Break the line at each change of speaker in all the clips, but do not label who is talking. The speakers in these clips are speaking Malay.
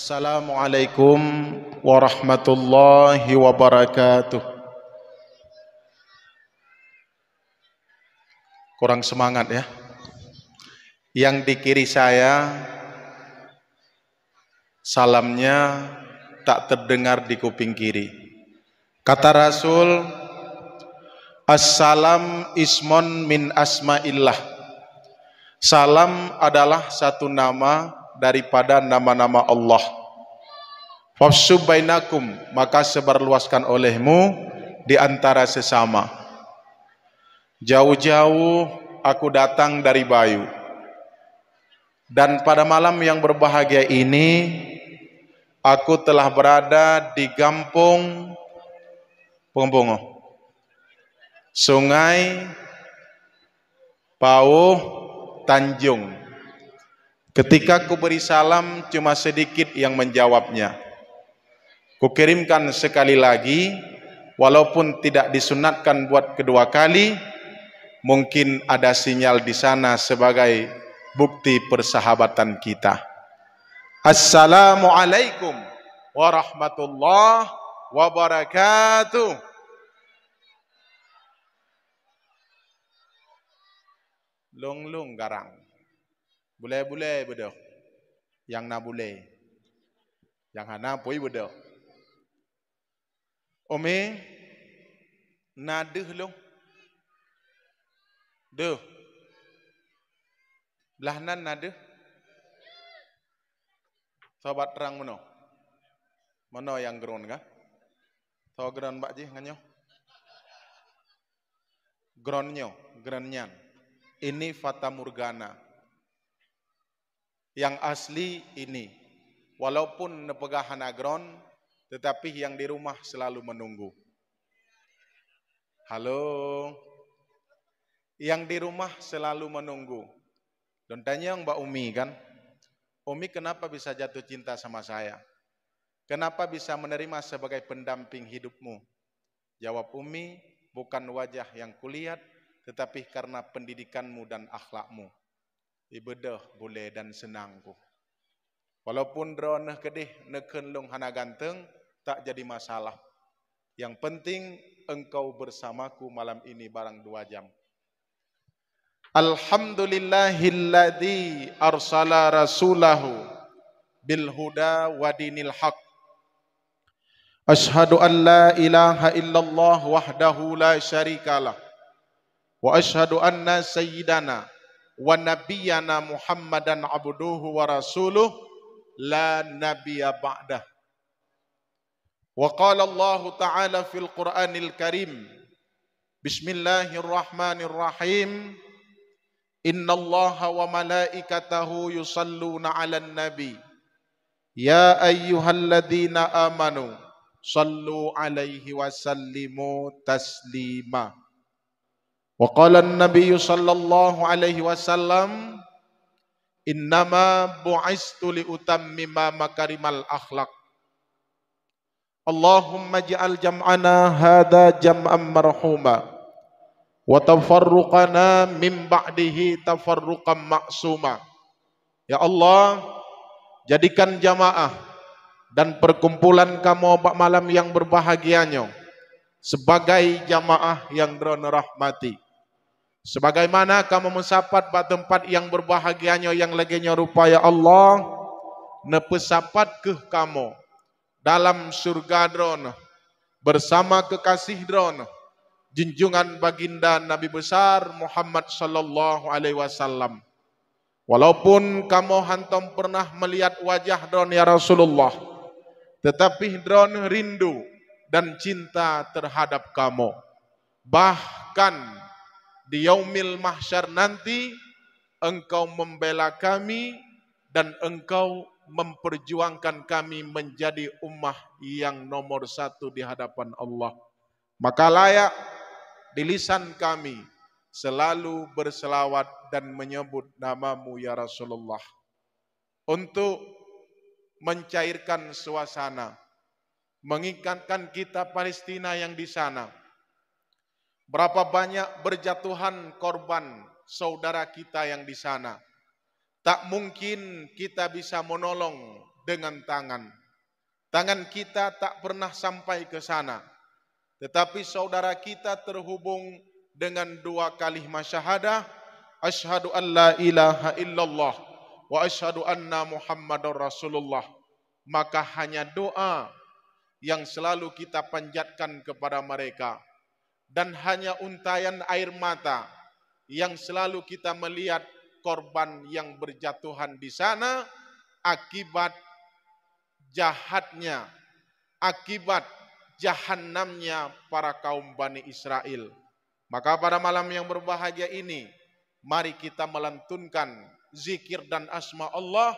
Assalamualaikum warahmatullahi wabarakatuh. Kurang semangat ya. Yang di kiri saya salamnya tak terdengar di kuping kiri. Kata Rasul, Assalam ismon min asma'illah. Salam adalah satu nama daripada nama-nama Allah. Fafshu bainakum, maka sebarluaskan olehmu di antara sesama. Jauh-jauh aku datang dari Bayu, dan pada malam yang berbahagia ini aku telah berada di Gampung Pongpongo, Sungai Pauh Tanjung. Ketika ku beri salam, cuma sedikit yang menjawabnya. Kukirimkan sekali lagi, walaupun tidak disunatkan buat kedua kali. Mungkin ada sinyal di sana sebagai bukti persahabatan kita. Assalamualaikum warahmatullahi wabarakatuh. Long garang. Boleh bedah. Yang na boleh. Yang hana poi bedah. Ome nadeh long. Deh. Belahnan nadeh. Sobat terang mano. Mano yang geron kah? So geron bak je nganyo. Gronyo, gronyan. Ini fata morgana. Yang asli ini, walaupun nepegahan agron, tetapi yang di rumah selalu menunggu. Halo, yang di rumah selalu menunggu. Dan tanya Mbak Umi kan, Umi kenapa bisa jatuh cinta sama saya? Kenapa bisa menerima sebagai pendamping hidupmu? Jawab Umi, bukan wajah yang kulihat, tetapi karena pendidikanmu dan akhlakmu. Ibadah boleh dan senangku. Walaupun droneh kedih neken long hana ganteng, tak jadi masalah. Yang penting engkau bersamaku malam ini barang 2 jam. Alhamdulillahilladzi arsala rasulahu bil huda wa dinil haq. Ashhadu an la ilaha illallah wahdahu la syarikalah. Wa ashhadu anna sayyidana wa nabiyyana Muhammadan abduhu wa rasuluh la nabiyya ba'dah. Wa qala Allah ta'ala fil Qur'anil Karim, Bismillahirrahmanirrahim, Innallaha wa malaikatahu yusalluna 'alan nabi, ya ayyuhalladzina amanu sallu 'alaihi wa sallimu taslima. Wa qala an-nabiy sallallahu alaihi wasallam, innama bu'istu li utammima makarimal akhlaq. Allahumma ja'al jam'ana hadha jam'an marhuma wa tafarruqana min ba'dihi tafarruqan ma'suma. Ya Allah, jadikan jamaah dan perkumpulan kamu malam yang berbahagianya sebagai jamaah yang drono rahmati. Sebagaimana kamu mensapat pada tempat yang berbahagianya yang laginya rupa, ya Allah, nepesapat ke kamu dalam surga drone bersama kekasih drone junjungan baginda Nabi besar Muhammad sallallahu alaihi wasallam. Walaupun kamu hantam pernah melihat wajah drone ya Rasulullah, tetapi drone rindu dan cinta terhadap kamu. Bahkan di yaumil mahsyar nanti engkau membela kami dan engkau memperjuangkan kami menjadi ummah yang nomor 1 di hadapan Allah. Maka layak di lisan kami selalu berselawat dan menyebut namamu ya Rasulullah. Untuk mencairkan suasana, mengingatkan kita Palestina yang di sana. Berapa banyak berjatuhan korban saudara kita yang di sana. Tak mungkin kita bisa menolong dengan tangan. Tangan kita tak pernah sampai ke sana. Tetapi saudara kita terhubung dengan dua kalimat syahadah, asyhadu an la ilaha illallah wa asyhadu anna muhammadar rasulullah. Maka hanya doa yang selalu kita panjatkan kepada mereka, dan hanya untayan air mata yang selalu kita melihat korban yang berjatuhan di sana akibat jahatnya, akibat jahannamnya para kaum Bani Israel. Maka pada malam yang berbahagia ini, mari kita melantunkan zikir dan asma Allah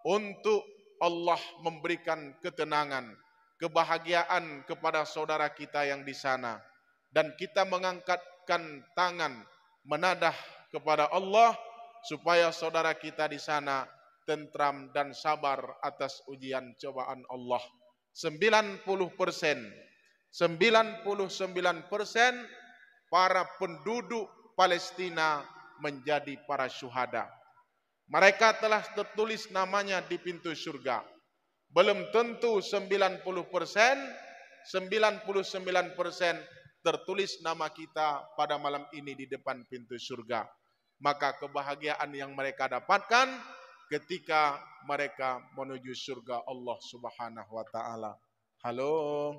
untuk Allah memberikan ketenangan, kebahagiaan kepada saudara kita yang di sana. Dan kita mengangkatkan tangan menadah kepada Allah supaya saudara kita di sana tentram dan sabar atas ujian cobaan Allah. 90%, 99% para penduduk Palestina menjadi para syuhada. Mereka telah tertulis namanya di pintu surga. Belum tentu 90%, 99% tertulis nama kita pada malam ini di depan pintu surga. Maka kebahagiaan yang mereka dapatkan ketika mereka menuju surga Allah Subhanahu wa taala. Halo.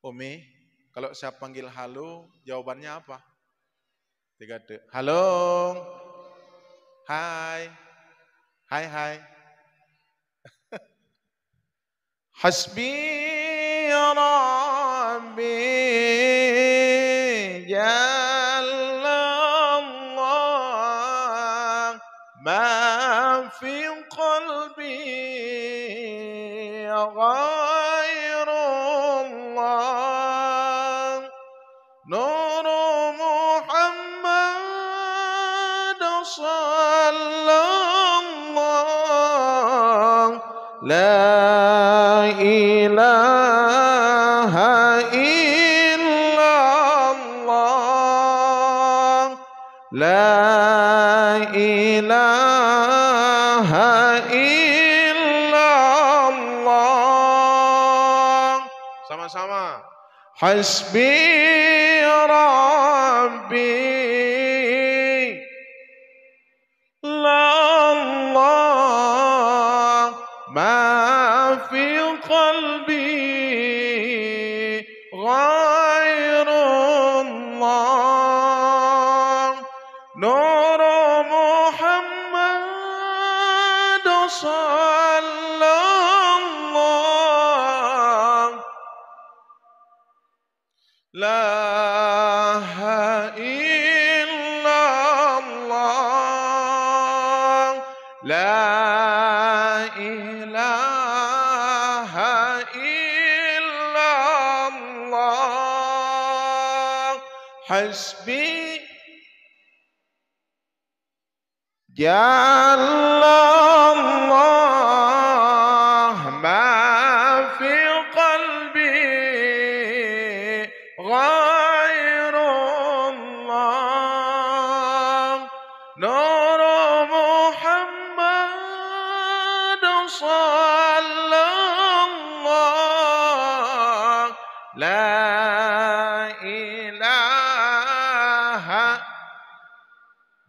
Umi, kalau saya panggil halo, jawabannya apa? 3 detik. Halo. Hai. Hai hai. Hasbi Rabbi Jalla Allah ma fi qalbi ghairullah nur Muhammad sallallahu la ilaha illallah la ilaha illallah. Sama-sama. Hasbi Rabbi Allah ma fi qalbi ghairullah nur Muhammad sallallahu la illallah la ilaha illallah hasbi Jallallah ma fi qalbi ghairullah nur Muhammad sallallahu la ilaha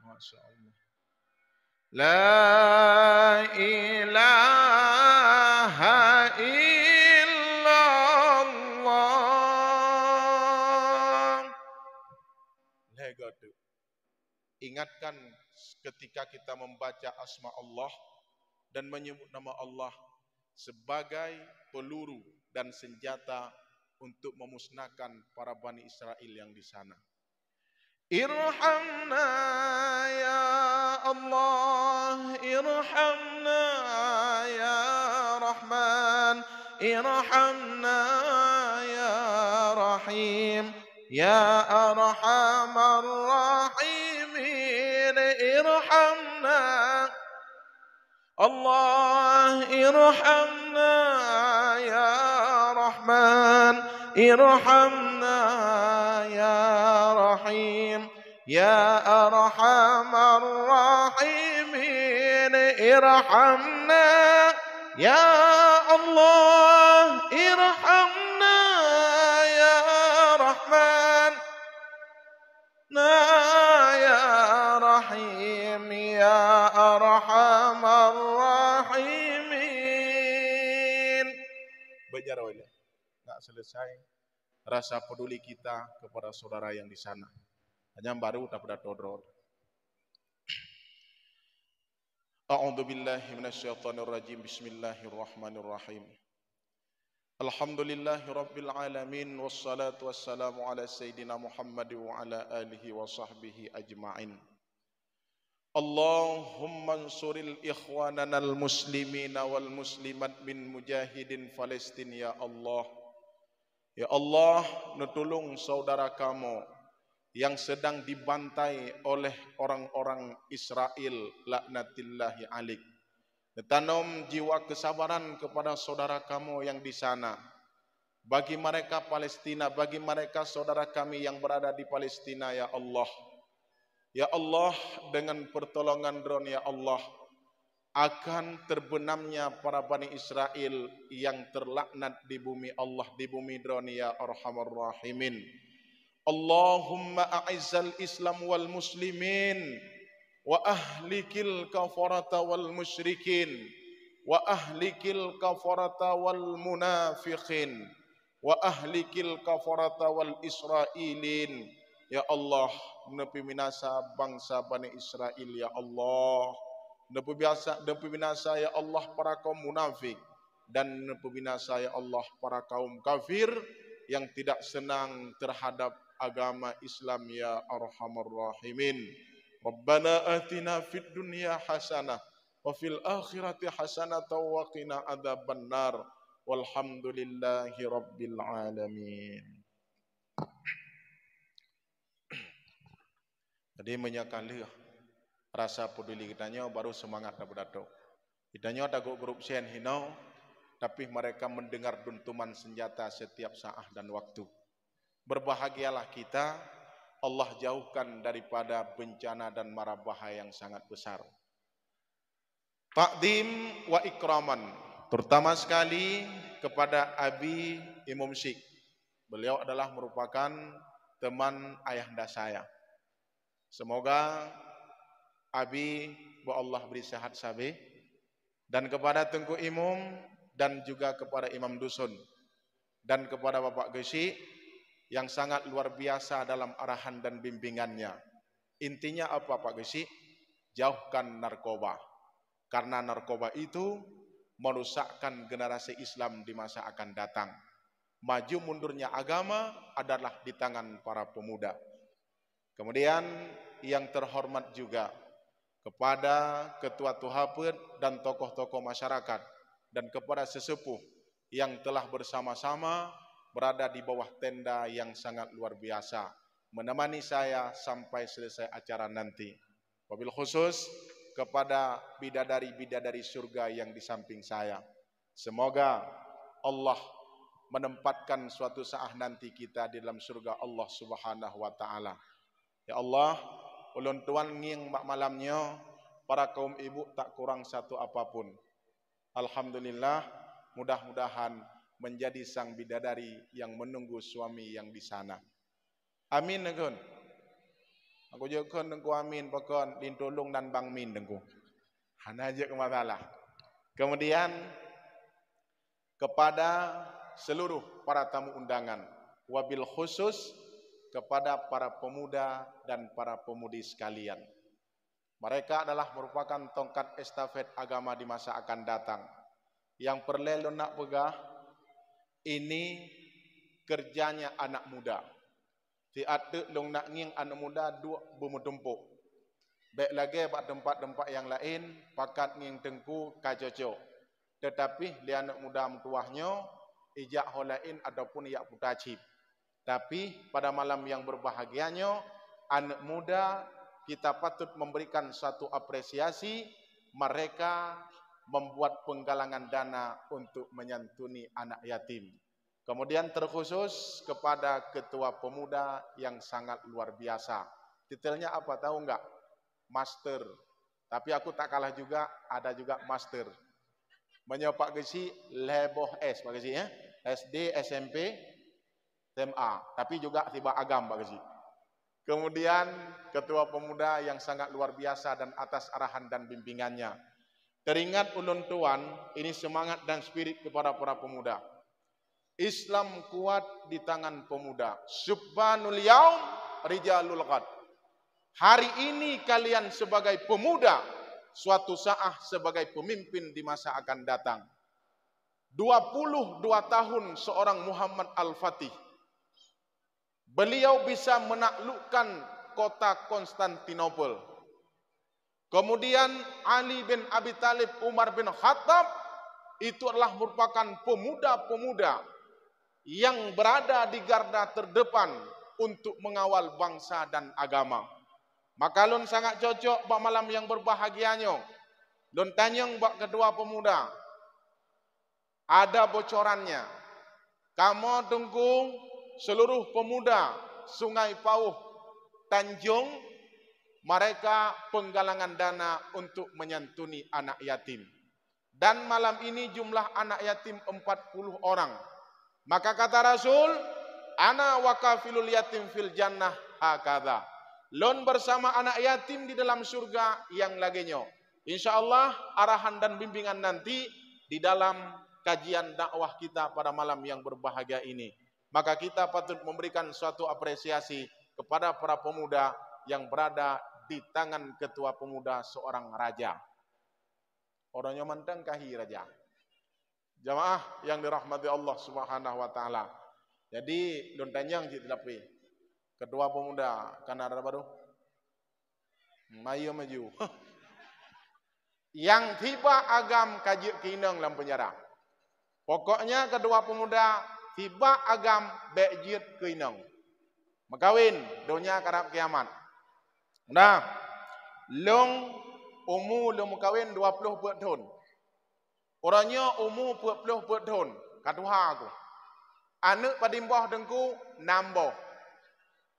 Masya Allah la ilaha illallah. Ingatkan ketika kita membaca asma Allah dan menyebut nama Allah sebagai peluru dan senjata untuk memusnahkan para Bani Israel yang di sana. Irhamna ya Allah, irhamna ya Rahman, irhamna ya Rahim, ya Arhamar Rahimin, irhamna Allah, irhamna ya Rahman, irhamna ya Rahim, ya Arhamar Rahimin, irhamna Ya Allah irhamna ya Rahman na ya Rahim ya Arhamar Rahimin. Bejar oleh nggak selesai rasa peduli kita kepada saudara yang di sana. Hanya baru dapat todor. A'udzu billahi minasyaitonir rajim. Bismillahirrahmanirrahim. Alhamdulillahi rabbil alamin wassalatu wassalamu ala sayyidina Muhammad wa ala alihi wa sahbihi ajma'in. Allahumma ansuril ikhwanana al-muslimina wal muslimat min mujahidin Palestin ya Allah. Ya Allah, nutulung saudara kamu yang sedang dibantai oleh orang-orang Israel laknatillahi alaik. Tanam jiwa kesabaran kepada saudara kamu yang di sana. Bagi mereka Palestina, bagi mereka saudara kami yang berada di Palestina ya Allah. Ya Allah, dengan pertolongan drone ya Allah, akan terbenamnya para Bani Israel yang terlaknat di bumi Allah, di bumi drone ya Arhamar Rahimin. Allahumma a'izzal Islam wal muslimin wa ahlikil kafarata wal musyrikin wa ahlikil kafarata wal munafiqin wa ahlikil kafarata wal israilin. Ya Allah, nepi binasa bangsa Bani Israel ya Allah. Nepi binasa ya Allah para kaum munafik dan nepi binasa ya Allah para kaum kafir yang tidak senang terhadap agama Islam ya Arhamar Rahimin. Rabbana atina fid dunya hasanah wa fil akhirati hasanah wa qina adzabannar. Walhamdulillahi rabbil alamin. Jadi menyakali rasa peduli kitanya baru semangat dapat. Kitanya ada grup sen hinau, tapi mereka mendengar dentuman senjata setiap saat dan waktu. Berbahagialah kita, Allah jauhkan daripada bencana dan mara bahaya yang sangat besar. Takdim wa ikraman, terutama sekali kepada Abi Imam Syik. Beliau adalah merupakan teman ayahanda saya. Semoga Abi bu Allah beri sehat sabi, dan kepada Tengku Imam dan juga kepada Imam Dusun dan kepada Bapak Gesi yang sangat luar biasa dalam arahan dan bimbingannya. Intinya apa Pak Gesi? Jauhkan narkoba. Karena narkoba itu merusakkan generasi Islam di masa akan datang. Maju mundurnya agama adalah di tangan para pemuda. Kemudian yang terhormat juga kepada Ketua Tuhaped dan tokoh-tokoh masyarakat dan kepada sesepuh yang telah bersama-sama berada di bawah tenda yang sangat luar biasa, menemani saya sampai selesai acara nanti. Wabil khusus kepada bidadari-bidadari surga yang di samping saya. Semoga Allah menempatkan suatu saat nanti kita di dalam surga Allah Subhanahu wa taala. Ya Allah, ulun tuan nging mak malamnya para kaum ibu tak kurang satu apapun. Alhamdulillah, mudah-mudahan menjadi sang bidadari yang menunggu suami yang di sana. Amin nengkun. Aku juga nengku amin pokon lintulung dan bang min nengku. Hana aja ke masalah. Kemudian kepada seluruh para tamu undangan, wabil khusus kepada para pemuda dan para pemudi sekalian. Mereka adalah merupakan tongkat estafet agama di masa akan datang. Yang perlu nak pegah, ini kerjanya anak muda. Tiada long nak nging anak muda dua bermutumpuk. Baik lagi pada tempat-tempat yang lain pakat nging tengku kacoco. Tetapi dia anak muda mentuahnya ijak holain ataupun ijak putacip. Tapi pada malam yang berbahagianya anak muda kita patut memberikan satu apresiasi, mereka membuat penggalangan dana untuk menyantuni anak yatim. Kemudian terkhusus kepada ketua pemuda yang sangat luar biasa. Titelnya apa tahu enggak? Master. Tapi aku tak kalah juga, ada juga master. Menyopak gesi leboh S Pak Gesi ya. SD, SMP, SMA, tapi juga tiba agam Pak Gesi. Kemudian ketua pemuda yang sangat luar biasa dan atas arahan dan bimbingannya. Teringat ulun tuan, ini semangat dan spirit kepada para pemuda. Islam kuat di tangan pemuda. Subhanul yaum rijalul ghad. Hari ini kalian sebagai pemuda, suatu saat sebagai pemimpin di masa akan datang. 22 tahun seorang Muhammad Al-Fatih. Beliau bisa menaklukkan kota Konstantinopel. Kemudian Ali bin Abi Thalib, Umar bin Khattab, itu adalah merupakan pemuda-pemuda yang berada di garda terdepan untuk mengawal bangsa dan agama. Maka lun sangat cocok bak malam yang berbahagianya. Lun tanyang bak kedua pemuda. Ada bocorannya. Kamu tunggu seluruh pemuda Sungai Pauh Tanjung, mereka penggalangan dana untuk menyantuni anak yatim. Dan malam ini jumlah anak yatim 40 orang. Maka kata Rasul, ana wakafilul yatim fil jannah hakadha. Lon bersama anak yatim di dalam surga yang laginya. InsyaAllah arahan dan bimbingan nanti di dalam kajian dakwah kita pada malam yang berbahagia ini. Maka kita patut memberikan suatu apresiasi kepada para pemuda yang berada di tangan ketua pemuda seorang raja. Orangnya mantang kahi raja. Jamaah yang dirahmati Allah Subhanahu wa taala. Jadi lun tanyang tapi ketua pemuda kan ada baru. Maju. Yang tiba agam kaji kinang dalam penjara. Pokoknya kedua pemuda tiba agam bejit kinang. Makawin dunia karab kiamat. Nah, long umur long kawin 20 tahun. Orangnya umur 40 tahun. Katuha aku. Anak padimbah dengku namboh.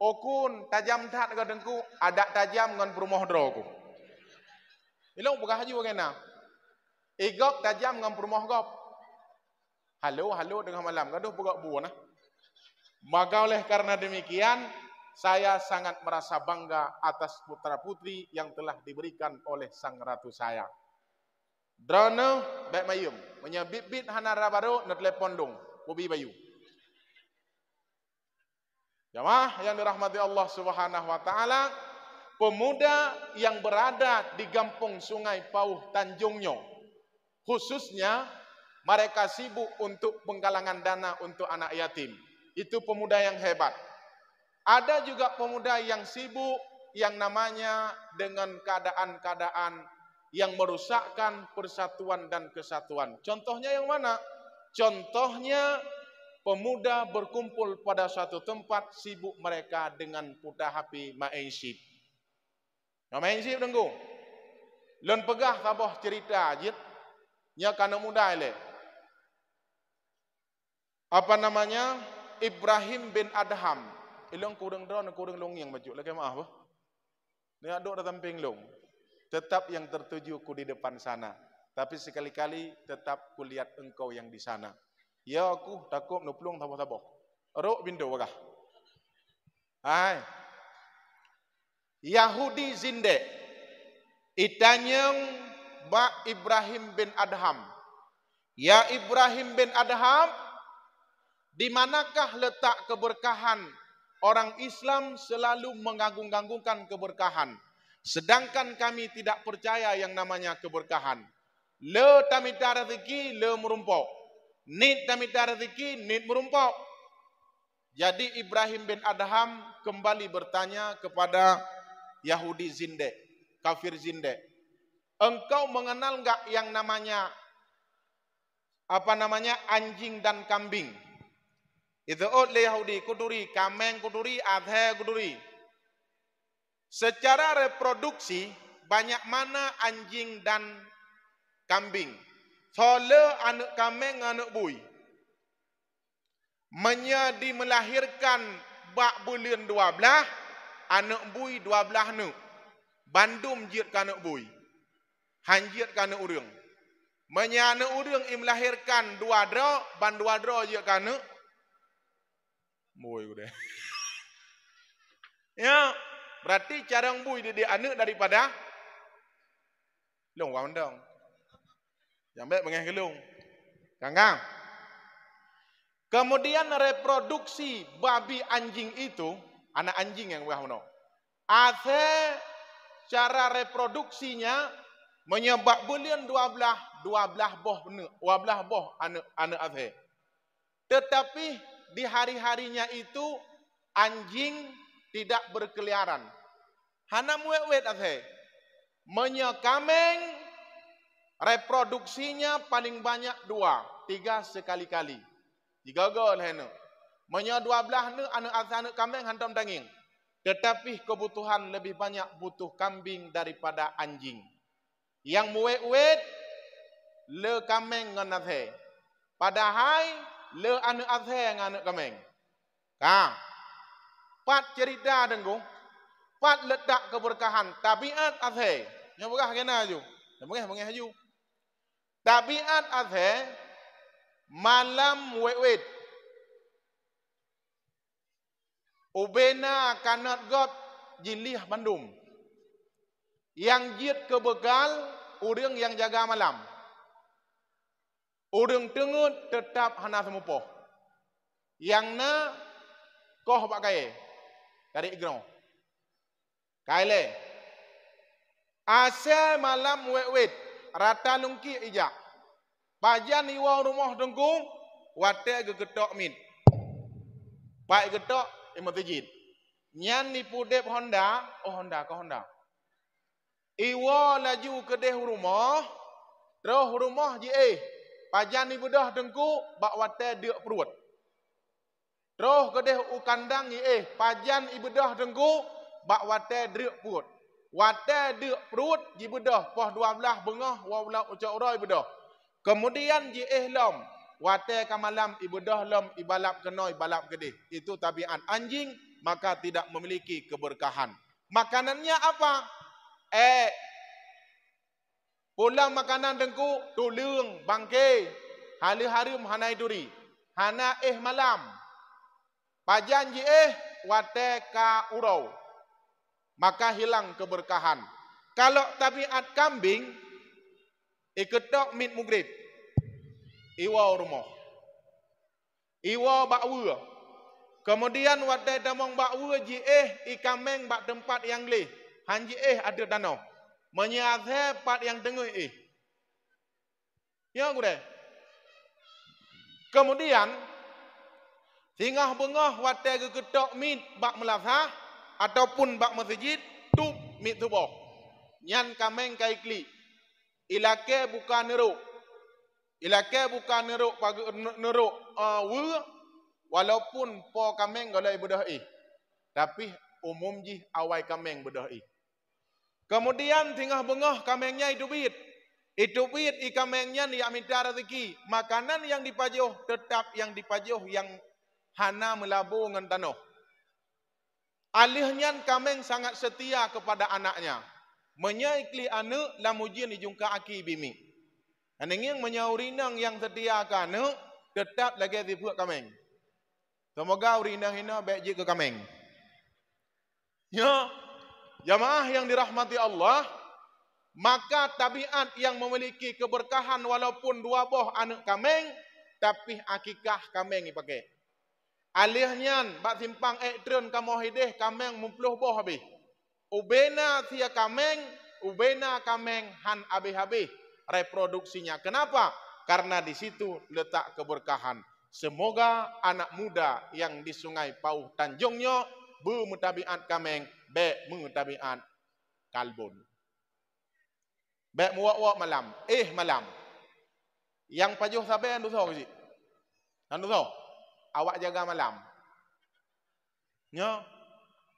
Okun tajam tak ke dengku ada tajam ngan perumah droku. Ilong buka haji bagaimana? Igok tajam ngan perumah gop. Halo dengan malam. Gaduh buka buah nah. Maka oleh karena demikian, saya sangat merasa bangga atas putra putri yang telah diberikan oleh sang ratu saya. Drone baik mayum, menyebit hanara baru na telepon dong, bobi bayu. Jamaah yang dirahmati Allah Subhanahu wa taala, pemuda yang berada di Kampung Sungai Pauh Tanjungnya, khususnya mereka sibuk untuk penggalangan dana untuk anak yatim. Itu pemuda yang hebat. Ada juga pemuda yang sibuk yang namanya dengan keadaan-keadaan yang merusakkan persatuan dan kesatuan. Contohnya yang mana? Contohnya pemuda berkumpul pada suatu tempat, sibuk mereka dengan putar HP main ship. Main ship tunggu. Lon pegah tabah cerita ajit. Nya kana muda ile. Apa namanya? Ibrahim bin Adham. Ilong kurang drone, kurang long yang maju. Lagi maaf. Ni aduk datang pinglong. Tetap yang tertuju ku di depan sana. Tapi sekali-kali tetap kulihat engkau yang di sana. Ya aku takut nuplung taboh-taboh. Rok bintu wakah. Hai. Yahudi zinde. Itanyang ba Ibrahim bin Adham. Ya Ibrahim bin Adham, di manakah letak keberkahan? Orang Islam selalu mengagung-agungkan keberkahan. Sedangkan kami tidak percaya yang namanya keberkahan. Le tamita rezeki, le merumpok. Nit tamita rezeki, nit merumpok. Jadi Ibrahim bin Adham kembali bertanya kepada Yahudi zinde, kafir zinde. Engkau mengenal enggak yang namanya anjing dan kambing? Itu oleh Yahudi kuduri, kameng kuduri, adhe kuduri. Secara reproduksi banyak mana anjing dan kambing? Sole anak kameng anak bui. Menjadi melahirkan bak bulan 12, anak bui 12 nu. Bandum jit ka anak bui. Hanjit ka anak urang. Menyana urang melahirkan dua dro, ban dua dro je kana. Boy udah. Ya, berarti cara bui dia anak daripada long wawan dong. Jambe mengeh gelung. Kangkang. Kemudian reproduksi babi anjing itu, anak anjing yang wahno. Ase cara reproduksinya menyebab bulian 12 boh anak ase. Tetapi di hari-harinya itu anjing tidak berkeliaran. Hana muwet ase. Menyekameng reproduksinya paling banyak 2-3 sekali-kali. Digagol hena. Menyo 12 ne anak anak kambing hantam daging. Tetapi kebutuhan lebih banyak butuh kambing daripada anjing. Yang muwet-wet le kambing ngan athe. Padahal le anak athe ngan anak kambing. Kang. Pat cerita dengku. Pat letak keberkahan tabiat athe. Nya berkah kena aju. Mengeh aju. Tabiat athe malam wet-wet. Ubena kanat got jilih bandum. Yang jit kebegal urang yang jaga malam. Urang tengut tetap hana semupoh. Yang na koh pak kaye. Dari igno. Kaile. Ase malam wet-wet. Rata lungki ijak. Pajan iwa rumah dengku, wate gegetok min. Pak getok imatijid. Nyan ni pudep Honda, Honda. Iwa laju ke deh rumah, terus rumah je pajan ni bedah dengku, bak wate dek perut. Terus ke deh kandang je pajan ibedah dengku, bak wate dek perut. Wate dek perut je bedah, poh 12 bengah, 12 ucap urai bedah. Kemudian ji lom, wate ka malam ibedah lom ibalap kenoi balap kedih. Itu tabiat anjing, maka tidak memiliki keberkahan. Makanannya apa? Pulang makanan dengku tulung bangke, hari-harim hanai duri. Hana malam. Pajan ji wate ka urau. Maka hilang keberkahan. Kalau tabiat kambing iketok mit mugrib. Iwa rumah. Iwa bakwa. Kemudian wadai damang bakwa ji ikameng bak tempat yang leh. Hanji ada danau. Menyathe pat yang dengar Ya gure. Kemudian tingah bengah wadai gegetok mit bak melafah ataupun bak masjid tup mit tubuh. Nyan kameng kaikli. Ilake bukan neruk. Pagi neruk walaupun po kameng golai bedah tapi umum ji awai kameng bedah Kemudian tingah bengah kamengnya itu bit. Itu bit ikamengnya ni minta rezeki. Makanan yang dipajuh tetap yang dipajuh yang hana melabu ngan tanah. Alihnya kameng sangat setia kepada anaknya. Menyaikli anak lamujin dijungka aki bimi. Anenging menyaurinang yang setia ke anak tetap lagi dibuat kameng. Semoga urinang hina baik je ke kameng. Ya, jamaah yang dirahmati Allah, maka tabiat yang memiliki keberkahan walaupun 2 boh anak kameng, tapi akikah kameng dipakai. Alihnya bak simpang ekstron kamu hideh kameng 10 boh habis. Ubena sia kameng, ubena kameng han habis-habis reproduksinya. Kenapa? Karena di situ letak keberkahan. Semoga anak muda yang di Sungai Pauh Tanjungnya bermutabiat kameng, be mutabiat kalbun. Be muak-muak malam, malam. Yang pajuh sabai andu tahu sih. Andu tahu? Awak jaga malam. Ya.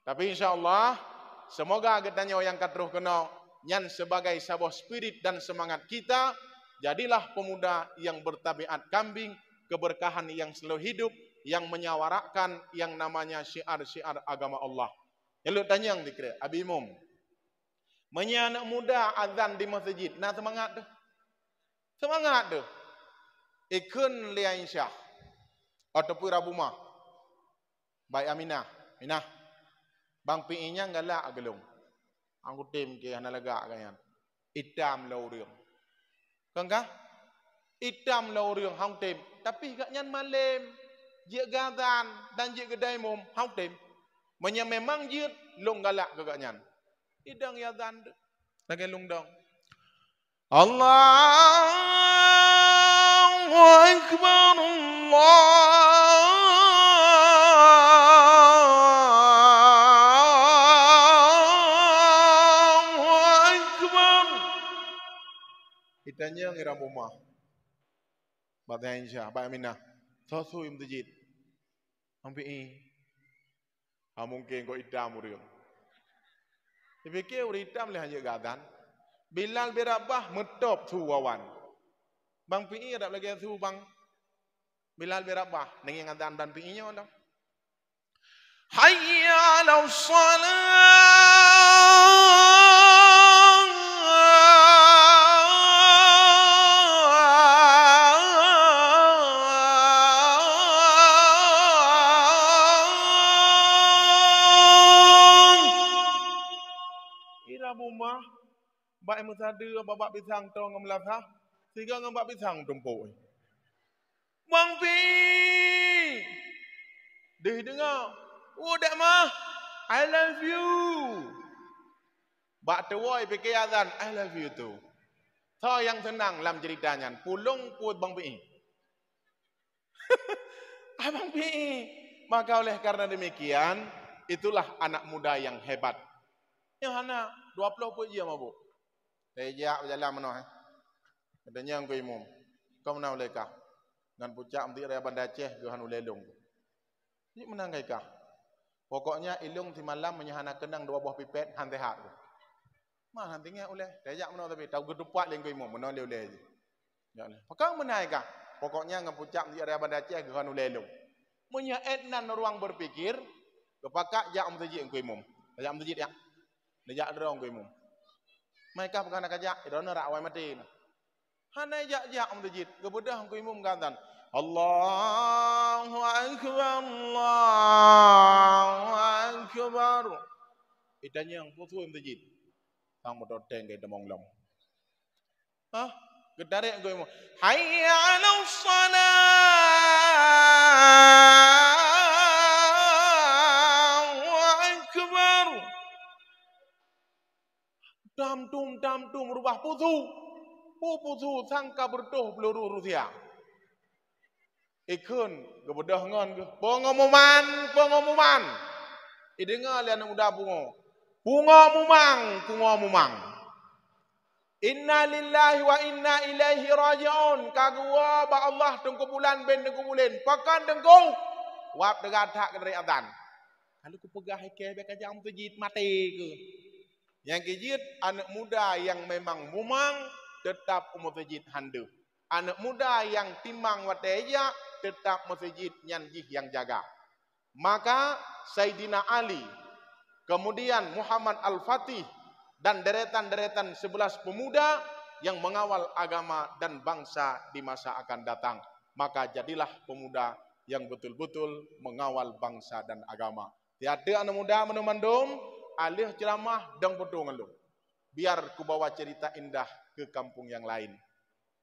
Tapi insya-Allah semoga getanya yang katruh kena nyan sebagai sebuah spirit dan semangat kita, jadilah pemuda yang bertabiat kambing, keberkahan yang selalu hidup, yang menyawarakan yang namanya syiar-syiar agama Allah. Yang lu tanya yang dikira, Abi Imam. Menya anak muda azan di masjid, nah semangat tu. Semangat tu. Ikun Lia Insyah. Ataupun Rabumah. Baik Aminah. Aminah. Bang PI-nya galak gelung. Aku tim ke hana legak kan. Idam lau riung. Kan kah? Idam lau riung hang tim. Tapi gak nyan malam. Jik gadan dan jik gedai mum hang tim. Menya memang jit long galak gak nyan. Idang ya dan lagi lung dong. Allahu Akbar Allahu Akbar. Itanya ngiram rumah. Batnya Insya, Pak Aminah. Sosu im tujid. Ampi mungkin kau idam uriung. Dipikir idam leh hanya gadan. Bilal berabah metop tu wawan. Bang PI ada lagi tu bang. Bilal berabah nengi ngadan dan PI-nya onda. Hayya 'alas salah. Baik musada babak pisang tong ngemelasah sehingga ngembak pisang tumpuk. Bang Pi. Deh dengar. Oh dak mah. I love you. Bak tuai fikir azan I love you tu. So yang senang dalam ceritanya pulung pun Bang Pi. Abang Pi. Maka oleh karena demikian itulah anak muda yang hebat. Yang anak 20 pun dia mabuk. Sejak berjalan mana? Katanya yang imum. Kau menang oleh kah? Dengan pucak mesti raya Bandar Aceh ke hanu lelung. Ini menang kah? Pokoknya ilung di malam menyahana kenang 2 buah pipet hantai hak tu. Mah hantinya oleh. Sejak mana tapi tahu gedupak leng imum menang oleh je. Ya oleh. Pakang menang kah? Pokoknya dengan pucak mesti raya Bandar Aceh ke hanu lelung. Munya etnan ruang berpikir kepakak jak mesti engko imum. Jak mesti ya. Nejak dorong engko imum. Mereka bukan nak ajak, itu nak awal mati. Hana ajak masjid, kemudian aku imam gantan. Allahu Akbar, Allahu Akbar. Itanya yang putu masjid. Sang modoteng ke demong long. Hah? Gedare aku imam. Hayya 'alas salah. Dam tum rubah putu sangka berdoh peluru Rusia. Ikun kebedah ngon ke pengumuman. Idengar lian muda bunga mumang. Inna lillahi wa inna ilaihi raji'un. Kagua ba Allah tengku bulan ben tengku bulan. Pakan tengku wap degat hak dari adzan. Kalau ku pegah ke be kajang tujid mati ke. Yang kejit anak muda yang memang mumang tetap masjid handu. Anak muda yang timang wateja tetap masjid nyanjih yang jaga. Maka Sayyidina Ali, kemudian Muhammad Al-Fatih dan deretan-deretan 11 pemuda yang mengawal agama dan bangsa di masa akan datang. Maka jadilah pemuda yang betul-betul mengawal bangsa dan agama. Tiada anak muda menumandum alih ceramah dan pedungan lu. Biar ku bawa cerita indah ke kampung yang lain.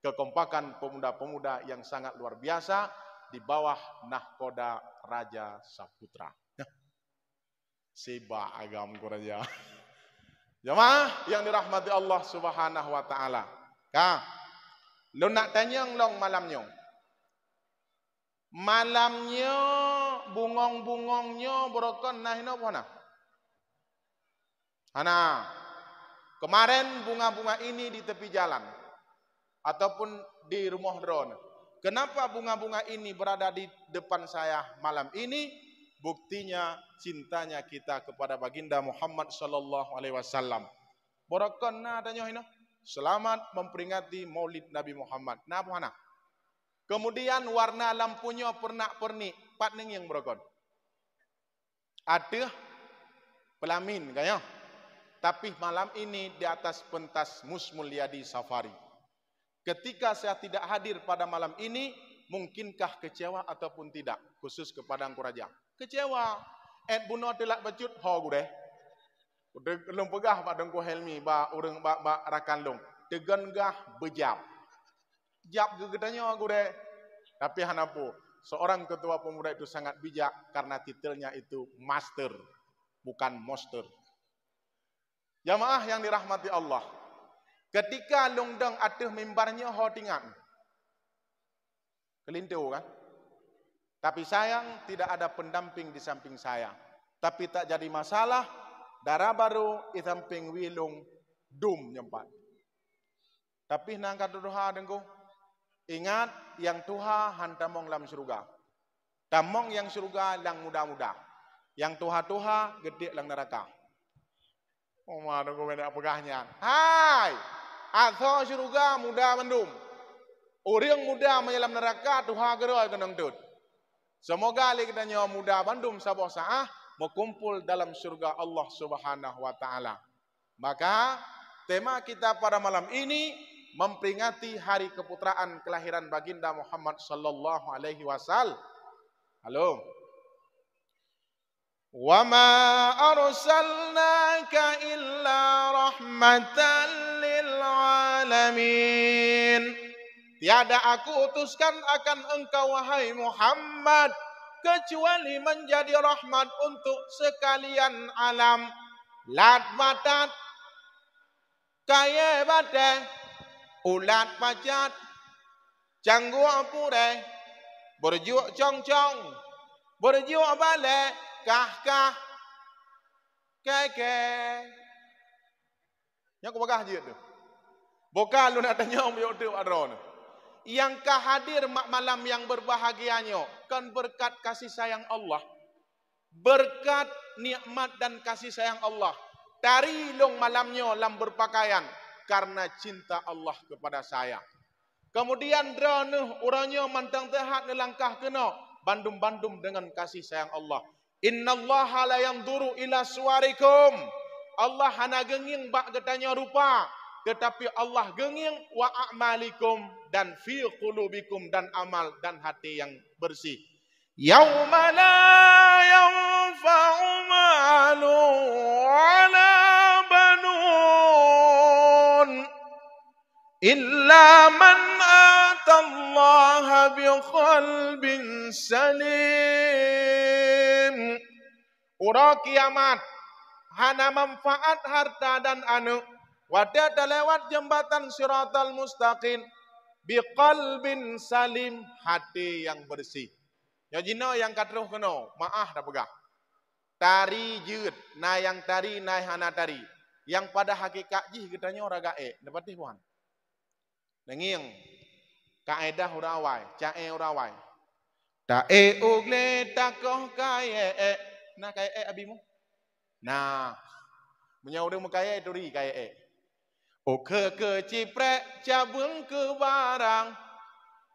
Kekompakan pemuda-pemuda yang sangat luar biasa di bawah nahkoda Raja Saputra. Seba agam ku raja. Jamaah yang dirahmati Allah Subhanahu wa taala. Kah? Lu nak tanya long malamnya. Malamnya bungong-bungongnya berokon nah ino apa? Hana, kemarin bunga-bunga ini di tepi jalan ataupun di rumah drone. Kenapa bunga-bunga ini berada di depan saya malam ini? Buktinya cintanya kita kepada baginda Muhammad sallallahu alaihi wasallam. Borokon na adanya hina. Selamat memperingati Maulid Nabi Muhammad. Nah, apa hana? Kemudian warna lampunya pernak-pernik, patning yang borokon. Ada pelamin kayaknya. Tapi malam ini di atas pentas Mus Mulyadi Safari. Ketika saya tidak hadir pada malam ini, mungkinkah kecewa ataupun tidak? Khusus kepada Angku Raja. Kecewa. Buno telak bacut, ho gue deh. Udah belum pegah Pak Dengku Helmi, Urang Rakan Long. Tegan gah bejap. Jap gegedanya aku deh. Tapi hanapu, seorang ketua pemuda itu sangat bijak karena titelnya itu master, bukan monster. Jamaah yang dirahmati Allah. Ketika lungdeng atuh mimbarnya ho tingan. Kelintu kan? Tapi sayang tidak ada pendamping di samping saya. Tapi tak jadi masalah. Darah baru di samping wilung dum nyempat. Tapi nangkat doha dengku. Ingat yang Tuha hantamong lam surga. Tamong yang surga lang muda-muda. Yang Tuha gede lang neraka. Oh mana gue beda pegahnya. Hai. Atau surga muda mendum. Orang muda menyelam neraka Tuha geroi kenang tut. Semoga kita nyawa muda bandum sabah sa'ah berkumpul dalam surga Allah Subhanahu wa taala. Maka tema kita pada malam ini memperingati hari keputraan kelahiran baginda Muhammad sallallahu alaihi wasallam. Halo. Wa ma arsalnaka illa rahmatan lil alamin. Tiada aku utuskan akan engkau wahai Muhammad kecuali menjadi rahmat untuk sekalian alam. Lat batat kaya bate ulat pacat canggu apure berjuk cong-cong berjuk bale kah keke nya ku bagah je tu bukan lu nak tanya om yo tu adron yang hadir malam yang berbahagianya kan berkat kasih sayang Allah, berkat nikmat dan kasih sayang Allah. Dari long malamnya lam berpakaian karena cinta Allah kepada saya. Kemudian drone urangnya mantang tehat nelangkah kena bandum-bandum dengan kasih sayang Allah. Innallaha la yanzuru ila suwarikum. Allah hana genging bak getanya rupa. Tetapi Allah genging wa a'malikum dan fi qulubikum dan amal dan hati yang bersih. Yauma la yanfa'u malu wala banun illa man atallaha biqalbin salim. Ura kiamat hana manfaat harta dan anu wadah lewat jembatan Siratal Mustaqim biqalbin salim, hati yang bersih. Ya jino yang katruh keno, maah dah pegah. Tari jut, na yang tari na hana tari. Yang pada hakikat jih kitanya ora gae, dapat puan. Nenging kaedah urawai, cae urawai. Tae ugle takoh kae na kae abimu. Nah, menyau deng kae duri kae. O ke ciprek cabung ke barang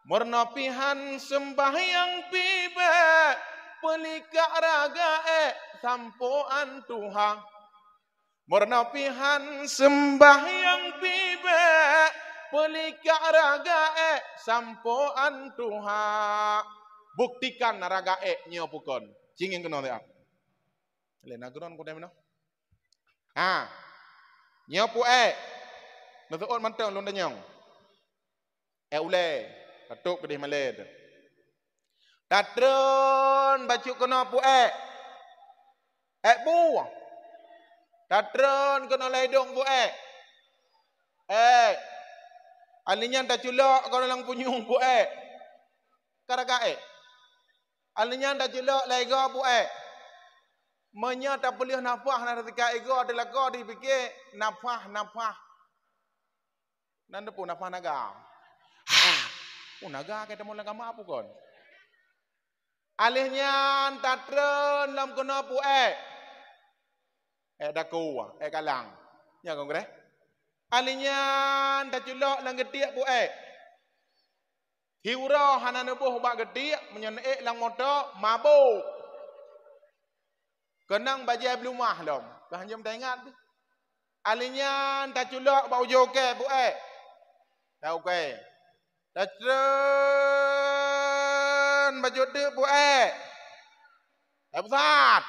mernopihan sembahyang pibe pelikak raga sampoan Tuhan mernopihan sembahyang pibe pelikak raga sampoan Tuhan buktikan raga nyopukon cingin kena dia lena geron ko demno nyopu Nasuon mantang lon danyong. Ule, katuk kedih maled. Tatron baju kena pu bu. Tatron kena ledong pu alinya tak culok kau lang punyung pu Karaga alinya tak culok lega pu Menya tak boleh nafah na ketika ego adalah kau dipikir nafah. Nanda pun nafah naga. Naga kita mula agama apa kon? Alihnya tatren lam kena pu daku kalang. Ya kong kre. Alihnya tak culok lang getik pu Hiura hana nebuh bak getik menyen lang motor mabuk. Kenang bajai belumah lom. Bahanjam tak ingat. Alinya tak culok bau joke bu Tahu ke? Datren baju dek buat. Absat.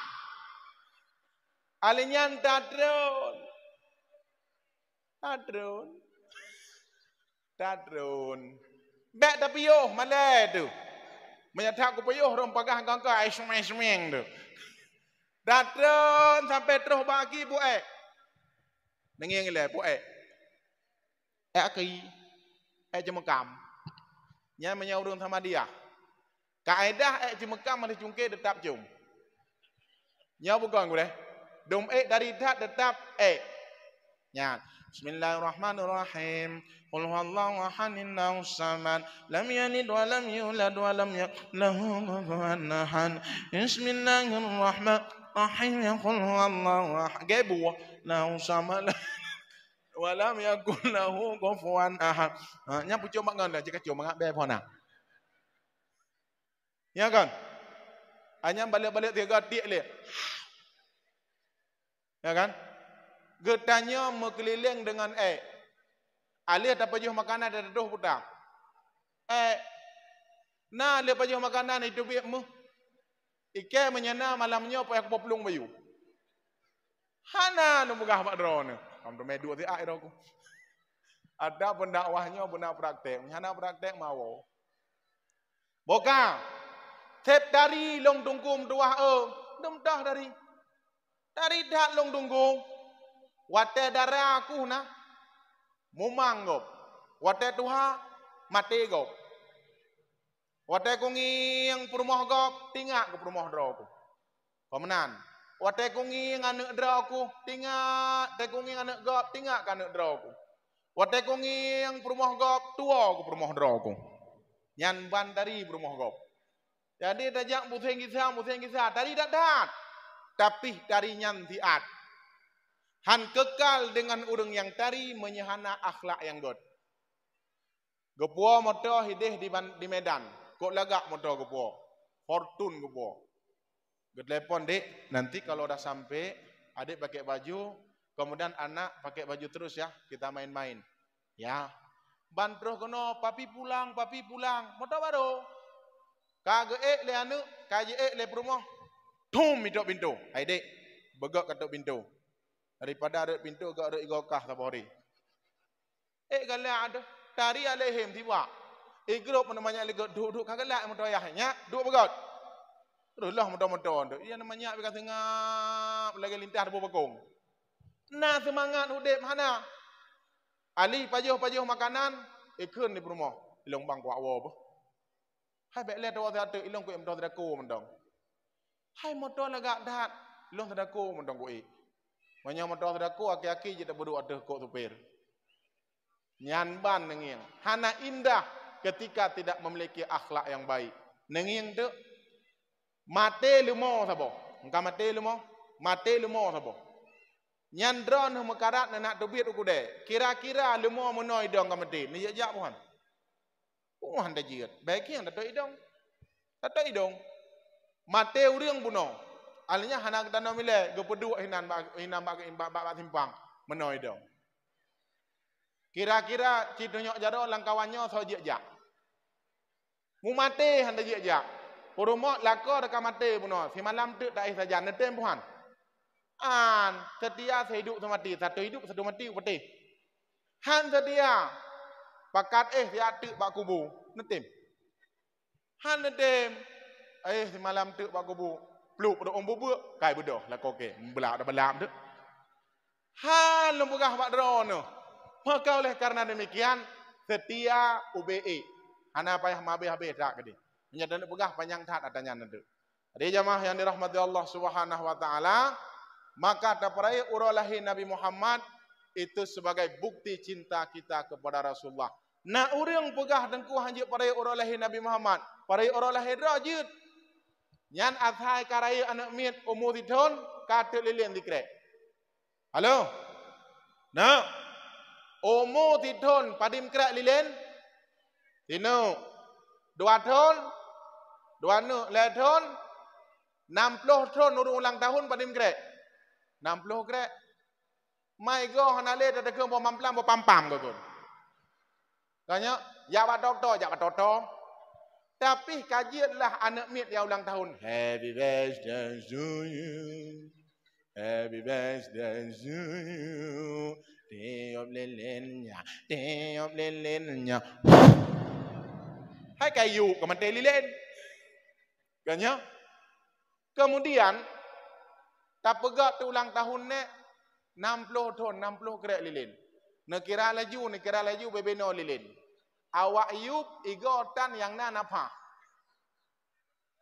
Alinyan datren. Datren. Datren. Bek tapi yo malai tu. Menyatakan aku payuh orang pagah kangka ai semeng tu. Datren sampai terus bagi buat. Nenging le buat. Aki. Jemekam. Nya menyaurung sama dia. Kaedah jemekam ada cungke tetap jum. Nya bukan gue. Dom dari tetap Nya. Bismillahirrahmanirrahim. Qul huwallahu ahadun samad. Lam yalid wa lam yulad wa lam yakul lahu kufuwan ahad. Bismillahirrahmanirrahim. Qul huwallahu ahad. Gebu lahu samad. Wa lam yakul lahu kufuwan ahad. Nya pucuk mak ngan jika cuma ngak be phona. Ya kan? Hanya balik-balik tiga tik le. Ya kan? Getanya mengkeliling dengan alih tak pajuh makanan ada doh putar. Na le pajuh makanan itu biakmu. Ike menyana malamnya apa yang populung bayu. Hana nu megah mak drone. Kamu medu ti ai aku. Ada pendakwahnya benar praktek. Hana praktek mau. Boka. Tep dari long tungkum dua dum dah dari. Dari dak long tungkum. Wate darah aku na mumang gop. Wate tuha mati gop. Wate kungi yang perumah gop tingak ke perumah draku. Pemenan. Wate kungi yang anak draku tingak. Wate kungi yang anak gop tingak ke anak draku. Wate kungi yang perumah gop tua ke perumah draku. Nyan ban dari perumah gop. Jadi tajak museng kisah. Tadi tak dat. Tapi dari nyan tiat. Han kekal dengan urang yang tari menyehana akhlak yang god. Gepuo motor hidih di Medan. Kok lagak motor gepuo. Fortune gepuo. Telepon dek, nanti kalau udah sampai adik pakai baju, kemudian anak pakai baju terus ya, kita main-main. Ya. Bantro kono, papi pulang. Motor baru. Kage le anu, kaje le perumah. Tum hidup pintu. Hai dek, begok katuk pintu. Daripada ada pintu ke ada igokah tabori. Galak ada tari alehim tiba. Grup namanya lagi duduk kagalak motor ayahnya, duduk begot. Teruslah motor-motor tu. Ia namanya bekas tengah lagi lintas debu bakung. Nah semangat udep mana? Ali pajuh makanan, ikun di rumah. Ilong bang kuat apa? Hai baik lihat awak tu ilong ku motor teraku mendong. Hai motor lagak dah. Ilong teraku mendong ku Manya motor teraku aki-aki je tak bodoh ada kok supir. Nyan ban nenging. Hana indah ketika tidak memiliki akhlak yang baik. Nenging tu mate lumo sabo. Engkau mate lumo sabo. Nyan drone mekarat nak tubit ukude. Kira-kira lumo menoi dong kamati. Ni jak puan. Puan dah jiat. Baik yang tak idong. Tak idong. Mate urang buno. Alnya hanak tanam mile gepedu hinan bak simpang menoi dong. Kira-kira citunyok jado langkawannya so jak. Mu mate handa jak. Purumok lako reka mate buno. Si malam tu tak saja netem puan. An setia sehidup semati, satu hidup satu mati putih. Han setia pakat dia tu bak kubu netem. Han netem si malam tu bak kubu. Peluk pada orang bubuk, kai bedoh lah koke, belak dah belam tu. Han lembugah mak drone. Maka oleh karena demikian, setia UBE. Hana payah habis-habis tak ke dia. Menyadari begah panjang tat adanya nanti. Jadi jamaah yang dirahmati Allah Subhanahu wa taala, maka taparai uralahi Nabi Muhammad itu sebagai bukti cinta kita kepada Rasulullah. Na urang pegah dengku hanjut parai uralahi Nabi Muhammad, parai uralahi rajut. Nyan athai karai anak miet umur tidon kata lilian dikrek. Halo? Nah. Umur tidon padim krek lilian. Tino. 2 tahun. 2 tahun. 60 tahun ulang tahun padim krek. 60 krek. Mai go hanale tak ke bo mamplam bo pampam go. Kanya, ya Pak Doktor, ya Pak Doktor. Tapi kajianlah anak mit yang ulang tahun. Happy birthday to you. Happy birthday to you. Tiup lilinnya, tiup lilinnya. Hai kayu, kementai lilin. Kanya. Kemudian, tak pegat tu ulang tahun ni, 60 tahun, 60 kerek lilin. Nekira laju bebeno lilin. Awak yub, igo tan yang na napa.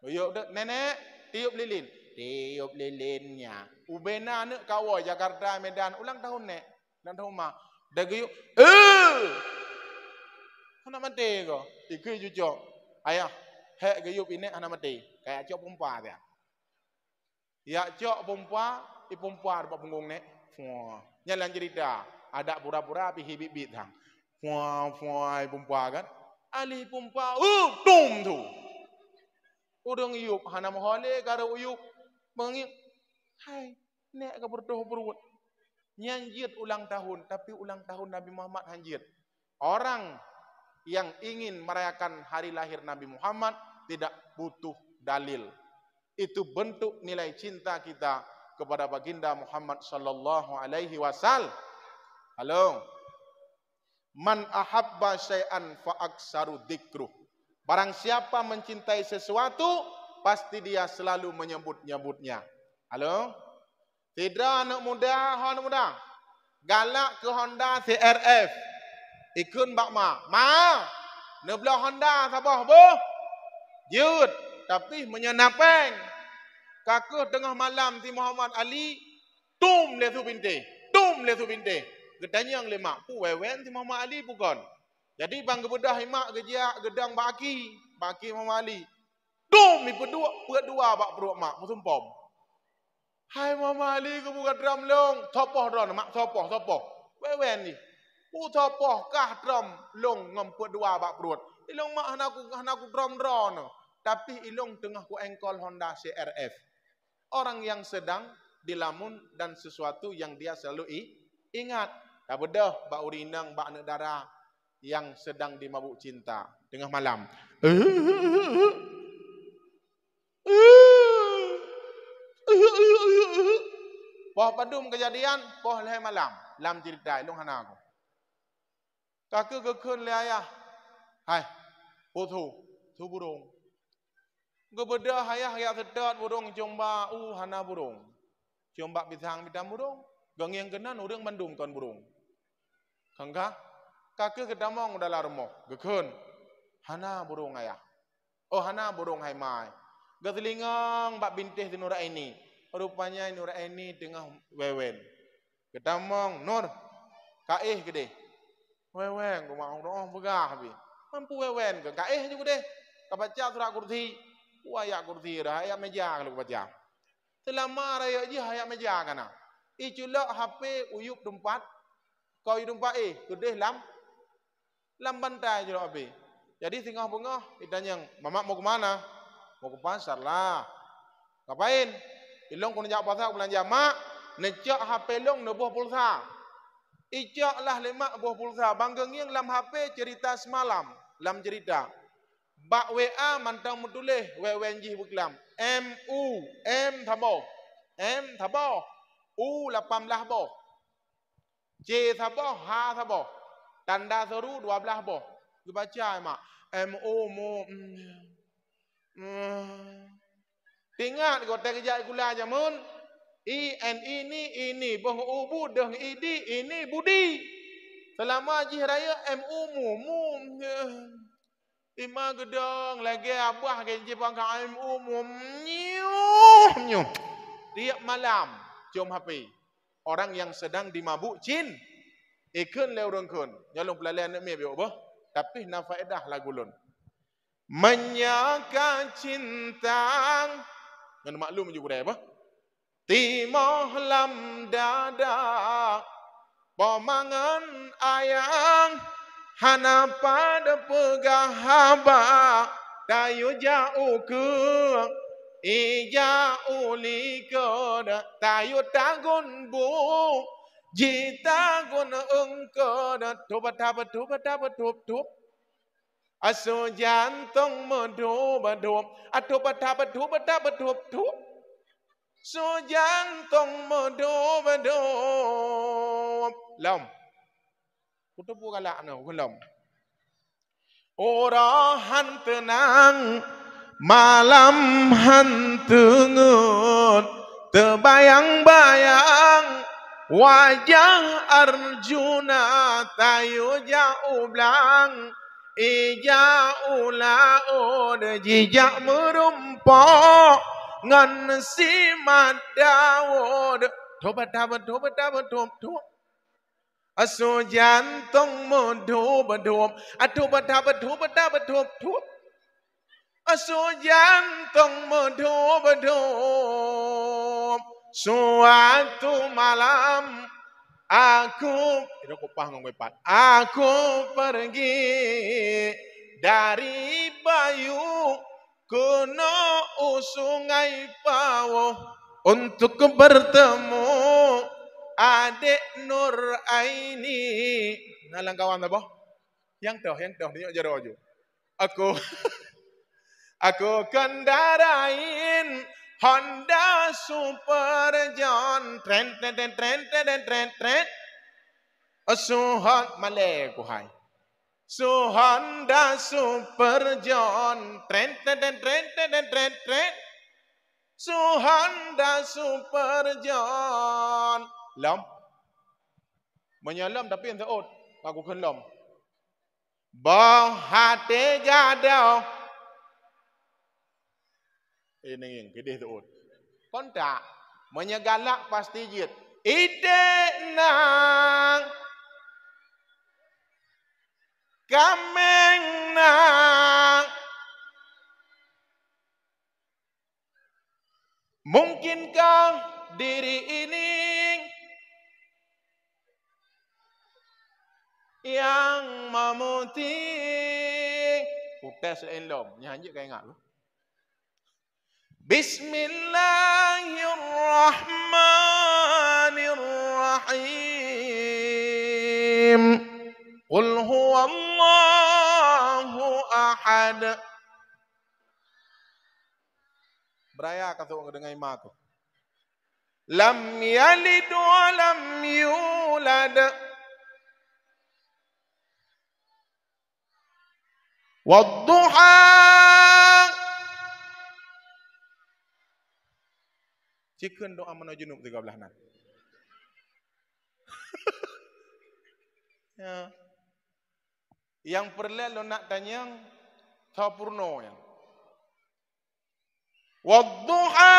Yuk nenek, tiup lilin. Tiup lilinnya. Ubena ni kawa Jakarta, Medan, ulang tahun ni. Ulang tahun mah. Dagiyuk, anak mati ko. Ikut cucuk. Ayah, hek gayup ini anak mati. Kayak cok pompa dia. Ya cok pompa, pompa depan punggung ni. Nyalan cerita. Ada pura-pura api hibit-bit hang. Pompa kan. Ali pompa, tum tu. Udang yuk, hana mohole karo yuk. Mengip. Hai, nek ke berdoa perut. Nyanjit ulang tahun, tapi ulang tahun Nabi Muhammad hanjit. Orang yang ingin merayakan hari lahir Nabi Muhammad tidak butuh dalil. Itu bentuk nilai cinta kita kepada baginda Muhammad sallallahu alaihi wasallam. Halo. Man ahabba syai'an fa aksaru dzikruh. Barang siapa mencintai sesuatu, pasti dia selalu menyebut-nyebutnya. Halo? Tidak anak muda, anak muda. Galak ke Honda CRF. Ikun bak ma. Neblah Honda sabah boh. Jut, tapi menyenapeng. Kaku tengah malam ti Muhammad Ali, tum le tu binte. Tum le tu binte. Gedanya yang lemak. Pu wewen ti Muhammad Ali bukan. Jadi bang gebedah imak gejak gedang baki. Baki Muhammad Ali. Tum ni berdua bak perut mak. Musumpom. Hai Muhammad Ali ke buka drum long. Topoh dron mak topoh. Wewen ni. Topoh kah drum long ngempet dua bak perut. Ilong mak hanaku drum drone. Tapi ilong tengah ku engkol Honda CRF. Orang yang sedang dilamun dan sesuatu yang dia selalu ingat. Tak bedah bak urinang bak negara yang sedang dimabuk cinta tengah malam. Poh padum kejadian, poh leh malam. Lam cerita, ilung hana aku. Kakak kekun le ayah. Hai, putu, tu burung. Gebedah ayah yang sedot burung jomba, hana burung. Jomba bintang burung. Gang yang kenan orang mandum kan burung. Kangka, kakak kedamong dalam rumah. Kekun, hana burung ayah. Oh hana burung hai mai. Getelingang bak bintih di Nur ini. Rupanya Nur ini tengah wewen. Kedamong Nur, kaih gede. Wewen, gua mau doang begah habis. Mampu wewen ke kaih juga deh. Kabaca surah kursi. Waya kursi dah, ayat meja kalau baca. Selama raya je ayat meja kana. Iculak HP uyup tempat. Kau uyup tempat gede lam bantai je HP. Jadi tengah bengah ditanya, "Mamak mau ke mana?" "Mau ke pasar lah." "Ngapain?" "Ilong kau nak pasar belanja." "Mak, necak HP long nebuh pulsa." "Icak lah lemak buah pulsa." Banggang yang lam HP cerita semalam, lam cerita. Bak WA mantang mutuleh wewenji buklam. MU, M thabo. M thabo. U 18 boh. J thabo, H thabo. Tanda seru 12 boh. Dibaca mak. MU mu. Ingat kotak kejap gula jamun. ini boh u budeng ini budi. Selama haji raya MU mu. Ima gedong lagi abah kenji pangkang umum nyu. Tiap malam jom HP. Orang yang sedang dimabuk jin. Ikun le urang kun. Nyalung pelalian nak meh biok bah. Tapi na faedah lagu lun. Menyaka cinta. Yang maklum juga dah bah. Timoh lam dada. Pemangan ayang. Hana pada pegahaba tayu jauh ke ija uli ke tayu tagun bu Jita guna engkau tup aso jantung mendup tup so jantung mendup lam kutu bukalak no kulam orahan tenang malam hantungut terbayang-bayang wajah Arjuna tayu jauh belang ija ulaud jijak merumpok ngan si Daud tobat aso jantung mendup aso jantung mendup suatu malam aku pergi dari Bayu kena Sungai Pawo untuk bertemu adik Nur Aini. Nalang kawan apa? Yang toh dia jaro. Aku kendarain Honda Super John tren Suhon Maleku hai Honda Super John tren Honda Super John lam menyelam tapi ente ot aku kelom bah hati gadau ini yang gede tu ot kontak menyegalak pasti jit ide nang kameng nang mungkinkah diri ini yang memutih utes elom nyanyi kayak enggak lu Bismillahirrahmanirrahim Qul huwallahu ahad beraya kata orang dengan imak lam yalid wa lam yulad wadduha Cikun doa menujunub 13 nan. Ya. Yang perlu lo nak tanya Sapurno ya. Wadduha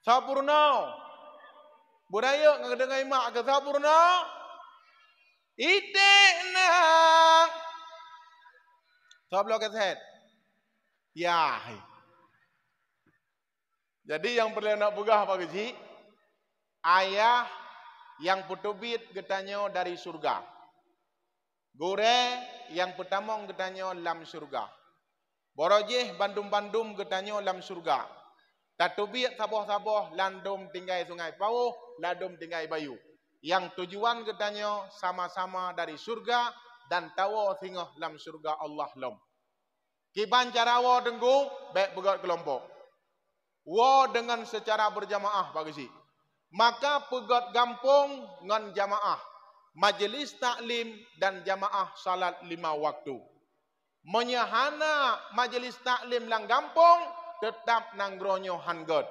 Sapurno. Budaya ngedengar mak ke Sapurno. Idena. Sablo keset. Ya. Jadi yang perlu nak pegah Pak Gaji, ayah yang putubit getanyo dari surga. Gore yang pertama getanyo lam surga. Borojeh bandum-bandum getanyo lam surga. Tatubit saboh-saboh landum tinggai sungai Pawo, landum tinggai Bayu. Yang tujuan getanyo sama-sama dari surga dan tawo tinggal lam surga Allah lom. Kiban cara wo denggu, baik begat kelompok. Wo dengan secara berjamaah Pak Gaji. Maka pegat gampung ngan jamaah. Majelis taklim dan jamaah salat 5 waktu. Menyahana majelis taklim lang gampung, tetap nanggronyo hanggot.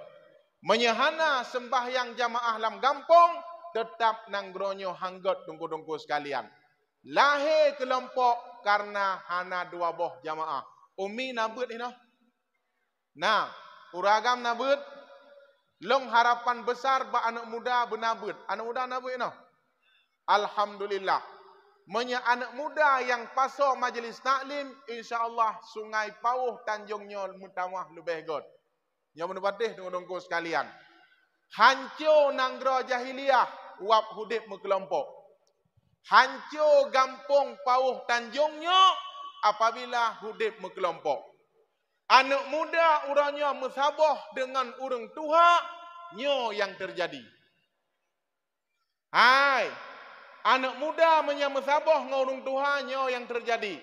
Menyahana sembahyang jamaah lam gampung, tetap nanggronyo hanggot tunggu-tunggu sekalian. Lahir kelompok karena hana 2 boh jamaah. Umi nabut ini. Nah, uragam nabut. Long harapan besar ba anak muda benabut. Anak muda nabut ini. Alhamdulillah. Menya anak muda yang pasok majelis taklim, insya-Allah Sungai Pauh Tanjungnya mutamah lebih god. Yang menepatih tunggu-tunggu sekalian. Hancur nanggro jahiliyah wap hudip mekelompok. Hancur gampung Pauh Tanjungnya apabila hudip mekelompok. Anak muda urangnya musabah dengan urang tua, nyo yang terjadi. Hai, anak muda menyambut saboh ngurung Tuhan, nyo yang terjadi.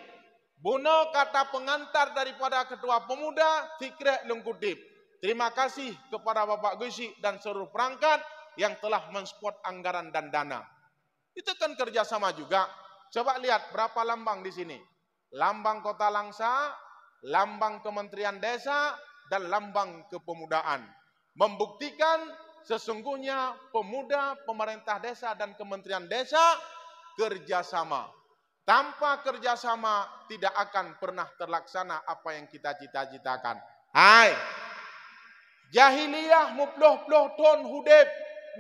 Buno kata pengantar daripada Ketua Pemuda, Fikret Lengkutip. Terima kasih kepada Bapak Gusi dan seluruh perangkat yang telah mensupport anggaran dan dana. Itu kan kerjasama juga. Coba lihat berapa lambang di sini. Lambang Kota Langsa, lambang Kementerian Desa, dan lambang kepemudaan. Membuktikan sesungguhnya pemuda, pemerintah desa, dan Kementerian Desa kerjasama. Tanpa kerjasama tidak akan pernah terlaksana apa yang kita cita-citakan. Hai, jahiliyah muploh-ploh ton hudep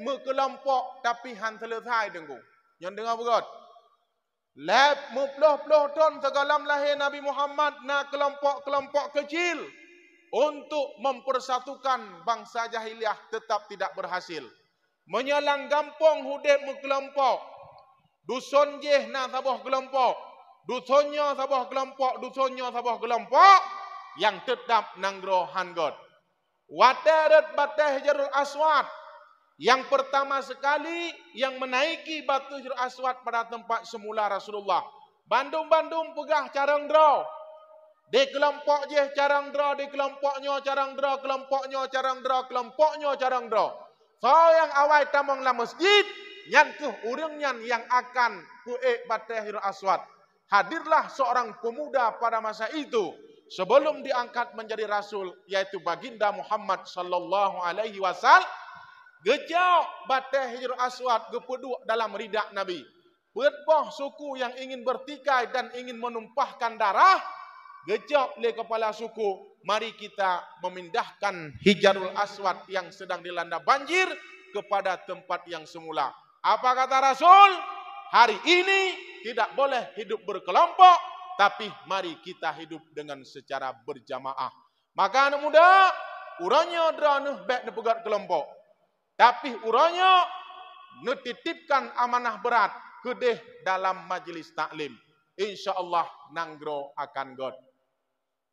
mekelompok tapi han selesai dengku. Yang dengar begot. Lab muploh-ploh ton segalam lahir Nabi Muhammad na kelompok-kelompok kecil untuk mempersatukan bangsa jahiliyah tetap tidak berhasil. Menyalang gampong hudep mekelompok. Dusun jeh na sabuh kelompok. Dusunnya sabuh kelompok. Dusunnya sabuh kelompok. Yang tetap nanggro hangot. Watarat batah Jarul Aswad. Yang pertama sekali yang menaiki batu Jarul Aswad pada tempat semula Rasulullah. Bandung-bandung pegah carang draw. Di kelompok je carang draw. Di kelompoknya carang draw. Kelompoknya carang draw. Kelompoknya carang draw. So yang awal tamang la masjid. Yang ke urangnya yang akan kuek batah Jarul Aswad. Hadirlah seorang pemuda pada masa itu. Sebelum diangkat menjadi Rasul. Yaitu baginda Muhammad sallallahu alaihi wasallam. Gejau batah Jarul Aswad gepeduk dalam ridak Nabi. Berboh suku yang ingin bertikai dan ingin menumpahkan darah. Gejau oleh kepala suku. Mari kita memindahkan Jarul Aswad yang sedang dilanda banjir kepada tempat yang semula. Apa kata Rasul? Hari ini tidak boleh hidup berkelompok. Tapi mari kita hidup dengan secara berjamaah. Maka anak muda, uranya drana baik nepegat kelompok. Tapi uranya netitipkan amanah berat kedeh dalam majlis taklim. InsyaAllah nanggro akan God.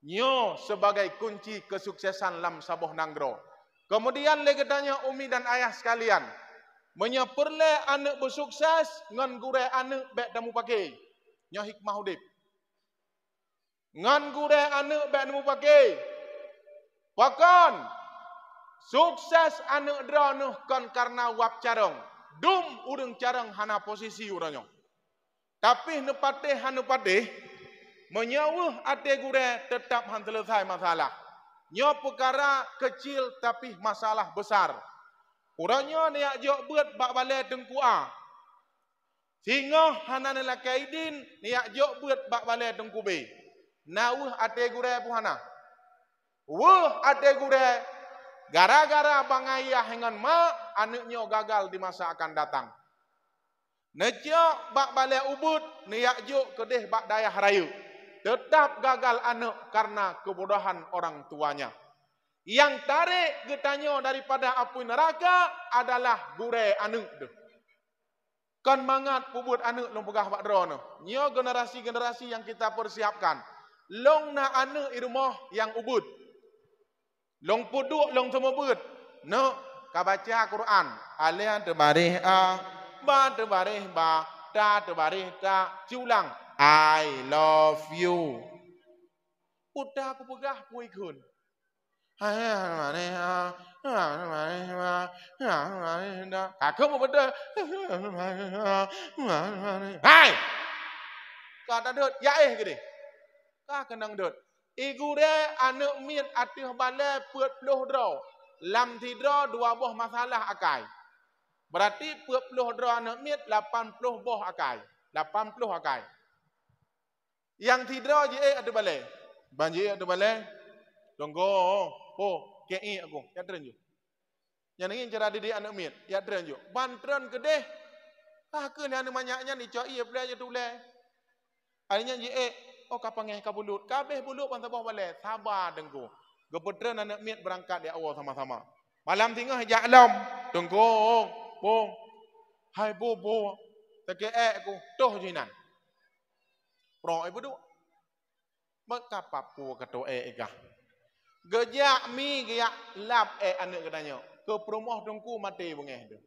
Nyo sebagai kunci kesuksesan lam sabuh nanggro. Kemudian legetanya umi dan ayah sekalian. Menyeperle anak bersukses ngan gure anak baik damu pakai. Nyo hikmah hudip. Ngan gure anak baik damu pakai. Bahkan sukses anak drana kan karena wap carang. Dum urang carang hana posisi urangnya. Tapi nepateh hana pateh menyawuh ate gure tetap han selesai masalah. Nyo perkara kecil tapi masalah besar. Urangnya niak jok buat bak balai tengkua. Sehingga hana nelakaidin niak jok buat bak balai tengkube. Nawuh ate gure puhana. Wuh ate gure gara-gara bang ayah dengan mak anaknya gagal di masa akan datang. Nejok bak balai ubud niak jok kedeh bak dayah rayu. Tetap gagal anak karena kebodohan orang tuanya. Yang tarik getanya daripada api neraka adalah gure anak tu. Kan mangat pubut anak long pegah bak drone. Nyo generasi-generasi yang kita persiapkan. Long na anak di rumah yang ubud. Long puduk long semebut. No, ka baca Quran. Alian tebarih ba tebarih ba, ta tebarih ta. Ciulang. I love you. Udah aku pegah puikun. Kakak mau benda. Hai. Kata dot, ya gede. Kak kenang dot. Igu de anak miet atih balai puat puluh draw. Lam tidra dua boh masalah akai. Berarti puat puluh draw anak miet 80 boh akai. 80 akai. Yang tidra je ada balai. Banjir ada balai. Tunggu. Oh, kei aku. Ya terenju. Yang ingin cara didik anak miet. Ya terenju. Bantran kedeh. Kakak ni anak banyaknya ni coi ya belajar tu le. Akhirnya je oh kapangeh kabulut. Kabeh bulut pan sabah balai. Sabar dengku. Gepetran anak miet berangkat di awal sama-sama. Malam tinggal jalam. Tunggu. Bo. Hai bo. Teke aku. Toh jinan. Pro ibu tu. Bekapa pu ketua ikah. Gejak mi gejak lap anak katanya. ke perumah dengku mati bengeh tu.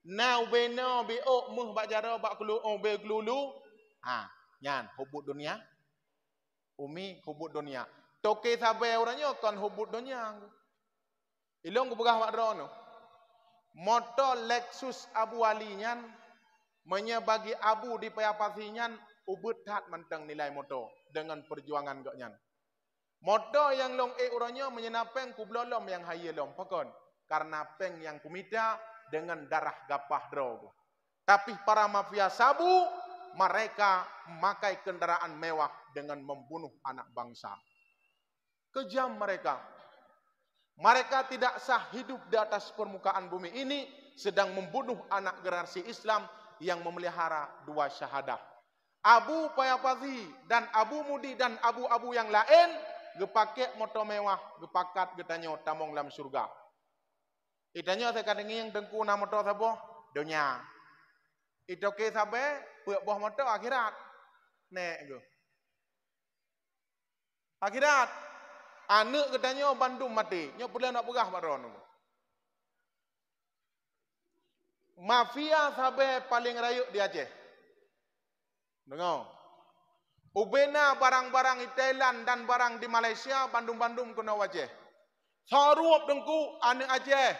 Now bena be ok meh bak jara bak kelu be kelulu. Ha, nyan hubut dunia. Umi hubut dunia. Toke sabai orangnya kan hubut dunia. Ilong ku pegah mak drone. Motor Lexus Abu Ali nyan menyebagi abu di payapasi nyan ubut hat manteng nilai motor dengan perjuangan gak nyan. Motor yang long orangnya menyenapeng ku belolom yang haya lom pakon. Karena peng yang kumita dengan darah gapah drogo. Tapi para mafia sabu, mereka memakai kendaraan mewah dengan membunuh anak bangsa. Kejam mereka. Mereka tidak sah hidup di atas permukaan bumi ini, sedang membunuh anak generasi Islam yang memelihara 2 syahadah. Abu Payapazi dan Abu Mudi dan abu-abu yang lain, gepake motor mewah, gepakat getanyo tamong dalam surga. Itanya saya kadang yang dengku na motor sabo dunia. Itu ke sabe puak buah motor akhirat. Nek go. Akhirat. Anak katanya Bandung mati. Nyo perlu nak pegah baron. Mafia sabe paling rayuk di Aceh. Dengar. Ubena barang-barang di Thailand dan barang di Malaysia, Bandung-Bandung kena Aceh. Sarup dengku anak Aceh.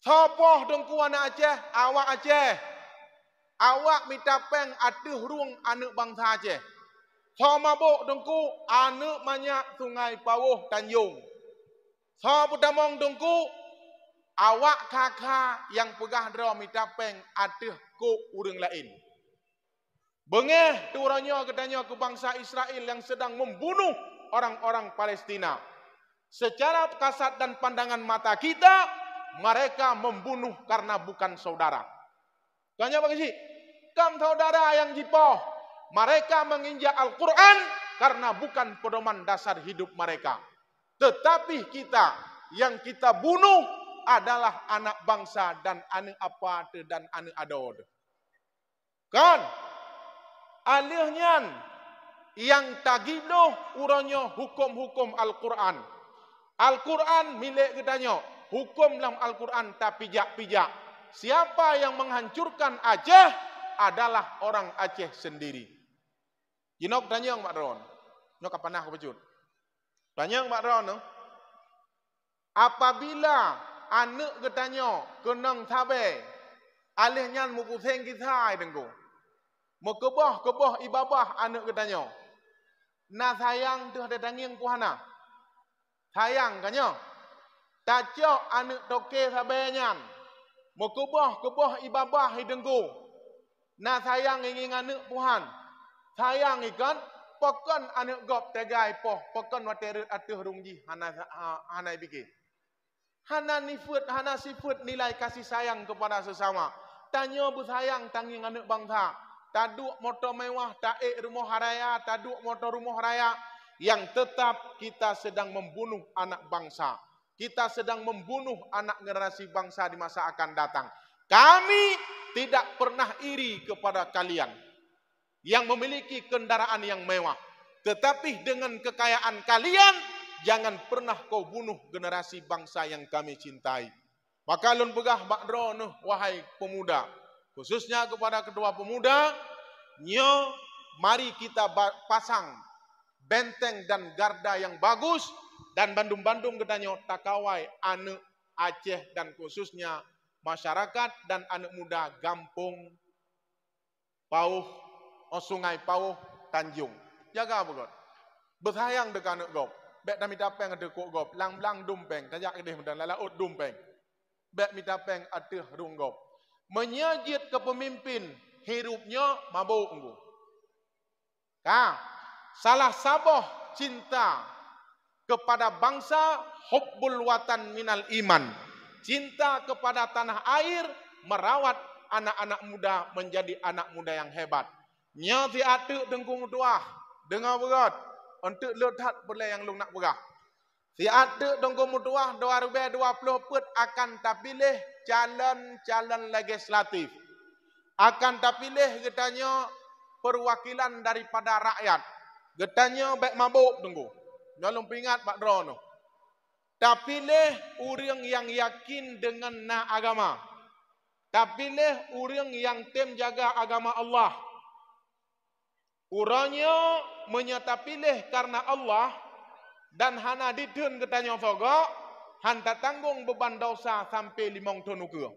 Sopoh dengku anak Aceh, awak Aceh. Awak minta peng atuh ruang anak bangsa Aceh. So mabuk dengku anak banyak Sungai Pawuh Tanjung. So putamong dengku awak kakak yang pegah draw minta peng atuh ku urang lain. Bengeh tu orangnya katanya ke bangsa Israel yang sedang membunuh orang-orang Palestina. Secara kasat dan pandangan mata kita, mereka membunuh karena bukan saudara. Tanya bagi si, kam saudara yang jipoh. Mereka menginjak Al-Quran karena bukan pedoman dasar hidup mereka. Tetapi kita, yang kita bunuh adalah anak bangsa dan anak apa dan anak adod. Kan? Alihnya yang tagidoh urangnya hukum-hukum Al-Quran. Al-Quran milik katanya. Hukum dalam Al-Quran tak pijak-pijak. Siapa yang menghancurkan Aceh adalah orang Aceh sendiri. Jinok tanya Mbak Ron. Nyok kapan aku pecut. Tanya Mbak Ron. Apabila anak katanya kenang tabe, alihnya mukuseng kisah dengku. Mekebah ibabah anak katanya. Na sayang tu ada tanging kuhana. Sayang kanyo. Tacok anak toke sabenyan. Mekebah ibabah hidengku. Na sayang ingin anak puhan. Sayang ikan. Pokon anak gop tegai poh. Pokon waterut atuh rungji. Hana bikin. Hana sifat nilai kasih sayang kepada sesama. Tanya bersayang tanging anak bangsa. Taduk motor mewah. Taik rumah raya. Taduk motor rumah raya. Yang tetap kita sedang membunuh anak bangsa. Kita sedang membunuh anak generasi bangsa di masa akan datang. Kami tidak pernah iri kepada kalian yang memiliki kendaraan yang mewah. Tetapi dengan kekayaan kalian, jangan pernah kau bunuh generasi bangsa yang kami cintai. Maka lun pegah bakdro nuh wahai pemuda. Khususnya kepada kedua pemuda, nyo mari kita pasang benteng dan garda yang bagus. Dan Bandung-Bandung katanya takawai anak Aceh dan khususnya masyarakat dan anak muda Gampung Pauh, Sungai Pauh Tanjung. Jaga apa god? Bersayang dekat anak gop. Bek dah minta peng ada kok gop. Lang-lang dumpeng. Tajak kedih dan lalaut dumpeng. Bek minta peng ada rung gop. Menyajit ke pemimpin hirupnya mabuk enggu. Salah saboh cinta kepada bangsa, hubbul watan minal iman. Cinta kepada tanah air, merawat anak-anak muda menjadi anak muda yang hebat. Nyati atuk dengkung tuah, dengar berat. Untuk letak boleh yang lu nak berah. Si atuk dengkung tuah 2020 put akan terpilih calon legislatif. Akan terpilih getanya perwakilan daripada rakyat. Getanya baik mabuk tunggu. Nyolong peringat Pak Drono. Tapi leh orang yang yakin dengan na agama. Tapi leh orang yang tem jaga agama Allah. Urangnya menyatapilih karena Allah dan hana ditun ketanya fogok, hanta tanggung beban dosa sampai 5 ton ukur.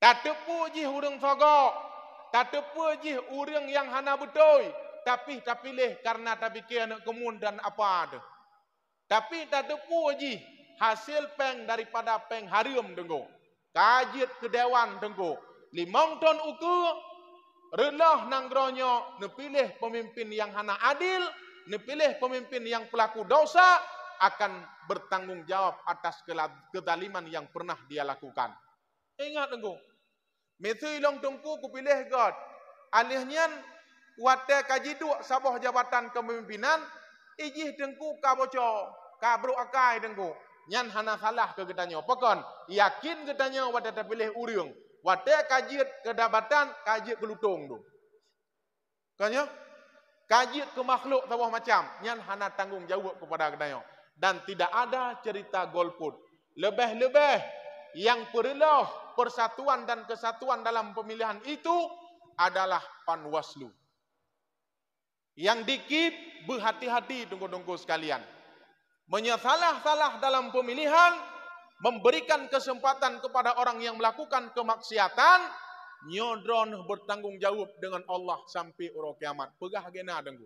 Tak tepu je urang fogok, tak tepu je urang yang hana betul, tapi pilih karena tak fikir anak kemun dan apa ada. Tapi tak tepu je hasil peng daripada peng harium tenggo. Kajit ke dewan tenggo. 5 ton ukur. Relah nanggronya nepilih pemimpin yang hana adil, nepilih pemimpin yang pelaku dosa, akan bertanggung jawab atas kezaliman yang pernah dia lakukan. Ingat tengku. Metu ilong tengku ku pilih God. Alihnya wate kaji duk sabah jabatan kepemimpinan, ijih tengku ka boco, ka bro akai tengku. Nyan hana salah ke ketanya. Pokon yakin ketanya wate terpilih uriung. Wadah kajiat kedabatan, kajiat ke lutung tu. Kanya? Kajiat ke makhluk sebuah macam. Yang hana tanggung jawab kepada kedanya. Dan tidak ada cerita golput. Lebih-lebih yang perlu persatuan dan kesatuan dalam pemilihan itu adalah Panwaslu. Yang dikit berhati-hati tunggu-tunggu sekalian. Menyalah-salah dalam pemilihan, memberikan kesempatan kepada orang yang melakukan kemaksiatan, nyodron bertanggung jawab dengan Allah sampai urang kiamat. Pegah gena dengku.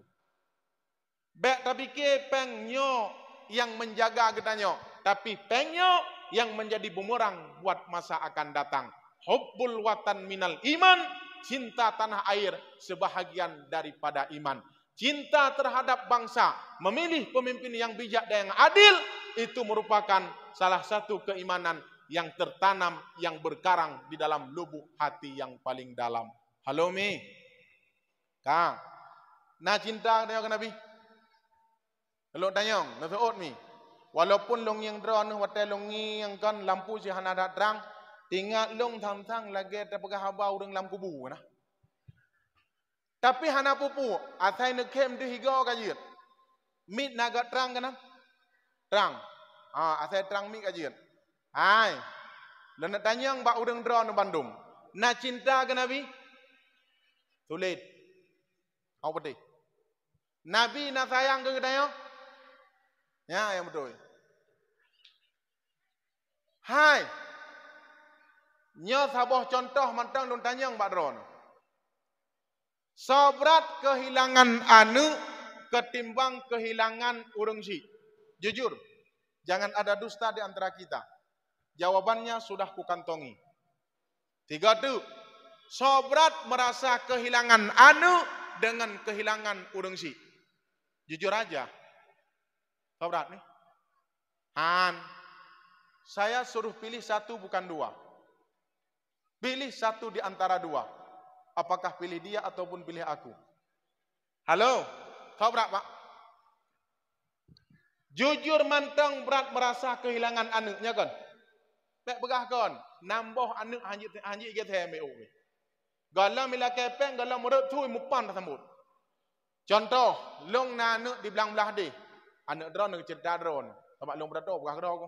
Bek tapi ke pengnyo yang menjaga getanyo, tapi pengnyo yang menjadi bumerang buat masa akan datang. Hubbul watan minal iman, cinta tanah air sebahagian daripada iman. Cinta terhadap bangsa, memilih pemimpin yang bijak dan yang adil, itu merupakan salah satu keimanan yang tertanam, yang berkarang di dalam lubuk hati yang paling dalam. Halo Mi, Kang, na cinta dengan Nabi? Halo Danyong, nasuot Mi. Walaupun long yang drone, watai longi yang kan lampu si hana ada terang, tinggal long thang lagi terpegah habau dengan lampu kubu, nah. Tapi hana pupu, atai nekem di higau kajir. Mit naga terang kan? Terang. Atai terang mit kajir. Hai. Lena tanyang bak udang drone Bandung. Na cinta ke Nabi? Sulit. Apa betul? Nabi na sayang ke katanya? Ya, yang betul. Hai. Nya sabah contoh mantang lon tanyang bak drone. Sobrat kehilangan anu ketimbang kehilangan urang si. Jujur, jangan ada dusta di antara kita. Jawabannya sudah kukantongi. 3 tu. Sobrat merasa kehilangan anu dengan kehilangan urang si. Jujur aja. Sobrat nih. Han, saya suruh pilih 1 bukan 2. Pilih 1 di antara 2. Apakah pilih dia ataupun pilih aku? Halo, kau berat Pak? Jujur mantang berat merasa kehilangan anaknya kan? Pek begah kan? Nambah anak hanjit kita meo. Galam mila kepeng galam merut tu mupan tersebut. Contoh, long na anak di belang-belah deh. Anak drone nak cerita drone. Sebab long berato begah drone ko.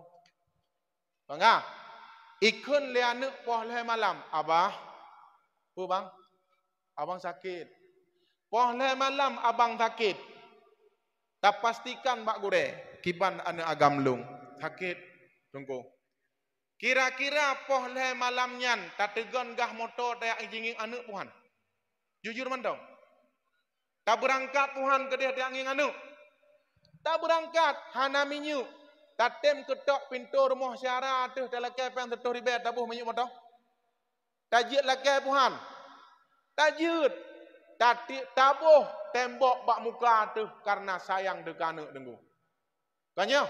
Bangga. Ikun le anak poh le malam. Abah. Pu bang. Abang sakit. Poh le malam abang sakit. Tak pastikan bak gure. Kiban anak agam lung. Sakit. Tunggu. Kira-kira poh le malam nyan. Tak tegon gah motor tak jinging anak puhan. Jujur man dong. Tak berangkat puhan ke dia tak jinging anak. Tak berangkat. Hana minyu. Tak tem ketok pintu rumah syara. Tuh tak lakai pang tertuh ribet. Tak buh minyu motor. Tak jit lakai puhan. Tajud, tabuh tembok bak muka tu karena sayang dekanu denggu. Kanya,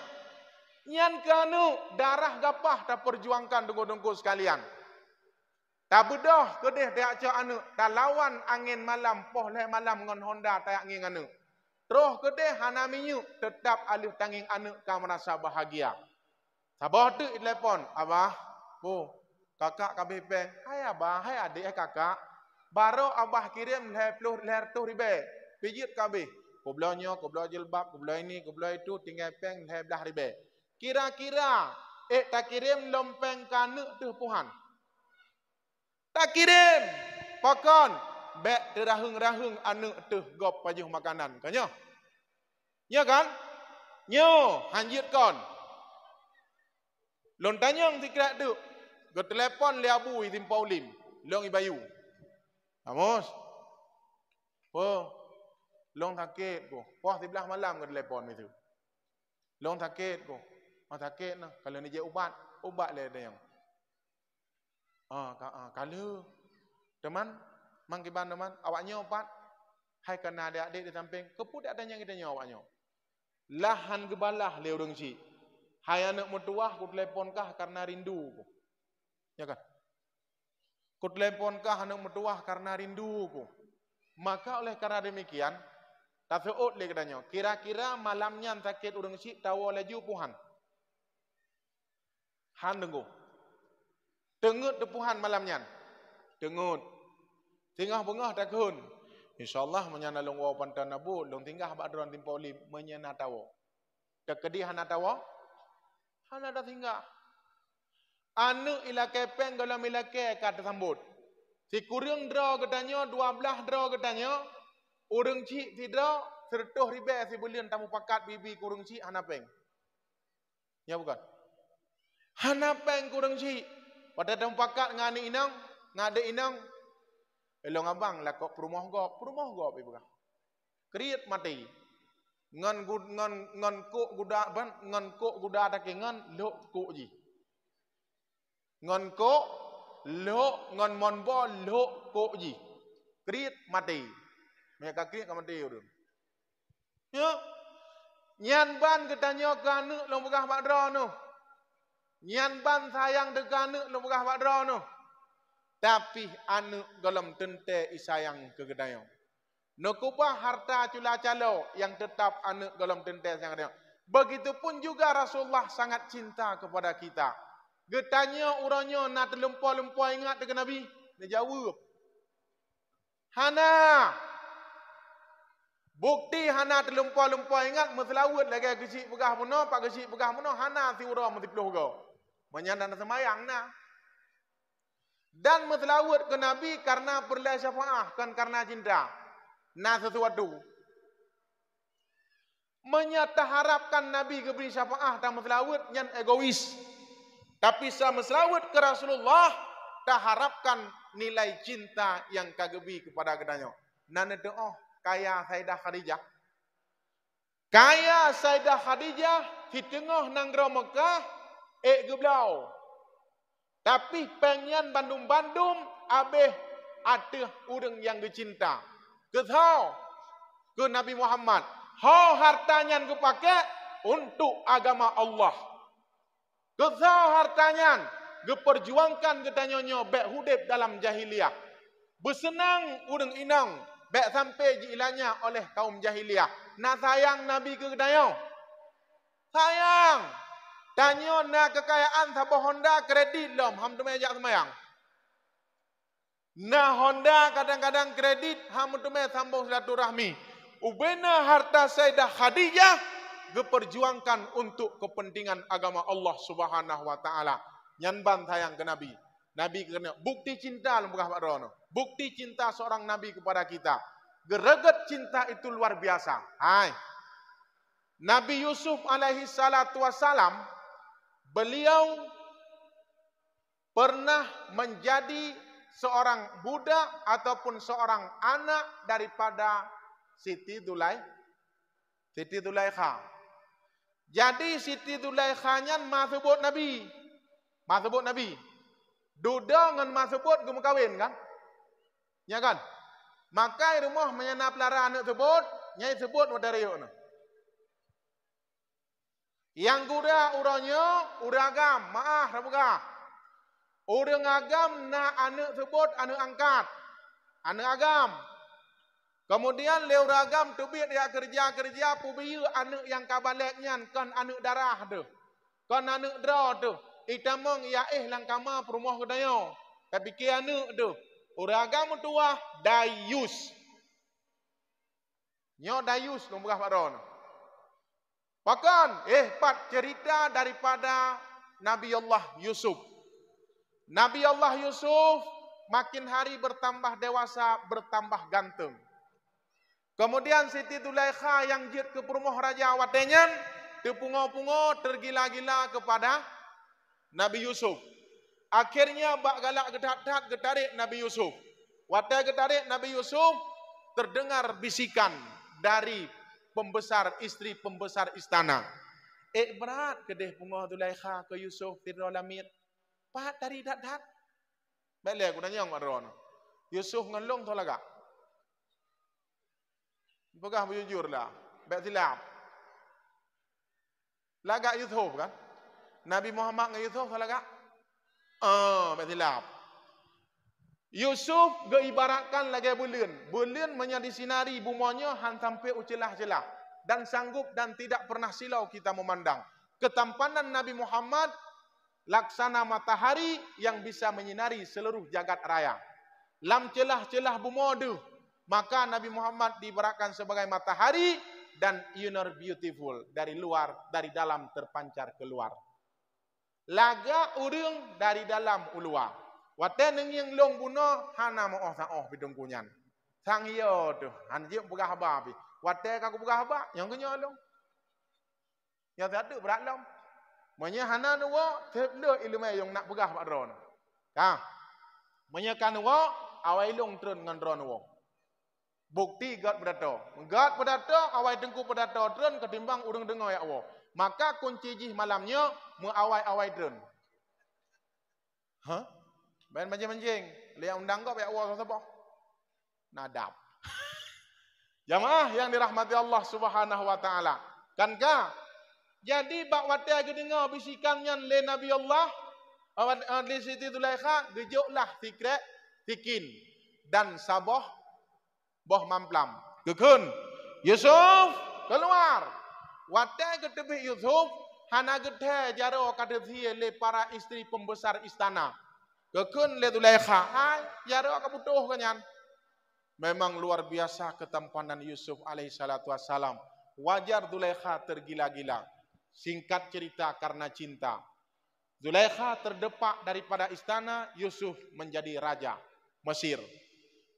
nyan kanu darah gapah tak perjuangkan denggu-denggu sekalian. Tak bedah kedeh tak cak anu, tak lawan angin malam poh le malam ngon Honda tak nging anu. Terus kedeh hana minyu tetap alih tanging anu ka merasa bahagia. Sabah tu telepon, abah, bu, kakak kabeh peng, hai abah, hai adik, hai kakak. Baru abah kirim leher tu ribe. Pijit kabeh. Ko belanya, ko bela jilbab, ko bela ini, ko bela itu, tinggal peng leher belah ribe. Kira-kira tak kirim lompeng kanek tu Tuhan. Tak kirim. Pokon bek terahung-rahung anak tu gop pajuh makanan. Kan nyo? Ya kan? Nyo hanjit kon. Lon tanyong tikrak tu. Go telepon le abu itim paulim. Long ibayu. Amos. Po. Long sakit ko. Poh 11 malam ke telepon itu. Long sakit ko. Sakit nah. Kalau ni je ubat le ada yang. Kalau teman, mangkiban teman, awaknya obat. Hai kena adik-adik di samping, keput ada yang kita nyawa awaknya. Lahan gebalah le urang si. Hai anak mertuah ku teleponkah karena rindu ku. Ya kan? Ku teleponkah anak mertuah karena rindu ku. Maka oleh karena demikian, taseut le katanya, kira-kira malamnya sakit urang si tahu laju puhan. Han dengu. Tengut depuhan malamnya. Tengut. Tingah bengah takun. InsyaAllah menyana long waw pantan nabu. Long tinggal bakdron timpa ulim. Menyana tawa. Tekedi hana tawa. Hana dah tinggal. Anu ila kepeng galam ila ke kata sambut. Si kurang draw katanya. 12 draw katanya. Urang cik si draw. Sertuh ribe si bulian tamu pakat bibi kurang cik hana peng. Ya bukan? Hana peng kurang cik. Pada tamu pakat ngani inang. Ngade inang. Elong abang lah kok perumah gop ibu kah. Kriat mati. Ngan kok guda tak ngan lok kok ji. Ngan kok lok ngan monbo lok kok ji. Kriat mati. Mereka kriat mati urun. Ya. Nyan ban ketanya kanu long begah bakdra no. Nyan ban sayang dekanu long begah bakdra no. Tapi anu galam tente isayang kegedayang. Nukubah harta cula calo yang tetap anu galam tente yang ada. Begitupun juga Rasulullah sangat cinta kepada kita. Getanya urangnya nak terlempar-lempar ingat dengan Nabi. Dia jawab. Hana. Bukti hana terlempar-lempar ingat. Meselawat lagi kecik pegah puno. Pak kecik pegah puno. Hana si urang mentipluh kau. Menyandang semayang na. Dan meselawat ke Nabi karena perlai syafaah. Kan karena cinta. Nah sesuatu. Menyata harapkan Nabi keberi syafaah dan meselawat yang egois. Tapi sama meselawat ke Rasulullah. Tak harapkan nilai cinta yang kagebi kepada kedanya. Nana doa kaya Sayyidah Khadijah. Kaya Sayyidah Khadijah. Di tengah nanggara Mekah. Geblau. Tapi pengen bandum-bandum abeh ada orang yang dicinta. Ketau ke Nabi Muhammad. Hau hartanya yang kepakai untuk agama Allah. Ketau hartanya diperjuangkan ketanyanya bek hudib dalam jahiliyah. Bersenang orang inang bek sampai jilanya oleh kaum jahiliyah. Nak sayang Nabi ke ketanya? Sayang. Tanya nak kekayaan sabah Honda kredit lom. Ham tu ajak semayang. Nah Honda kadang-kadang kredit. Ham tu sambung silaturahmi. Ubena harta Sayyidah Khadijah. Diperjuangkan untuk kepentingan agama Allah Subhanahu Wa Taala. Nyanban sayang ke Nabi. Nabi kena bukti cinta lembah Pak Rono. Bukti cinta seorang Nabi kepada kita. Gereget cinta itu luar biasa. Hai. Nabi Yusuf alaihi salatu wassalam. Beliau pernah menjadi seorang budak ataupun seorang anak daripada Siti Zulaikha. Jadi Siti Zulaikha-nya masebut Nabi. Masebut Nabi. Duda dengan masebut gemu kawin kan? Ya kan? Maka rumah menyana pelara anak sebut, nyai sebut wadariyo. Yang kuda urangnya, urang agam, maaf rabuka. Urang agam na anak sebut anak angkat. Anak agam. Kemudian leu agam tubit dia kerja pubiu anak yang kabaleknya kan anak darah tu. Kan anak dra tu. Itamong ya lang kama perumah kedayo. Tapi ke anak tu. Urang agam tua Dayus. Nyo Dayus lumrah Pak Ron. Bahkan, pat cerita daripada Nabi Allah Yusuf. Nabi Allah Yusuf makin hari bertambah dewasa, bertambah ganteng. Kemudian Siti Zulaikha yang jid ke rumah Raja Watenyan, terpungo-pungo, tergila-gila kepada Nabi Yusuf. Akhirnya bak galak gedat-gedat getarik Nabi Yusuf. Watai getarik Nabi Yusuf, terdengar bisikan dari istri pembesar istana. Berat kedeh pungoh Zulaikha ke Yusuf tidro lamit. Pat dari dat-dat. Baiklah aku tanya ngak ron. Yusuf ngelong tu lagak. Pegah berjujur lah. Baik silap. Lagak Yusuf kan? Nabi Muhammad dengan Yusuf tu lagak. Baik silap. Yusuf geibaratkan lagi bulan. Bulan menjadi sinari bumanya han sampai ucelah-celah. Dan sanggup dan tidak pernah silau kita memandang. Ketampanan Nabi Muhammad laksana matahari yang bisa menyinari seluruh jagat raya. Lam celah-celah bumodu, maka Nabi Muhammad diibaratkan sebagai matahari dan inner beautiful. Dari luar, dari dalam terpancar keluar. Laga urung dari dalam ulua. Waten yang long buno hana mo oh bidung kunyan. Sang iyo tu han je pegah ba pi. Waten ka ku pegah ba yang kenyo long. Yang tak ada berat long. Manya hana nuwo teblo ilmu yang nak pegah pak ron. Ka. Manya kan nuwo awai long trun ngan ron nuwo. Bukti God berdato. God berdato awai dengku berdato trun ketimbang urang dengo ya wo. Maka kunci jih malamnya mu awai-awai trun. Hah? Main mancing-mancing. Lihat undang kau pihak Allah siapa? Nadab. Jamaah yang dirahmati Allah Subhanahu wa taala. Kankah? Jadi bak wate age dengar bisikannya le Nabi Allah, di Siti Zulaikha gejoklah tikrek tikin dan saboh boh mamplam. Gekun. Yusuf keluar. Wate ketebih Yusuf hana gethe jaro kadethi le para istri pembesar istana. Kekun le Zulaikha, jaro kabutuh kanyan. Memang luar biasa ketampanan Yusuf alaihi salatu wassalam. Wajar Zulaikha tergila-gila. Singkat cerita karena cinta. Zulaikha terdepak daripada istana, Yusuf menjadi raja Mesir.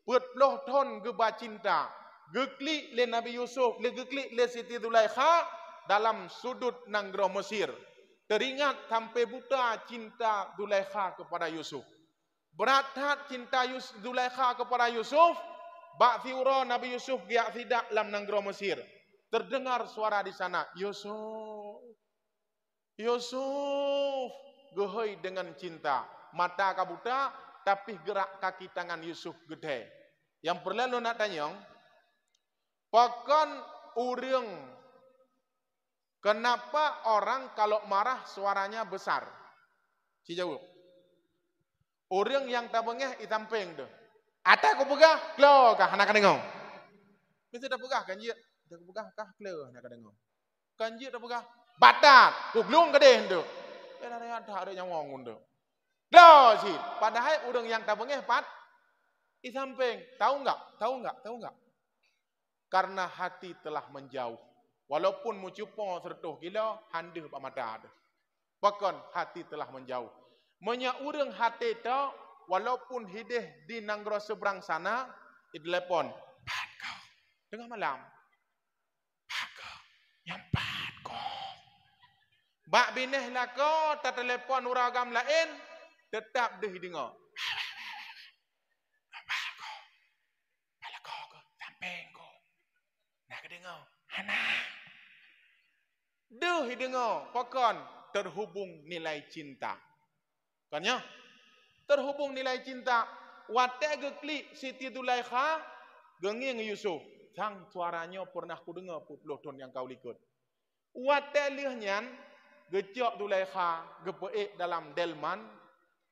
Putloh ton geba cinta. Geklik le Nabi Yusuf, le geklik le Siti Zulaikha dalam sudut nanggro Mesir. Teringat sampai buta cinta Zulaikha kepada Yusuf. Berat cinta Zulaikha kepada Yusuf. Bak fiura Nabi Yusuf giak tidak dalam nanggro Mesir. Terdengar suara di sana. Yusuf. Yusuf. Gehoi dengan cinta. Mata kabuta. Tapi gerak kaki tangan Yusuf gede. Yang perlu nak tanya. Pakan urang. Kenapa orang kalau marah suaranya besar? Si jawab. Orang yang tak bengeh itampeng tu. Ada aku pegah, klo kah nak dengar. Mesti dah pegah kan dia. Dah pegah kah klo nak dengar. Kan dia dah pegah. Batat, kuglung kedeh tu. Ada yang ngomong tu. Klo si. Padahal orang yang tak bengeh pat itampeng. Tahu enggak? Tahu enggak? Tahu enggak? Karena hati telah menjauh. Walaupun mucupo sertuh gila, handuh pak mata ada. Bahkan hati telah menjauh. Menya urang hati tau, walaupun hidih di nanggro seberang sana, di telepon. Pat kau, tengah malam. Pat kau, nyampat kau. Bak bineh lah kau, tak telepon uragam lain, tetap deh dengar. Nyampat kau. Pala kau ke, samping kau. Nak dengar, Hana. Duh dengar, pokon terhubung nilai cinta. Kan ya? Terhubung nilai cinta. Wate geklik Siti Zulaikha genging Yusuf. Sang suaranya pernah ku dengar puluh tahun yang kau likut. Wate lihnyan gejok Zulaikha gepeik dalam delman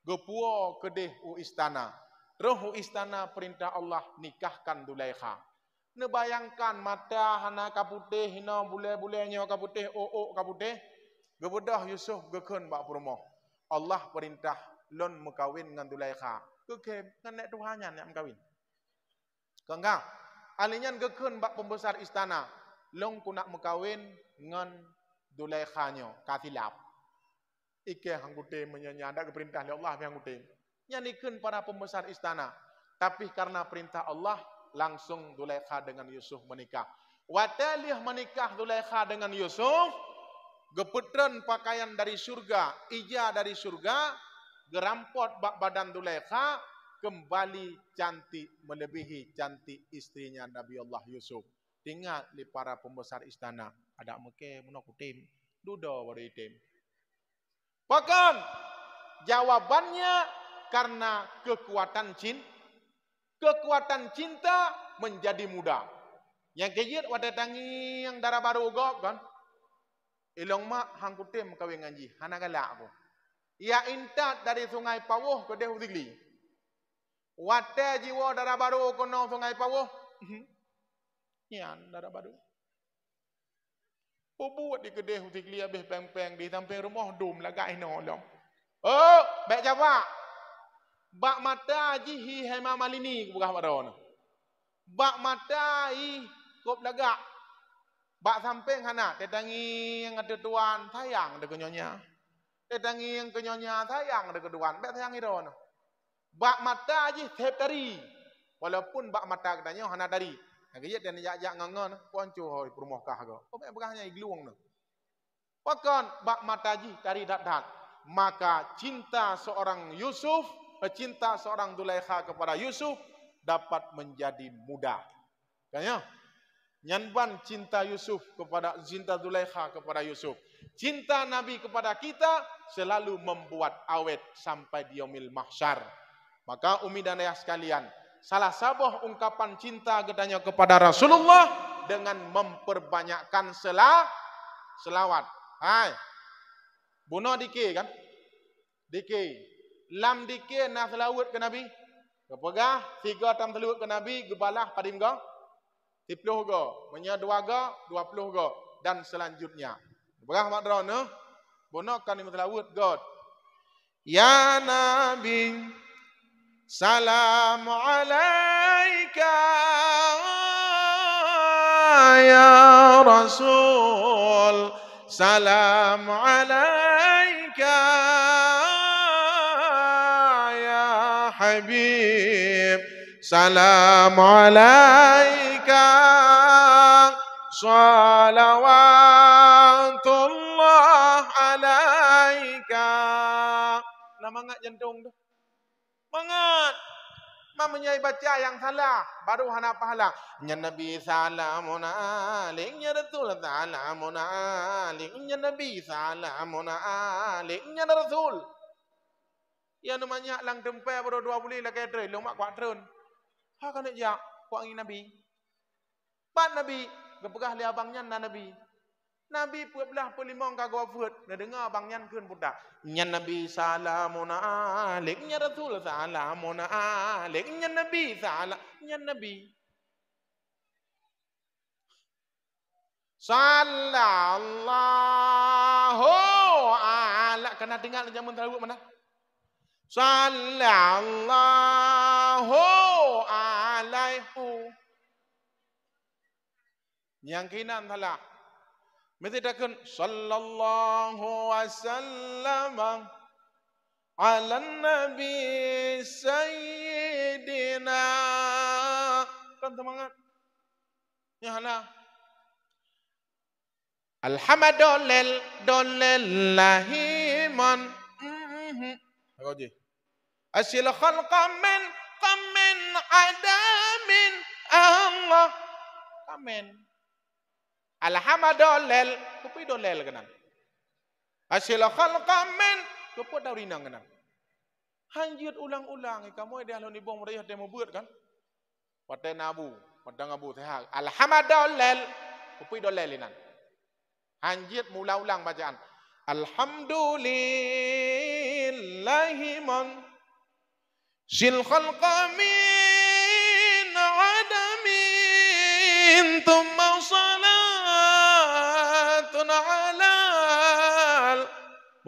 gepuo kedeh u istana. Roh istana perintah Allah nikahkan Zulaikha. Nebayangkan mata hana kaputih hina bule-bulenya kaputih kaputih gebedah Yusuf gekun bak rumah. Allah perintah lon mekawin dengan Zulaikha. Kekem kan nek Tuhannya yang mekawin. Kengka alinyan gekun bak pembesar istana. Long ku nak mekawin dengan Dulaikhanyo katilap. Ike hanggutim menyanda ke perintah Allah hanggutim. Nyanyikan para pembesar istana. Tapi karena perintah Allah langsung Zulaikha dengan Yusuf menikah. Watalih menikah Zulaikha dengan Yusuf, gepetren pakaian dari surga, ija dari surga, gerampot badan Zulaikha, kembali cantik melebihi cantik istrinya Nabi Allah Yusuf. Tinggal di para pembesar istana, ada meke menakutim, duda baru itim. Bahkan jawabannya karena kekuatan cinta menjadi mudah. Yang kejir wadah tangi yang darah baru gop kan. Ilong mak hangkutim kawin ngaji, hana galak aku. Ya intat dari sungai Pawuh ke Dehu Tigli. Wadah jiwa darah baru kono sungai Pawuh. Yan darah baru. Buat di kedai Tigli habis peng-peng di samping rumah dum lagak inolong. Oh, baik jawab. Bak mata jihi hema malini bukan maron. Bak mata i kop lagak. Bak samping hana tetangi yang ada tuan sayang de kenyonya. Tetangi yang kenyonya sayang de keduan, bak sayang iron. Bak mata ji sep dari. Walaupun bak mata katanya hana dari. Nggak dan jak ngangon ponco hoi perumah kah go. Kok bekahnya igluang no. Bahkan bak mata ji dari dat. Maka cinta seorang Yusuf, cinta seorang Zulaikha kepada Yusuf dapat menjadi mudah. Kayaknya nyanban cinta Yusuf kepada cinta Zulaikha kepada Yusuf. Cinta Nabi kepada kita selalu membuat awet sampai di yaumil mahsyar. Maka umi dan ayah sekalian, salah sebuah ungkapan cinta gedanya kepada Rasulullah dengan memperbanyakkan selawat. Hai. Bunuh dike kan? Dike. Lam dike na selawat ke Nabi. Kepegah 3 tam selawat ke Nabi, gebalah padim go. 10 go, menya 2 go, 20 go dan selanjutnya. Kepegah mak drone, bunuh kan selawat God. Ya Nabi salam alaika ya Rasul salam alaika ya Habib salam alaika salawatullah alaika. Nama ngak jantung tu. Mangat. Mamanya baca yang salah. Baru hana pahala. Ya Nabi salamun alik. Ya Rasul salamun alik. Ya Nabi salamun alik. Ya Rasul. Ya namanya lang tempai baru 2 bulan lah kaya terin. Lemak kuat terin. Ha kan ya. Kuat ingin Nabi. Pat Nabi. Kepegah li abangnya na Nabi. Nabi belah pelimong kagak buat, dengar abang nyan kun budak. Nyan Nabi salamun alik, nyan Rasul salamun alik, nyan Nabi salam, nyan Nabi. Sallallahu ala, kena dengar jamun tahu mana? Sallallahu alaihi. Yang kinan salah. Mesti takkan sallallahu wasallam ala nabi sayyidina. Kan semangat. Ya hala. Alhamdulillah dolellahi man. Apa je? Asil khalqa min qamin adamin Allah. Amin. Alhamdulillah, kupi dolel kenan. Hasil khalqa min, kupu daurinang kenan. Hanjut ulang-ulang, kamu dia lalu nibong mereka demo buat kan? Pada nabu, pada ngabu tehak. Alhamdulillah, kupi dolel kenan. Hanjut mula-ulang bacaan. Alhamdulillahi man sil khalqa min adamin thumma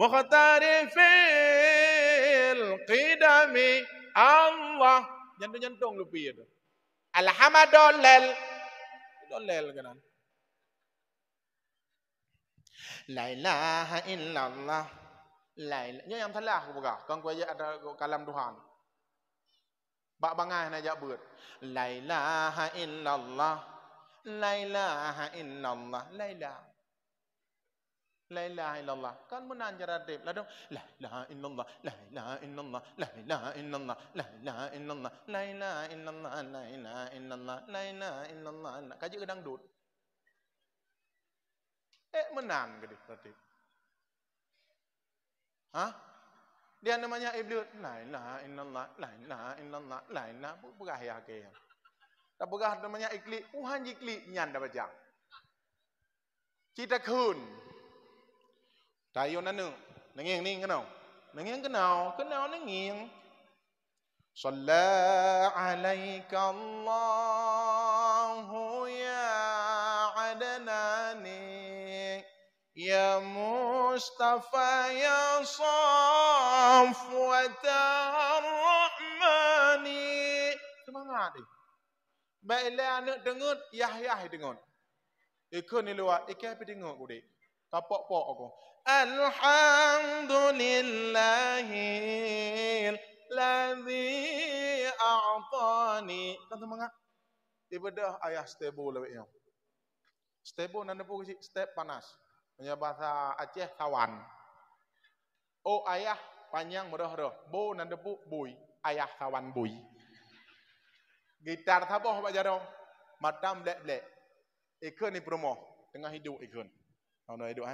Mukhtar fil qidami Allah. Jantung lupi itu. Alhamdulillah. Dolel kanan. La ilaha illallah. La ilaha. Nya yang telah aku buka. Kang kuaya ada kalam Tuhan. Bak bangai na jak beut. La ilaha illallah. La ilaha illallah. La ilaha. La ilaha illallah. Kan menan cara tip. Lah dong. La ilaha illallah. La ilaha illallah. La ilaha illallah. La ilaha illallah. La ilaha illallah. La ilaha illallah. La ilaha illallah. Kaji ke dangdut. Menan ke tip. Hah? Dia namanya iblis. La ilaha illallah. La ilaha illallah. La ilaha. Pegah ya ke. Tak pegah namanya ikli. Tuhan ikli nyan dah baca. Cita kun. Tayo na nung. Nanging ning kenal. Nanging kenal. Kenal nanging. Salla alaika Allahu ya adnani. Ya Mustafa ya Safwatar Rahmani. Semangat ni. Baiklah anak dengut. Yah dengut. Ikut ni luar. Ikan apa dengut aku dek. Kapok-pok aku. Alhamdulillahil ladzi a'tani. Kan semangat. Ibadah ayah stebo lebih yang. Stebo nanda pun si step panas. Punya bahasa Aceh sawan. Oh ayah panjang merah-merah. Bo nanda pun bui. Ayah sawan bui. Gitar taboh pak jarong. Matam blek-blek. Ikun ni promo. Tengah hidup ikun. Tahu nak hidup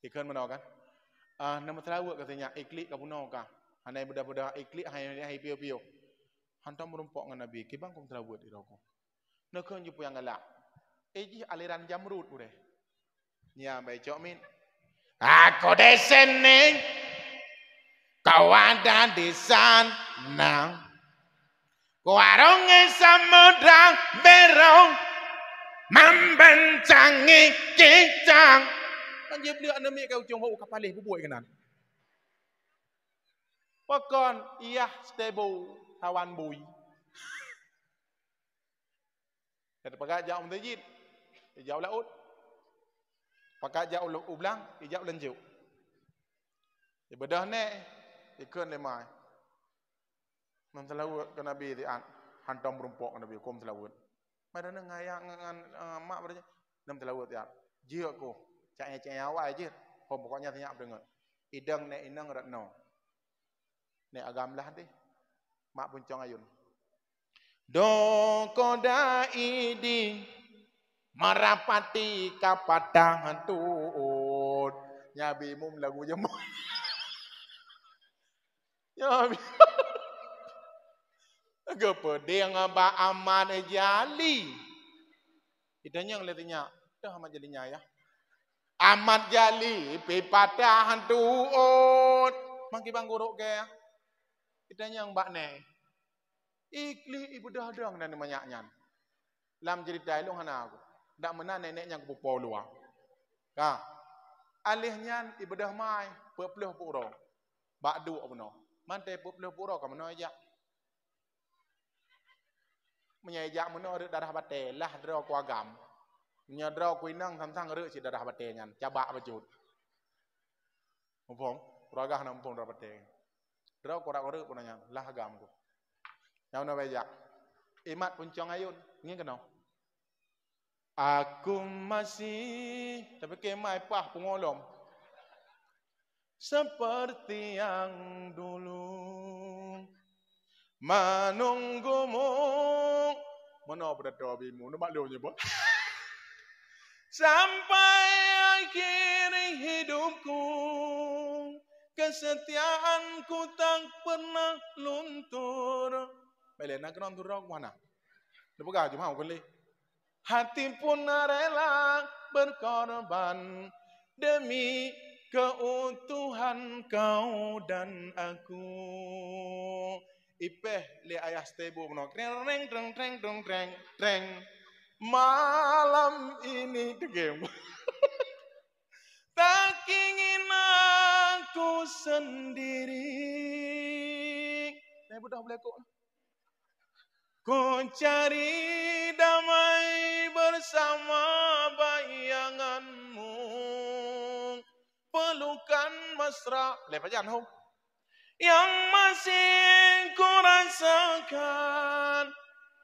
Ikun mana kan? Nama terawat katanya iklik kau puno kah? Hanai budak-budak iklik hai pio-pio. Hantam merumpok dengan Nabi. Kibang kau terawat di rokok. Nak kau jumpa yang galak. Ji aliran jamrud udah. Nya baik cok min. Aku di sini. Kau ada di sana. Warung samudra berong. Membencangi cicang. Dia beli anak mek kau jong ho kapal bubuai kanan. Pakon iya stable tawan bui. Kata pakai jauh mentajid. Jauh laut. Pakai jauh ublang, jauh lanjut. Ibadah ne ikut lemai. Nam selawat ke Nabi ti hantam berumpok Nabi kom selawat. Mana ngayang ngan mak berja. Nam selawat ya. Jia ko. Cak awal je. Pokoknya tanya dengar. Idang ne inang ratno. Ne agam lah deh. Mak puncong ayun. Do koda idi marapati kapadang tut. Nyabi mum lagu jemu. Nyabi. Kepedeng aba aman jali. Idanya ngeliatnya. Dah amat jalinya ya. Amat jali pipatah hantuut. Mangki bang guruk ke. Kita yang mbak ne. Ikli ibu dah dong dan manyaknya. Lam cerita ilung hana aku. Dak mena nenek yang kepupo luar. Ka. Alihnya ibu dah mai. Pepuluh puro. Bakdu apa no. Mante pepuluh puro ka mena aja. Menyajak mena darah bate lah darah kuagam. Nyadrau kuinang samsang reu si darah bate nyan cabak bajut. Mumpung kuragah na mumpung darah bate. Drau korak reu punanya lah agam ku. Nyau na bejak. Imat puncong ayun, ngin kenau. Aku masih tapi kemai pah pengolom. Seperti yang dulu menunggumu. Mana pada dobimu, nama lu nyebut. Sampai akhir hidupku, kesetiaanku tak pernah luntur. Baiklah, nak kenal turun ke mana? Lepas kau cuma aku beli. Hati pun rela berkorban demi keutuhan kau dan aku. Ipeh le ayah stebu menok. Treng. Malam ini game. Tak ingin aku sendiri. Saya budak boleh kok. Ku cari damai bersama bayanganmu. melalukan mesra. Lepas jangan hong. Yang masih ku rasakan.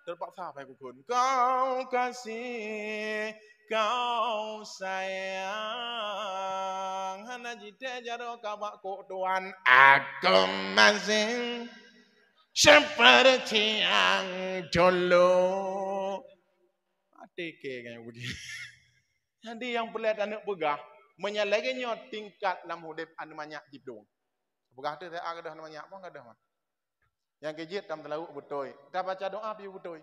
Terpaksa apa ku kun. Kau kasih, kau sayang. Hana jite jaro kabak ku tuan. Aku masih seperti yang dulu. Mati ke kayak begini. Jadi yang pelit anak pegah. Menyalaginya tingkat dalam hidup anu banyak hidung. Pegah tu saya ada banyak apa enggak ada. Yang kejit dalam terlalu betul. Kita baca doa piu betul.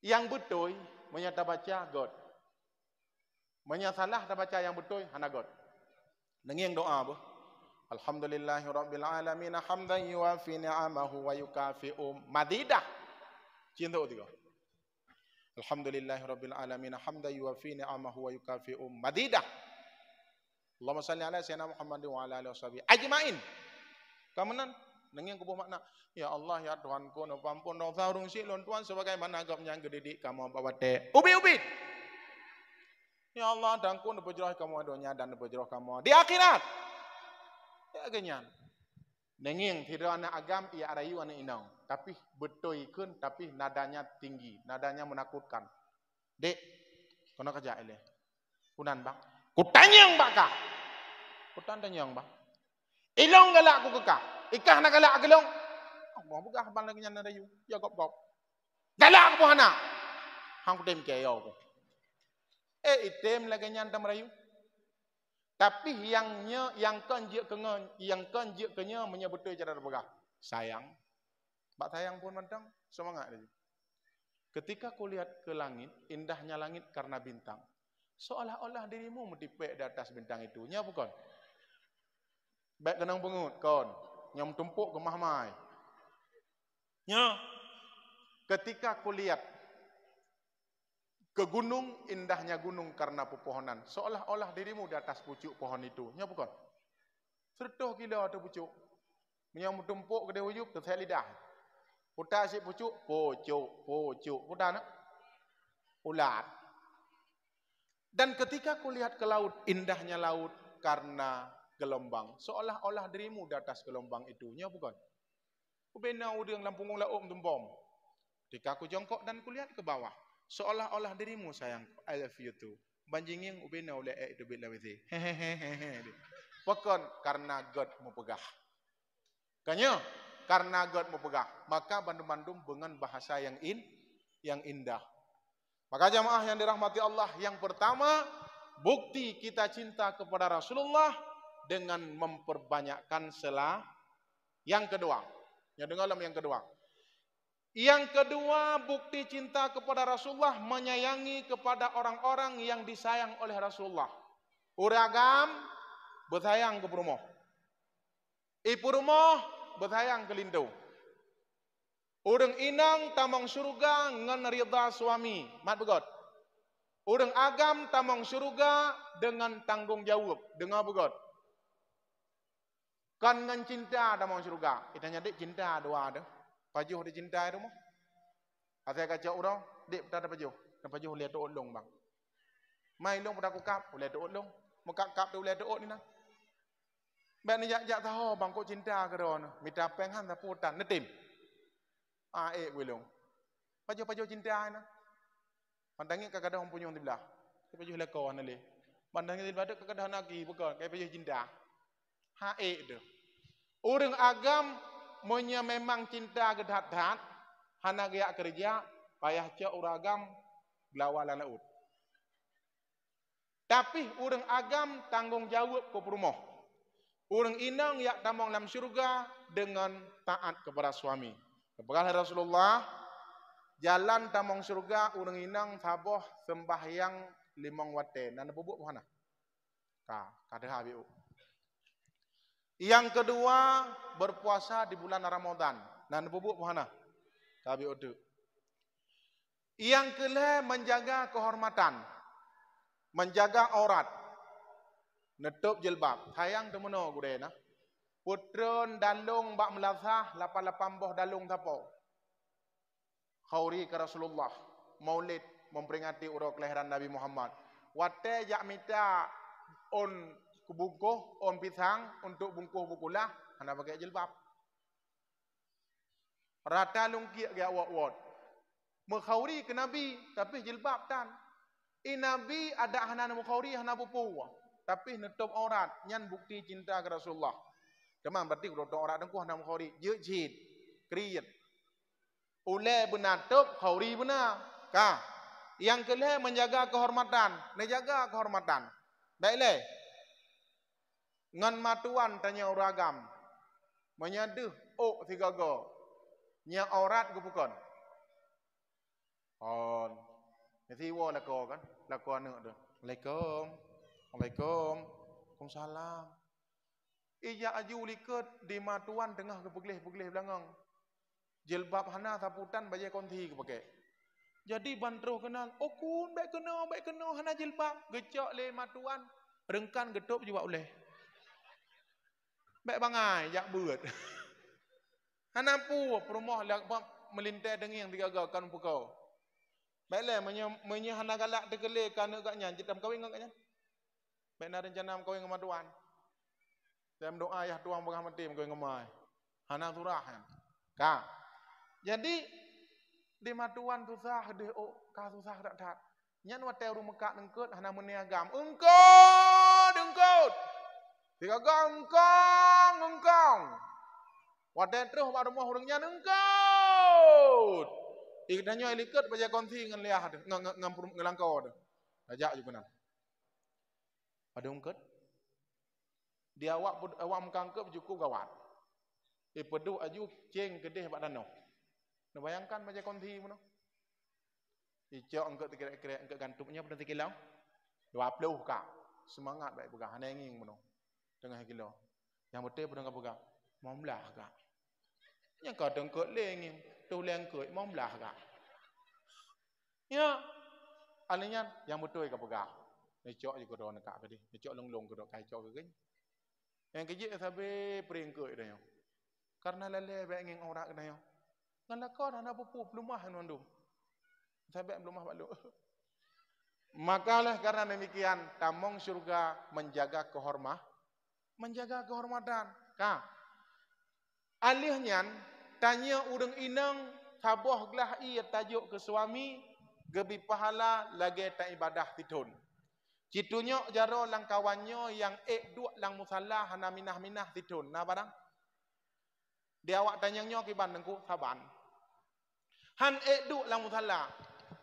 Yang betul menyata baca God. Menyasalah kita baca yang betul hana God. Dengi yang doa bu. Alhamdulillahirabbil alamin hamdan yuwafi ni'amahu wa yukafi'u madidah. Cinta tiga. Alhamdulillahirabbil alamin hamdan yuwafi ni'amahu wa yukafi'u madidah. Allahumma salli ala sayyidina Muhammad wa ala alihi washabihi ajmain. Kamanan dengan kubuh makna ya Allah ya Tuhanku no pampun dosa urung si lon Tuhan sebagaimana agam yang gedidik kamu bawate ubi-ubi. Ya Allah dangku no bejroh kamu dunia dan no bejroh kamu di akhirat. Ya ganyan. Nenging tidak anak agam ia arayu anak inau tapi betul ikun tapi nadanya tinggi, nadanya menakutkan. Dek, kono kerja ele. Kunan bang. Kutanyang baka. Kutanyang bang. Ilong galak ku kekah. Ikah nak galak gelong. Allah buka habang lagi nyana rayu. Ya gop-gop. Galak ku hana. Hang kutem ke yo ku. Item lagi nyana merayu. Tapi yang kanjik kenya menyebut cara berbegah. Sayang. Bak sayang pun mentang semangat dia. Ketika kau lihat ke langit, indahnya langit karena bintang. Seolah-olah dirimu mentipek di atas bintang itu. Nya bukan? Baik kenang pengut, kon. Yang tumpuk ke mahmai. Nya. Ketika aku lihat ke gunung, indahnya gunung karena pepohonan. Seolah-olah dirimu di atas pucuk pohon itu. Nya bukan? Sertuh gila ada pucuk. Yang tumpuk ke dia wujud, ke saya lidah. Putar si pucuk. Putar nak? Ulat. Dan ketika aku lihat ke laut, indahnya laut karena gelombang. Seolah-olah dirimu di atas gelombang itu. Nya bukan? Ubena udang lampung laum tumbom. Ketika aku jongkok dan kulihat ke bawah. Seolah-olah dirimu sayang. I love you too. Banjingin ubena oleh itu bila wizi. Hehehehe. Bukan karena God mau pegah. Kanya karena God mau pegah. Maka bandum-bandum dengan bahasa yang indah. Maka jamaah yang dirahmati Allah, yang pertama, bukti kita cinta kepada Rasulullah dengan memperbanyakkan sela. Yang kedua, ya dengarlah yang kedua. Yang kedua, bukti cinta kepada Rasulullah menyayangi kepada orang-orang yang disayang oleh Rasulullah. Uragam bersayang ke perumoh. Ibu rumah bersayang ke lindu. Urang inang tamang surga ngan ridha suami. Mat begot. Urang agam tamang surga dengan tanggung jawab. Dengar begot. Kan ngan cinta tamang surga. Itanya dek cinta dua ada. Pajuh di cinta itu mah. Asal kaca urang, dek tak ada pajuh. Dan pajuh lihat tu olong bang. Mai long pada kukap, lihat tu olong. Muka kap tu lihat tu ot ni nah. Bang ni jak tahu bang kok cinta ke ron. Minta penghan tak putan netim. Wilong. Pajuh-pajuh cinta na. Pandangin kadang-kadang punya di belah. Pajuh lekor na le. Pandangin di belah kadang-kadang lagi bukan kayak pajuh cinta. Tu. Orang agam punya memang cinta gedat-gedat. Hana gaya kerja payah cak orang agam gelawalan laut. Tapi orang agam tanggung jawab ke rumah. Orang inang yak tamang dalam syurga dengan taat kepada suami. Kepada Rasulullah, jalan tamang surga urang inang saboh sembahyang 5 waktu. Nana bubuk mana? Kada habiu. Yang kedua, berpuasa di bulan Ramadan. Nana bubuk mana? Habiu tu. Yang kelima, menjaga kehormatan. Menjaga aurat. Netup jilbab. Sayang temono gudena. Putron dalung bak melasah 88 boh dalung tapo. Khauri ke Rasulullah. Maulid memperingati urut kelahiran Nabi Muhammad. Wate jak minta on kubungkuh on pisang untuk bungkuh bukulah, hana pakai jilbab. Rata lungki ge awak-awak. Mukhauri ke Nabi, tapi jilbab tan. Nabi ada hana mukhauri hana pupu. Tapi nutup aurat, nyan bukti cinta ke Rasulullah. Demam berarti nutup aurat dengku hana mukhauri, je jid, kriit. Ule benatup khauri benar. Kah? Yang kelih menjaga kehormatan, menjaga kehormatan. Baiklah. Ngan matuan tanya uragam. Menyaduh tiga go. Nya aurat ke bukan. Oh, nanti wo lako kan, lako anak tu. Assalamualaikum, Assalamualaikum, Waalaikumsalam. Ija aju liket di matuan tengah ke pegelih belangang. Jilbab hana saputan baju konti ke pakai. Jadi bantro kenal, kun baik kena hana jilbab, gecok le matuan, rengkan getup juga boleh. Baik bangai, jak buat. Hana pu perumah lak melintai dengan yang digagakan pukau. Baiklah, hana galak tegele kan agaknya jitam kawin agaknya. Baik nak rencana kawin dengan matuan. Dalam doa ya tuang bangah mati kawin ngemai. Hana surah kan. Ka. Jadi di matuan susah de ka susah tak. Nyan watai rumekak nengkut hana meniagam. Engkot. Digagam engkong. Watai terus rumah urangnya engkot. Ikdanyo eliket baca konti ngan liah de ngelangkau de. Ajak juga nan. Pada ungket. Dia awak mengangkep cukup gawat. Pedu aju ceng kedeh pak danau. Nah bayangkan baca konti mana? Icok engkau kira-kira engkau gantungnya berarti kilau 20 kak. Semangat baik pegang hana ingin mana? Tengah kilo. Yang betul pun engkau pegang 15 kak. Yang kau engkau lengin, tu lengkau 15 kak. Ya. Alanya yang betul engkau pegang. Icok juga dah nak tadi. Icok long ke dah kai icok ke. Yang kejik sampai peringkau dah yo. Karena lele baik ingin orang dah yo. Ngan lakon hana pupu pelumah nondum. Sampai pelumah balu. Makalah karena demikian tamong surga menjaga kehormatan. Ka. Alihnya tanya urang inang saboh gelah ia tajuk ke suami gebi pahala lagi tak ibadah titun. Citunya jaro lang kawannya yang dua lang musalla hana minah titun. Nah barang. Dia awak tanyangnya kiban dengku saban. Han du lang musalla.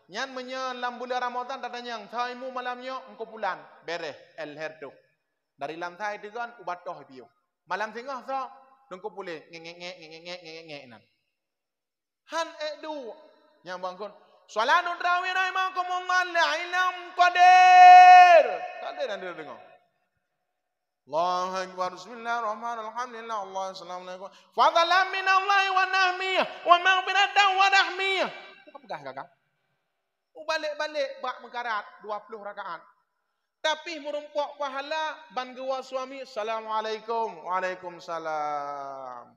Nyan menya lam bulan Ramadan tatanyang saimu malamnya engkau pulan bereh el herdo. Dari lam thai dengan ubatoh biu. Malam singah so engkau pulih ngek nan. Han du nyang bangkun salatun tarawih raimakum Allah ilam qadir. Qadir anda dengar. Allahu Akbar. Bismillahirrahmanirrahim. Alhamdulillah. Assalamualaikum. Fadlan min Allah wa nahmiyah wa maghfiratan wa rahmiyah. Bukan pegah kakak. Balik bak mengkarat 20 rakaat. Tapi merumpok pahala ban gewa suami assalamualaikum. Waalaikumsalam.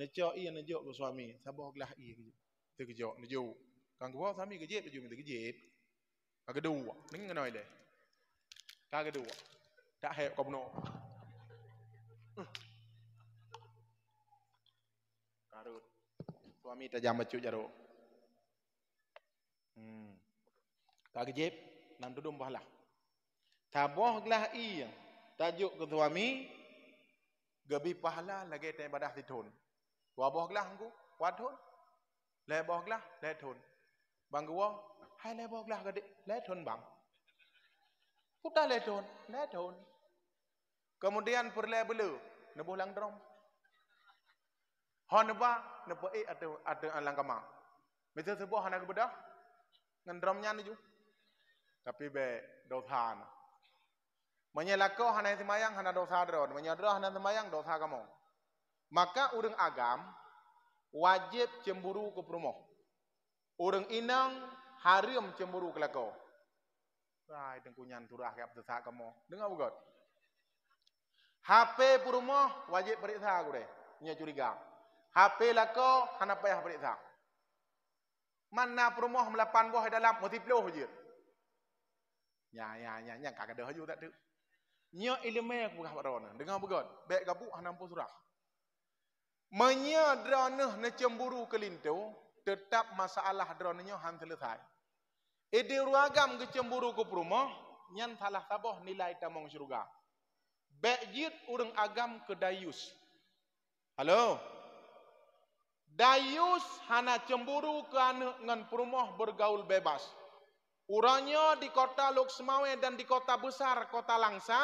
Nejok iya nejok ke suami. Sabar gelah iya. Terkejok nejok. Kang gewa suami kejep baju minta kejep. Kagak dua. Ning ngono ile. Kagak dua. Tak hek kau benar. Karut. Suami tajam baju jaro. Tak kejip, nan tudum pahala. Taboh gelah iya. Tajuk ke suami, gebi pahala lagi tak ibadah titun. Waboh gelah aku, wadun. Leboh gelah, letun. Bang gua, hai leboh gelah gede, letun bang. Kuda letun. Kemudian perle belu, nebuh lang drom. Hon neba, neba ada alang kamang. Misal sebuah anak bedah, ngendromnya ni ju. Tapi be dosa. Menyelako hana semayang hana dosa dron, menyadro hana semayang dosa kamu. Maka urang agam wajib cemburu ke perumoh. Urang inang haram cemburu ke lako. Rai tengkunyan turah ke dosa kamu. Dengar bukan? HP perumoh wajib periksa aku deh. Nya curiga. HP lako hana payah periksa. Mana perumoh melapan buah dalam multiplo je. Ya, kagak ada haju tak tu.
Nya ilmu aku pegah rona. Dengar begot. Baik gabuk hanampu surah. Menya drona ne cemburu kelintu, tetap masalah dronanya han selesai. Ide ruagam ke cemburu ke rumah, nyan salah saboh nilai tamong syurga. Bejit urang agam ke dayus. Halo. Dayus hana cemburu ke anak ngan perumah bergaul bebas. Urangnya di kota Loksmawe dan di kota besar, kota Langsa,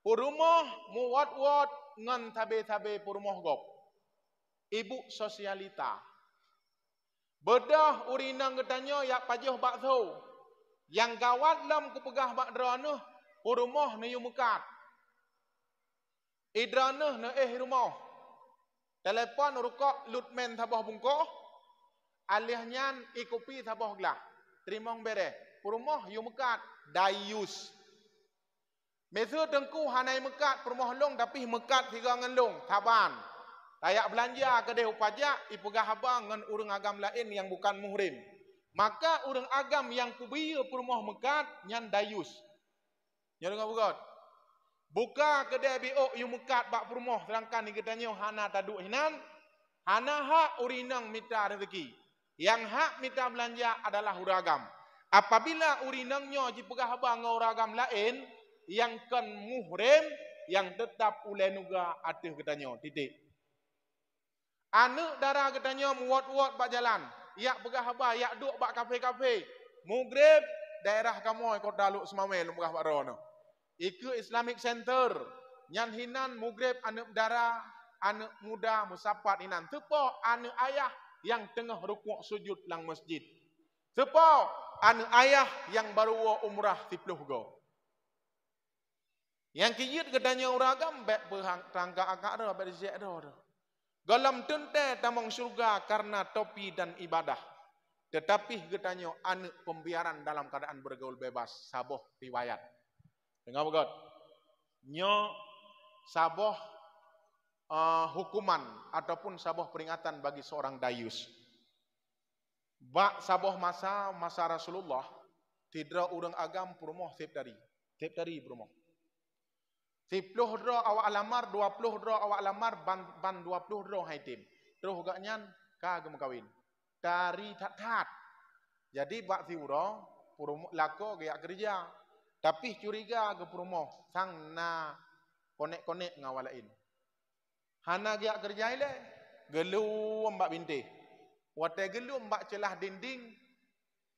perumah muwat-wat ngan tabe-tabe perumah gop. Ibu sosialita. Bedah urinang ketanya yak pajuh bakso. Yang gawat lam kupegah bak drana, perumah na yu mekat. Idrana na rumah. Telepon rukok lutmen tabah bungkoh. Alihnyan ikopi tabah gelah. Terimong bere. Perumah yu mekat. Dayus. Mesa tengku hanai mekat perumah long tapi mekat tiga ngan long. Taban. Tayak belanja ke deh pajak ipegah abang ngan urang agam lain yang bukan muhrim. Maka urang agam yang kubiya perumah mekat nyan dayus. Nyan dengar bukan? Buka kedai BO yu mekat bak perumah sedangkan ni katanya hana taduk hinan. Hana hak urinang mita rezeki. Yang hak mita belanja adalah uragam. Apabila urinangnya dipegah abang ngan uragam lain yang kan muhrim yang tetap ulai nuga atih katanya titik. Anak darah katanya muat-muat bak jalan. Yak pegah abah, yak duk bak kafe-kafe. Mugrib daerah kamu kota Luk Semame lu pegah bak rono. Iku Islamic Center. Nyan hinan mugrib anak darah, anak muda musapat hinan. Tepo anak ayah yang tengah rukuk sujud lang masjid. Tepo anak ayah yang baru umrah 10 go. Yang kijit katanya uragam bek berangka akak dah, bek disiak dah. Galam tente tamang surga karena topi dan ibadah. Tetapi katanya anak pembiaran dalam keadaan bergaul bebas. Saboh riwayat. Dengar begot? Nyo saboh hukuman ataupun saboh peringatan bagi seorang dayus. Bak saboh masa Rasulullah tidak urang agam perumah tiap dari perumah. 10 dro awak alamar, 20 dro awak alamar, ban 20 dro haitim. Terus gaknyan kagem kawin. Dari tat. Jadi bak tiura perumah lako gaya kerja. Tapi curiga ke perumah sang na konek-konek ngawalain. Hana gaya kerja ile gelu mbak binte. Wate gelu mbak celah dinding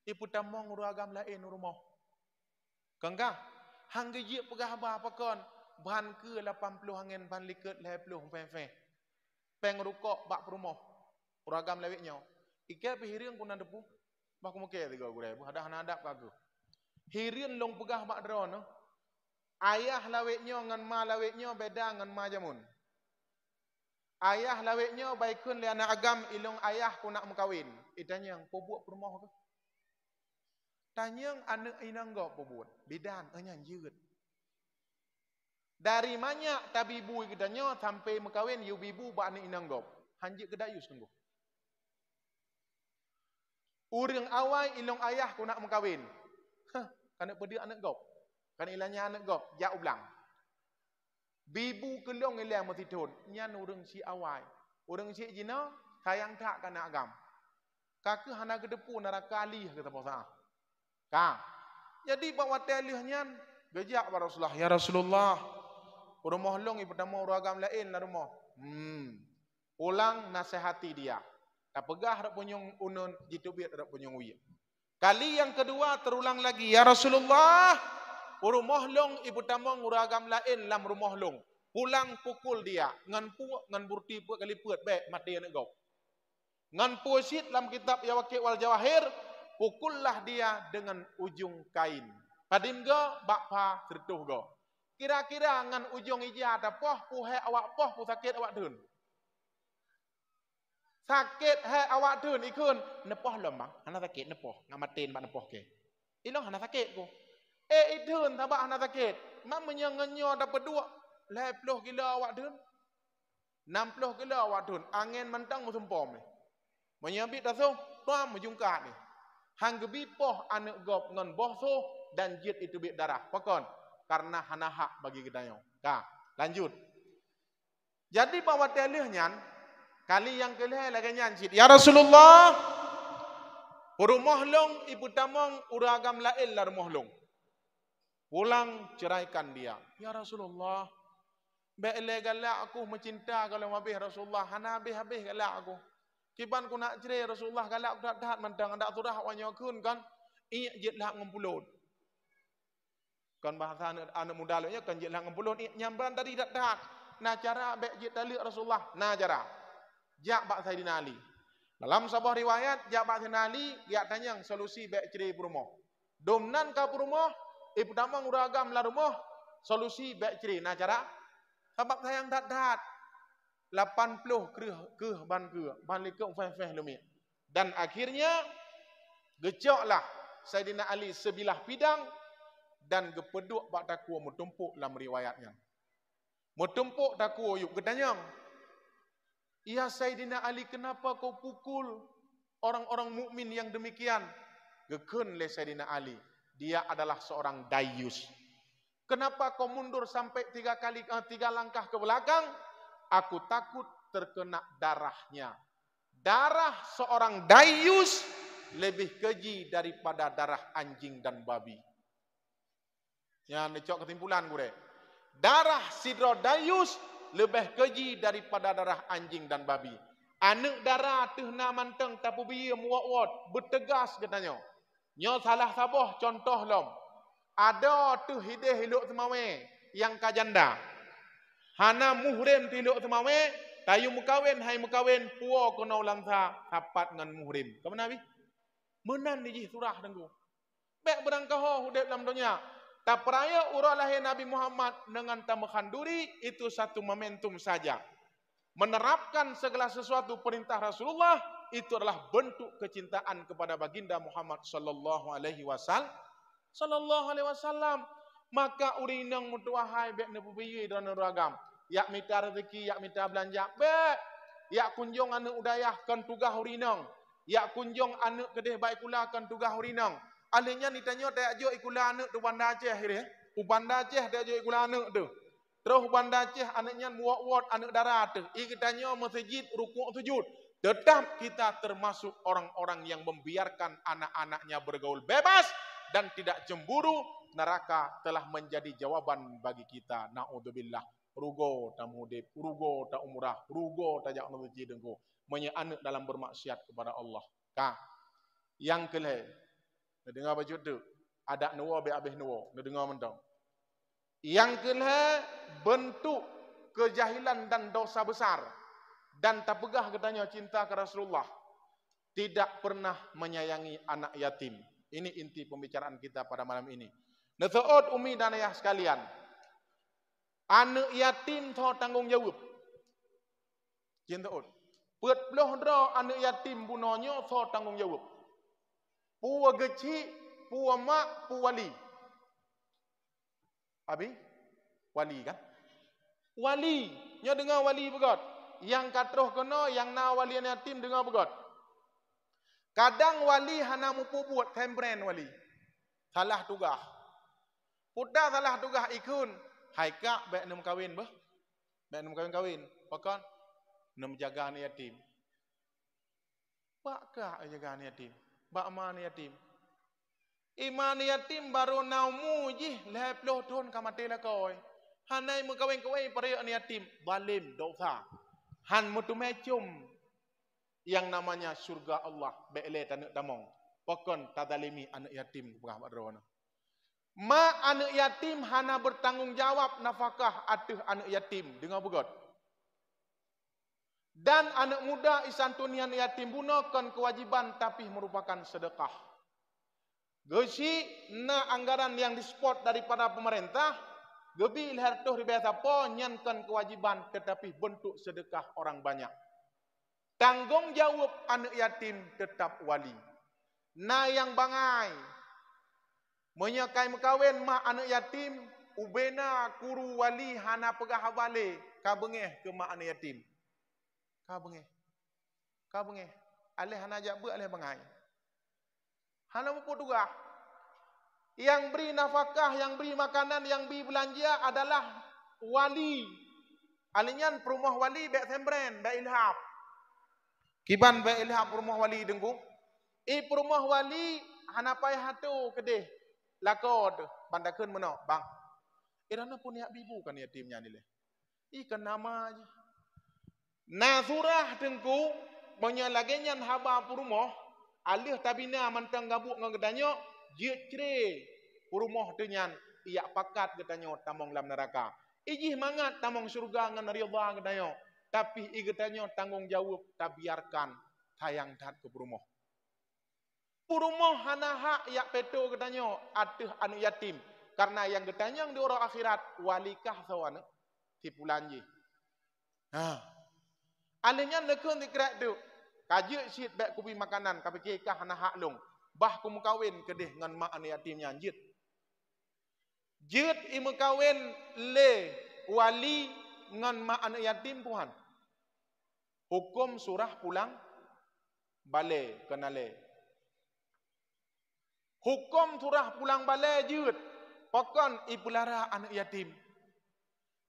ipu tamong uragam lain rumah. Kangga hang geje pegah apa kon ban ke 80 angin ban liket 20 pe. Peng rukok bak perumah. Uragam leweknya. Ike pihiring kuna depu. Bak muke tiga gure. Ada hanadap kagu. Hirin long pegah bak drone. Ayah laweknya ngan ma laweknya beda ngan ma jamun. Ayah laweknya baikun li anak agam ilong ayah ku nak mengkawin. Itanya yang pobuk perumah ke? Tanya anak inang gak pobuk. Bidan enyan jeut. Dari mana tabibu katanya sampai mengkawin yu bibu bak anak inang gak. Hanjik kedayus tunggu. Urang awai ilong ayah ku nak mengkawin. Kana pedi anak gop. Kana ilanya anak gop, ja ublang. Bibu kelong ilang matitun, nyan urang si awai. Urang si jina sayang tak kana agam. Kake hana gedepu neraka alih kata posa. Ka. Jadi bawa telih nyan gejak ba Rasulullah, ya Rasulullah. Rumah long pertama uragam lain lah rumah. Ulang nasihati dia. Tak pegah dak punyung unun jitu biat dak punyung uya. Kali yang kedua terulang lagi, ya Rasulullah, rumah long ibu tamang uragam lain lam rumah long. Pulang pukul dia, ngan burti pu kali puat baik mati anak gop. Ngan puasit lam kitab Yawaqi' wal Jawahir, pukullah dia dengan ujung kain. Padim go bakpa tertuh go. Kira-kira ngan ujung ija ada poh puhe awak poh pu sakit awak dun. Sakit he awak dun ikun nepoh lembang hana sakit nepoh ngamatin bak nepoh ke ilong hana sakit ko idun tabak hana sakit mak menyengenyo dapat 20 kilo awak dun 60 kilo awak dun angin mentang musumpom ni menyabit taso tuam mejungkat ni hang gebi poh anak gop ngan boh so dan jit itu bit darah pakon karena hana hak bagi kita. Nah, lanjut. Jadi bawa telihnya kali yang kelih lagi nyansit. Ya Rasulullah, rumah long ibu tamong uragam lain lah rumah long. Pulang ceraikan dia. Ya Rasulullah, bele galak aku mencinta kalau habis Rasulullah, hana habis galak aku. Kiban ku nak cerai Rasulullah galak aku dak mandang ndak turah wanyo kun kan. Iya jetlah ngumpulun. Kan bahasa anak muda lo nya kan jetlah ngumpulun nyamban tadi dak. Nah cara bek jet tali Rasulullah. Nah cara. Jak bak Sayyidina Ali. Dalam sebuah riwayat jak bak Sayyidina Ali dia tanya solusi bek cerai rumah. Domnan ka rumah, ibu tamang uragam la rumah, solusi bek cerai. Nah cara sebab sayang dat 80 ke ban likung feh lumi. Dan akhirnya gecoklah Sayyidina Ali sebilah pidang dan gepeduk bak takwa mutumpuk dalam riwayatnya. Mutumpuk takwa yuk gedanyang. Ya Sayyidina Ali, kenapa kau pukul orang-orang mukmin yang demikian? Gekun le Sayyidina Ali, dia adalah seorang dayus. Kenapa kau mundur sampai 3 langkah ke belakang? Aku takut terkena darahnya. Darah seorang dayus lebih keji daripada darah anjing dan babi. Ya, necok kesimpulan gue. Darah sidro dayus lebih keji daripada darah anjing dan babi. Anak darah tehna manteng tapi biya muat-muat bertegas katanya. Nyo salah saboh contoh lom. Ada tu hideh hiluk semawe yang kajanda. Hana muhrim tiluk semawe, tayu mukawin hai mukawin puo kono langsa sapat ngan muhrim. Kamu nabi? Menan di surah tenggu. Bek berangkah hudep dalam dunia. Tak peraya urah lahir Nabi Muhammad dengan tambahan duri itu satu momentum saja. Menerapkan segala sesuatu perintah Rasulullah itu adalah bentuk kecintaan kepada baginda Muhammad sallallahu alaihi wasallam. Maka urinang mutuahai bek nebubiyi dan neragam. Yak minta rezeki, yak minta belanja. Bek, yak kunjung anak udayah kan tugah urinang. Yak kunjung anak kedeh baik kula kan tugah urinang. Alihnya ditanya tak jo ikula anak tu Banda Aceh dia. Banda Aceh tak jo ikula anak tu. Terus Banda Aceh anaknya muat-muat anak darah tu. Ikitanya masjid rukuk sujud. Tetap kita termasuk orang-orang yang membiarkan anak-anaknya bergaul bebas dan tidak cemburu. Neraka telah menjadi jawaban bagi kita. Naudzubillah. Rugo tak mudib, rugo tak umrah, rugo tak jak masjid engko. Menyeanak dalam bermaksiat kepada Allah. Kah? Yang kelih. Dengar baju tu. Ada nuwa be habis nuwa. Dengar mentang. Yang kelih bentuk kejahilan dan dosa besar dan tak pegah katanya cinta ke Rasulullah. Tidak pernah menyayangi anak yatim. Ini inti pembicaraan kita pada malam ini. Nasu'ud umi dan ayah sekalian. Anak yatim tu tanggung jawab. Cintaud. Petloh dra anak yatim bunonyo tu tanggung jawab. Puwa geci, puwa mak, puwa wali. Abi? Wali kan? Wali. Nyo dengar wali begot. Yang katroh kena, yang na wali yatim dengar begot. Kadang wali hana mupu buat tembren wali. Salah tugah. Pudah salah tugah ikun. Hai kak, bek nem kawin bah. Bek nem kawin. Pakon? Nem jaga anak yatim. Pak kak jaga anak yatim. Bak man yatim. Iman yatim baru naumu jih leploh ton kamate la koi. Hanai mu kawin pada anak yatim balim dosa. Han mutu mecum yang namanya surga Allah be'le tanak tamong. Pokon tadalimi anak yatim berah badrona. Ma anak yatim hana bertanggung jawab nafkah atuh anak yatim dengar begot. Dan anak muda isantunian yatim bunakan kewajiban tapi merupakan sedekah. Gesi na anggaran yang disupport daripada pemerintah, gebi hertuh ribiasa po nyankan kewajiban tetapi bentuk sedekah orang banyak. Tanggung jawab anak yatim tetap wali. Na yang bangai menyakai mekawin mah anak yatim ubena kuru wali hana pegah balik kabengeh ke mak anak yatim. Kabengeh. Alih hana jak alih bangai. Hana mupu dugah. Yang beri nafkah, yang beri makanan, yang beri belanja adalah wali. Alinyan perumah wali bek sembren, bek ilham. Kiban bek ilham perumah wali dengku. Perumah wali hanapai hatu kedeh. Lakod bandakeun meno, bang. Irana pun ya bibu kan yatimnya ni leh. Ikan nama aja. Nah surah dengku menyalagenyan haba perumah alih tabina mantang gabuk ngegedanyo jiut cere perumah dengan iya pakat gedanyo tamong lam neraka. Ijih mangat tamong surga ngan ridha gedanyo. Tapi igedanyo tanggung jawab tabiarkan tayang dat ke perumah. Perumah hana hak yak peto gedanyo atuh anu yatim. Karena yang gedanyo di orang akhirat walikah sawana tipulanji. Alihnya lekun dikrak tu. Kajuk syit bek kubi makanan. Kapikir kah hana hak long. Bah ku mukawin kedih ngan mak anu yatimnya jit. Jit imu kawin le wali ngan mak anu yatim Tuhan. Hukum surah pulang balik kenale. Hukum surah pulang balik jit. Pokon ibulara anak yatim.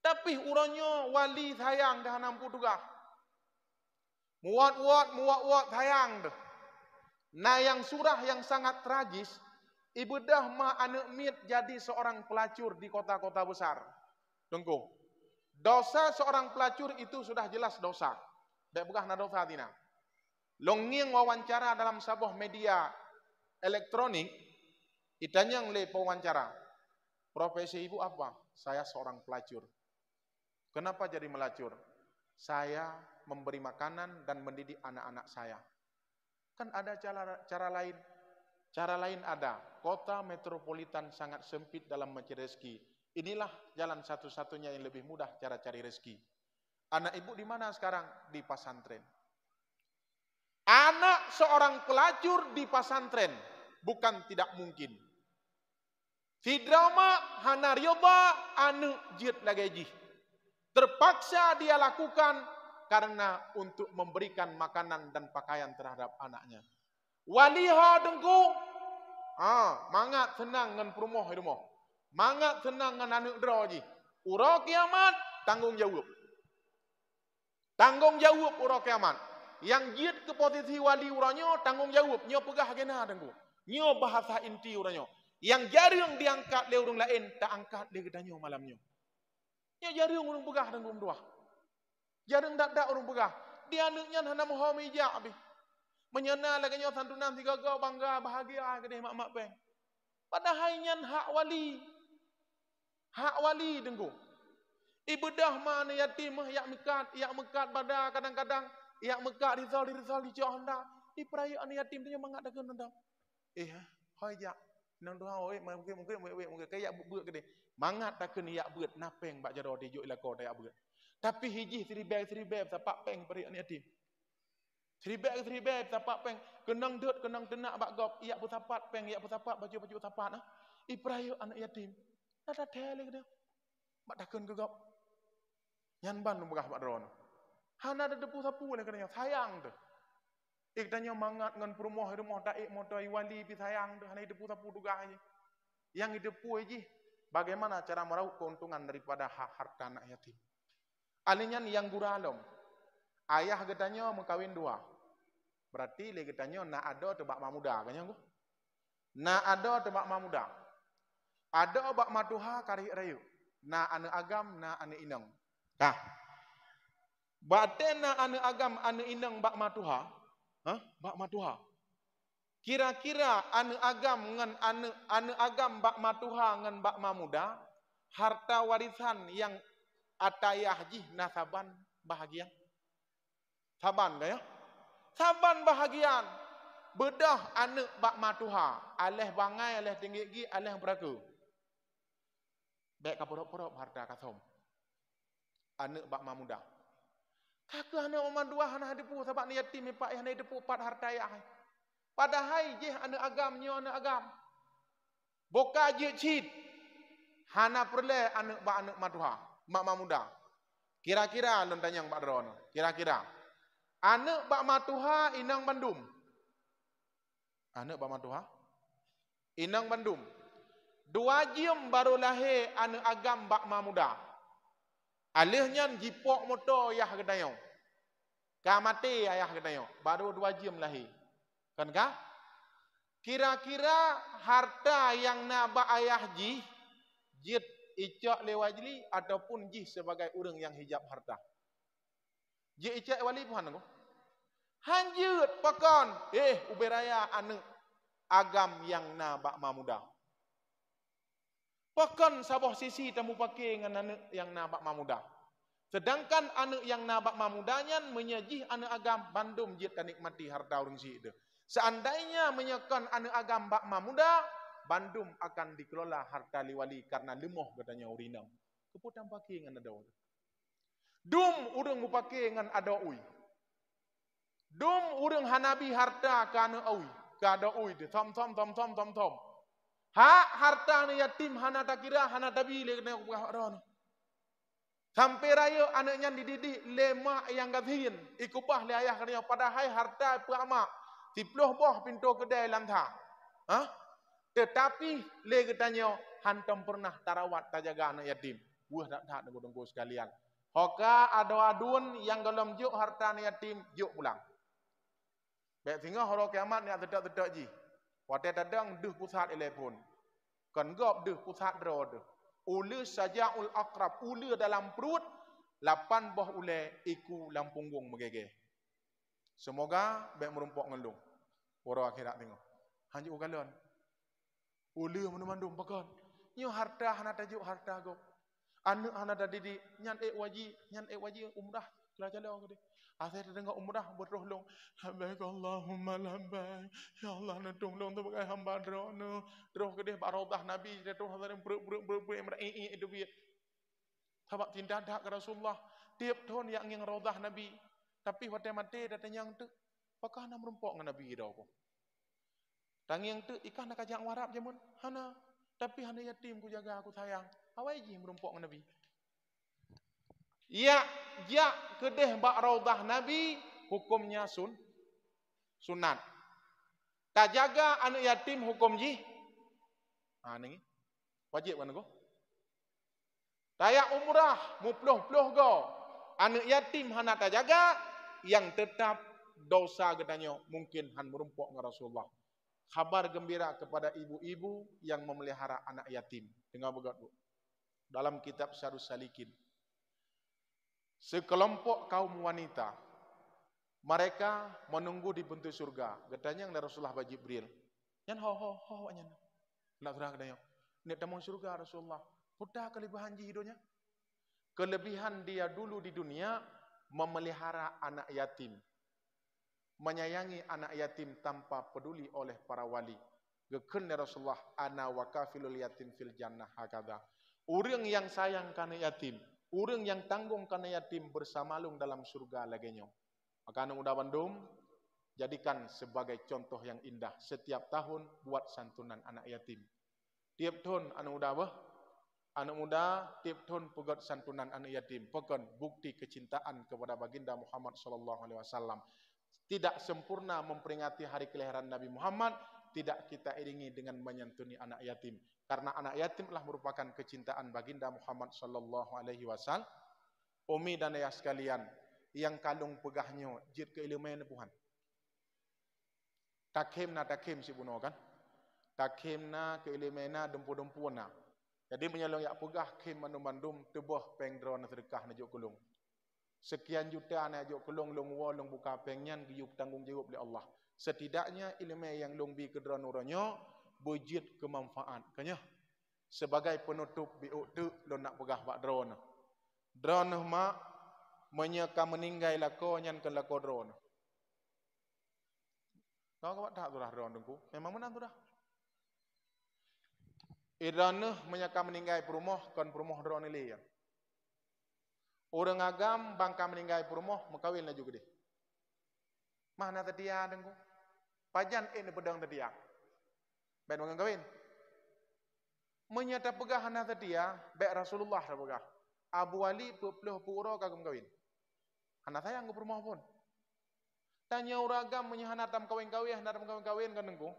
Tapi uronyo wali sayang dah nampu juga. Muat sayang dah. Nah yang surah yang sangat tragis, ibu dah ma anak mit jadi seorang pelacur di kota-kota besar. Tunggu. Dosa seorang pelacur itu sudah jelas dosa. Bek begah na dosa tina. Longing wawancara dalam sebuah media elektronik, itanya le wawancara. Profesi ibu apa? Saya seorang pelacur. Kenapa jadi melacur? Saya memberi makanan dan mendidik anak-anak saya. Kan ada cara lain. Cara lain ada. Kota metropolitan sangat sempit dalam mencari rezeki. Inilah jalan satu-satunya yang lebih mudah cara cari rezeki. Anak ibu di mana sekarang? Di pesantren. Anak seorang pelacur di pesantren. Bukan tidak mungkin. Si drama hana rioba anu jit lagi. Terpaksa dia lakukan karena untuk memberikan makanan dan pakaian terhadap anaknya. Waliha dengku, mangat senang dengan perumah rumah. Mangat senang dengan anak droji. Ura kiamat tanggung jawab. Tanggung jawab ura kiamat. Yang jit ke posisi wali uranyo tanggung jawab. Nyo pegah gena dengku. Nyo bahasa inti uranyo. Yang jarang diangkat le urang lain tak angkat le gedanyo malamnya. Ya jarang urang pegah dengku dua. Jarang dak urang pegah. Dia anaknya hana moho meja habis. Menyana lagi nyo santunan tiga gau bangga bahagia kedeh mak-mak peng. Padahal nyan hak wali. Hak wali dengku. Ibu dah mana yatim yak mekat pada kadang-kadang yak mekat risal di cok hendak. Di perayaan yatim tu mangat dak hendak. Hoi jak. Nang doa mungkin kayak buat gede. Mangat tak kena yak buat napeng bak jaro di jok ilako tak yak buat. Tapi hiji seribeb tapak peng peri an yatim. Seribeb tapak peng kenang dot kenang tenak bak gop yak putapat peng yak putapat baju tapat nah. Iprayo anak yatim. Ada tele gede. Bak takun ke gop. Nyan ban begah bak dron. Hana ada depu sapu le kena sayang tu. Ikdanya mangat ngan perumah daik motor wali pi sayang tu hana depu sapu dugahnya. Yang depu aja bagaimana cara meraup keuntungan daripada hak harta anak yatim. Alinyan yang guralom. Ayah getanya mengkawin dua. Berarti le getanya na ada tebak mamuda kanya ku. Na ada tebak mamuda. Ada bak matuha kari rayu. Na ane agam na ane inang. Nah. Baten na ane agam ane inang bak matuha. Bak matuha. Kira-kira ane agam ngan ane agam bak matuha ngan bak mamuda harta warisan yang atayah jih nasaban bahagian. Saban kaya? Saban bahagian. Bedah anak bak matuha. Aleh bangai, aleh tinggi gi, aleh beraku. Baik kapurok-purok harta kasom. Anak bak mamuda. Kakak anak oman dua hana depu sabak ni yatim ipak hana depu pat harta ayah. Padahal jih anak agam nyo anak agam. Boka je cid. Hana perle anak bak anak matuha, mak mamuda. Kira-kira lontanyang bak dron. Kira-kira. Anak bak matuha inang bandum. Anak bak matuha inang bandum. 2 jam baru lahir anak agam bak muda. Alihnya jipok motor ayah gedayong. Kamati ayah gedayong. Baru 2 jam lahir. Kan kah? Kira-kira harta yang nak bak ayah jit icak lewajli ataupun jih sebagai orang yang hijab harta. Jih icak wali puhan aku. Hanjut pakon. Uberaya anak agam yang nak bak muda. Pakon sabah sisi tamu pakai dengan anak yang nak bak muda. Sedangkan anak yang nak bak mudanya menyajih anak agam bandum jit kan nikmati harta orang si itu. Seandainya menyekan anak agam bak muda, bandum akan dikelola harta liwali karena lemoh katanya urinam. Keputan pakai dengan ada orang. Dum urang mupake dengan ada ui. Dum urang hanabi harta kana ui, kada ui de tom. Ha harta ni yatim hana tak kira hana tabi le kena ron. Sampai raya anaknya dididik lema yang gadhin, ikupah le ayah kena padahal harta puama 10 boh pintu kedai lantha. Ha? Tetapi le katanya hantam pernah tarawat tajaga anak yatim. Buah tak dengku sekalian. Hoka ada adun yang dalam juk harta anak yatim juk pulang. Baik tinggal hari kiamat ni tidak ji. Wadah dadang duh pusat telepon. Kan gop duh pusat drod. Ulu saja ul akrab ulu dalam perut 8 boh ule iku dalam punggung megege. Semoga baik merumpok ngelung. Orang akhirat tengok. Hanjuk galon. Ulu menumandum pakon. Nyo harta hana tajuk harta go. Anak hana tadi nyan waji umrah kelajalau gede. Asal dengar umrah berrohlong. Labbaik Allahumma labbaik. Ya Allah na tolong tu bagai hamba drone. Droh gede barodah Nabi tu hadarin ber itu biar. Sabab tindak dak ke Rasulullah. Tiap tahun yang ingin rodah Nabi. Tapi waktu mati datang yang tu. Apakah nak merumpok dengan Nabi dah ko? Tang yang tu ikan nak kajak warap jamun. Hana. Tapi hana yatim ku jaga aku sayang. Awai ji merumpok dengan Nabi. Ya kedeh bak raudah Nabi hukumnya sunat. Tak jaga anak yatim hukum ji. Ni wajib kan ko? Tayak umrah mupluh-pluh go. Anak yatim hana tak jaga yang tetap dosa katanya mungkin han merumpok dengan Rasulullah. Kabar gembira kepada ibu-ibu yang memelihara anak yatim. Dengar begat bu. Dalam kitab Syarus Salikin. Sekelompok kaum wanita. Mereka menunggu di pintu surga. Katanya yang dari Rasulullah bagi Jibril. Yan ho yan. Nak terang katanya. Nek tamu surga Rasulullah. Pudah kelebihan hidupnya. Kelebihan dia dulu di dunia memelihara anak yatim. Menyayangi anak yatim tanpa peduli oleh para wali. Gekun Rasulullah ana wa kafilul yatim fil jannah hakada. Orang yang sayang kana yatim, orang yang tanggung kana yatim bersama lung dalam surga laginya. Maka anu muda bandum jadikan sebagai contoh yang indah setiap tahun buat santunan anak yatim. Tiap tahun anu muda apa? Anak muda tiap tahun pegat santunan anak yatim. Pekan bukti kecintaan kepada baginda Muhammad sallallahu alaihi wasallam. Tidak sempurna memperingati hari kelahiran Nabi Muhammad, tidak kita iringi dengan menyantuni anak yatim. Karena anak yatim telah merupakan kecintaan baginda Muhammad sallallahu alaihi wasallam. Umi dan ayah sekalian, yang kalung pegahnya jid keilmuan Tuhan. Takhim si buno kan? Takhimna keilmuan dempu-dempuana. Jadi menyalong yak pegah khim mandum-mandum tebah pengdron sedekah najuk kulung. Sekian juta anak juk kulung long long buka pengyan giyuk tanggung jawab oleh Allah. Setidaknya ilmu yang long bi kedran uranyo bujit kemanfaat kanya. Sebagai penutup biuk tu lo nak pegah bak drone. Drone mak menyeka meninggai lako nyan ke lako drone. Kau kau tak turah drone dengku. Memang menang turah. Drone menyeka meninggai perumah kan perumah drone ini ya. Orang agam bangka meninggal perumah mengkawin lah juga deh. Mana tadi ya dengku? Pajan ini pedang tadi ya. Baik orang kawin. Menyata pegah hana tadi ya. Baik Rasulullah dah pegah. Abu Ali puluh pura kagum kawin. Hana sayang ke perumah pun. Tanya orang agam menyahana tam kawin-kawin, hana tam kawin-kawin kan dengku.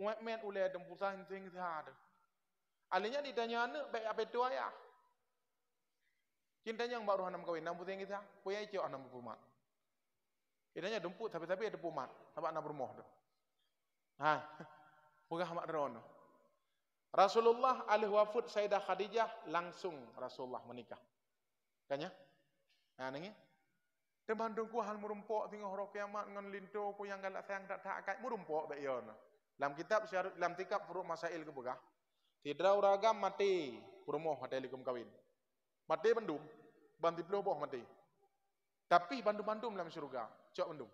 Mu'min ulai dem pusah inting ada. Alinya ditanya anak baik apa itu ayah. Cintanya yang baru hanam kawin, nampu tinggi kita, punya icok hanam pumat. Kitanya dumput tapi ada pumat, apa anak bermoh tu. Ha, bukan mak drone. Rasulullah alih wafud Sayyidah Khadijah langsung Rasulullah menikah. Kanya? Nah nengi. Demandung ku hal murumpok tengah horo kiamat ngan linto ku yang galak sayang tak akai murumpok be yon. Dalam kitab syarut dalam tikap furu masail ke begah. Tidra uragam mati purumoh hati likum kawin. Mati bandum, banti peloboh mati. Tapi bandum-bandum dalam surga, cok bandum.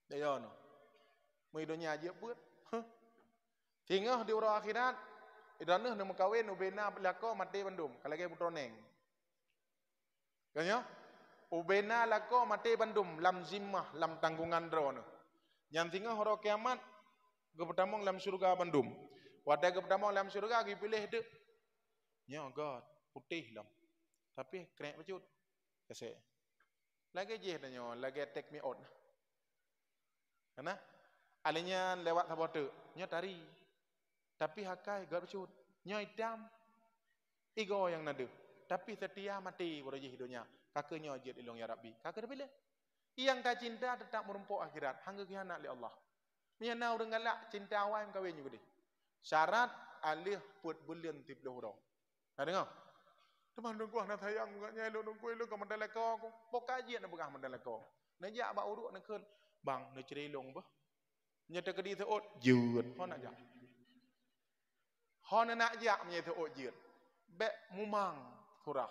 Dayon. Muidonya aja pun. Tingah di urang akhirat, idanah nemu kawin ubena belako mati bandum, kalau ke putroneng. Kanya? Ubena lako mati bandum lam zimmah lam tanggungan drone. Yang tinggal horo kiamat gepetamong lam surga bandum. Wadah gepetamong lam surga dipilih dek. Ya God, putih lam. Tapi kena pecut. Kese. Lagi je tanya, lagi take me out. Karena alinya lewat sabote, nya tari. Tapi hakai God pecut. Nya hitam. Igo yang nade. Tapi setia mati beraji hidupnya. Kakaknya ajit ilong ya Rabbi. Kakak dah pilih. Yang tak cinta tetap merumpuk akhirat. Hangga kianat li Allah. Miana orang galak cinta awam kawin juga deh. Syarat alih put bulian tip lohorong. Nah dengar. Teman dengku nak sayang ngaknya elo dengku elo ke mandala kau aku. Pokaji nak begah mandala kau. Najak ba uruk nak keun. Bang nak cerilong bah. Nyata kedi seot jeut. Ho nak jak. Ho nak jak nya seot jeut. Bek mumang surah.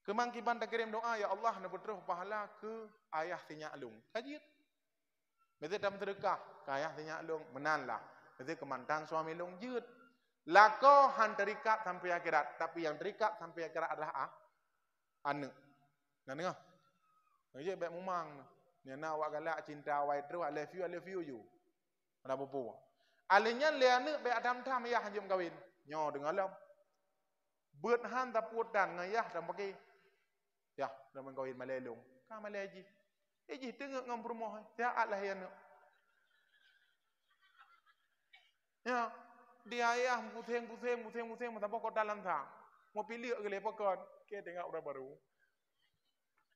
Kemangkiban tak kirim doa ya Allah nak berterus pahala ke ayah tinyak alung. Kaji. Mesti dalam sedekah ke ayah tinyak alung menanlah. Mesti kemantan suami long jeut. Lako han terikat sampai akhirat, tapi yang terikat sampai akhirat adalah anak. Nah dengar. Aje bek mumang. Ni nak awak galak cinta awak terus I love you. Ada apa? Alinya le anak bek adam tam ya hanjum kawin. Nyo dengar lam. Beut han taputan ngayah dan pakai ya, dah mengkawin malelong. Ka maleji. Eji tengok ngam rumah. Ya Allah ya nak. Ya, dia ayah pusing masa pokok dalam thang. Mau pilih ke lepas kon. Ke tengok udah baru.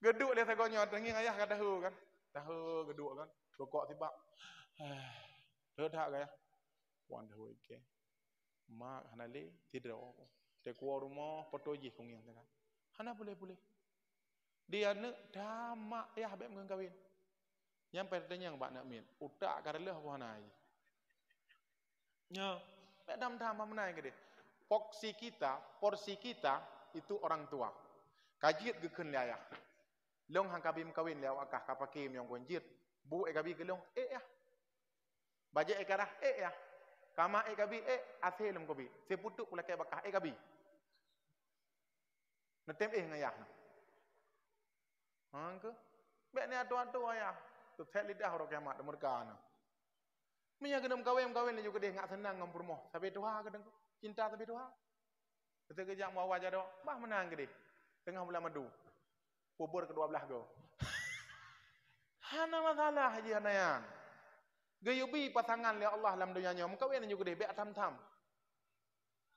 Geduk le sagonya tengi ayah kata hu kan. Tahu geduk kan. Rokok tiba. Ledak kaya. Wan hu ke. Mak hanale tidak. Te keluar rumah potoji kong yang kan. Hana boleh. Dia nak damak ya habis mengkawin. Yang pertanyaan yang bak nak min. Utak karela apa hanai. Ya, bedam dam menai ke dia. Porsi kita itu orang tua. Kajit geken ayah. Long hang kabim kawin lew akah kapakim yang konjit. Bu kabi gelong ya. Baje ekarah ya. Kama kabi athelum kabi. Seputuk pula kaya bakah kabi. Netem ngayah. Hangke. Bek ni atu-atu ayah. Tu tek lidah orang kiamat murka. Minya genam kawin ni juga dia ngak senang ngam rumah. Sampai Tuhan ke dengku. Cinta sampai Tuhan. Kita kejak mau wajah dak. Bah menang ke dia. Tengah bulan madu. Kubur kedua belah go. Hana masalah haji hanayan. Gayubi pasangan li Allah dalam dunia nya. Mukawin juga dia bek tam-tam.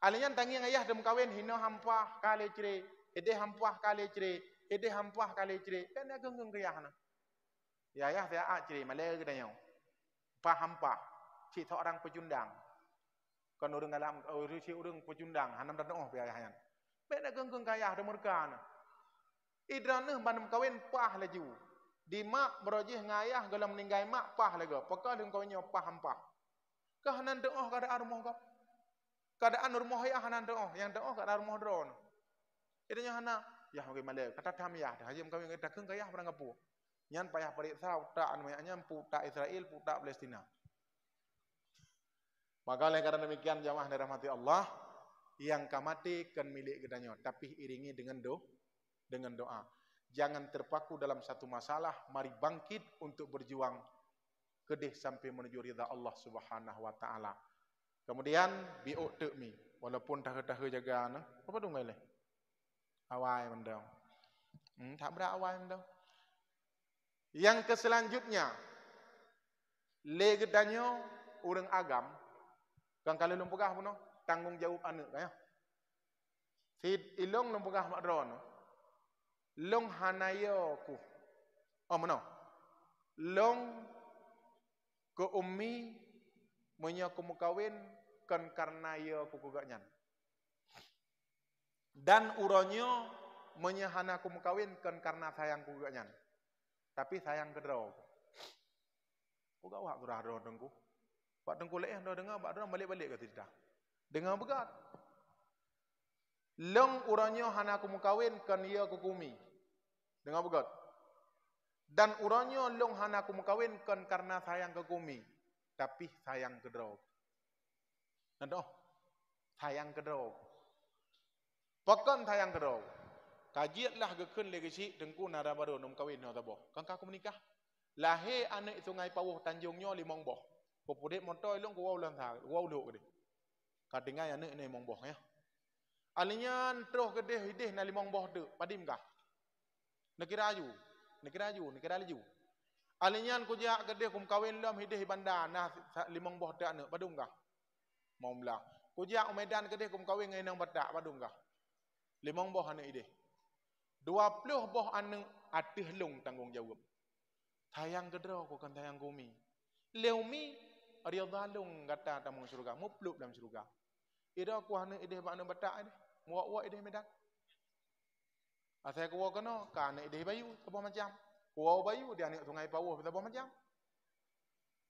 Alinya tangi ayah dem kawin hino hampah kali cire. Ede hampah kali cire. Ede hampah kali cire. Kan dia geng-geng kayahna. Ya ayah saya cire malai ke danyau. Hampah. Cik seorang pecundang. Kan orang alam cik orang pecundang, hanam dan biar ayah. Beda geng-geng kaya ada murka. Idranah bandam kawin pah laju. Di mak berojih ngayah galam meninggai mak pah lagi. Pakal dengan kawinnya pah hampah. Kehanan doa keadaan rumah kau. Keadaan rumah ya hanan doa. Yang doa keadaan rumah drone. Idanya hana ya bagaimana kata tam ya. Hajim kawin kita geng kaya orang ngapu. Nyan payah periksa utak namanya putak Israel, putak Palestina. Maka oleh karena demikian jamaah dirahmati Allah, yang kamati kan milik gedanya, tapi iringi dengan doa. Jangan terpaku dalam satu masalah, mari bangkit untuk berjuang kedih sampai menuju ridha Allah Subhanahu wa taala. Kemudian bi'u tekmi, walaupun tahu-tahu jaga apa tu ngai le? Awai mendang. Tak berapa awai mendang. Yang keselanjutnya, le gedanyo orang agam, kan kalau lumpugah puno, tanggung jawab anak kan ya. Sid ilong long pegah mak dron. Long hanayo ku. Oh mana? Long ke ummi menyo ku mukawin kan karena yo ku kuganyan. Dan uronyo menyahana ku mukawin kan karena sayang ku kuganyan. Tapi sayang kedro. Ku gawak gerah dro dengku. Pak dengku leh ndo dengar pak dro balik-balik ke tidak. Dengar begat. Long uronyo hana ku mukawin kan yo ku kumi. Dengar begat. Dan uronyo long hana ku mukawin kan karena sayang ke kumi. Tapi sayang kedro. Nanti sayang kedro. Pakan sayang kedro. Kajiatlah gekun legasi dengku nara baru nom kawin no tabo. Kan kaku menikah. Lahir anak sungai Pawuh Tanjungnya limong boh. Popudek motor long ku wau lang tha, wau duk gede. Kadingai anak ni mong boh ya. Alinyan terus gede hidih na limong boh tu, padim kah? Nekira aju, nekira laju. Alinyan ku jak gede kum kawin lam hidih bandar nah limong boh tu anak padung kah? Mau belah. Ku jak Medan gede kum kawin ngai nang badak padung kah? Limong boh anak hidih. 20 boh anak atih lung tanggung jawab. Sayang kedro ku kan sayang kumi. Leumi riyadhalung kata tamu surga, mupluk dalam surga. Ida ku hana ideh ba anu batak ni. Muak-muak ideh Medan. Asal ku kena ka anak ideh bayu apa macam. Ku bayu dia anak sungai Pawuh apa macam.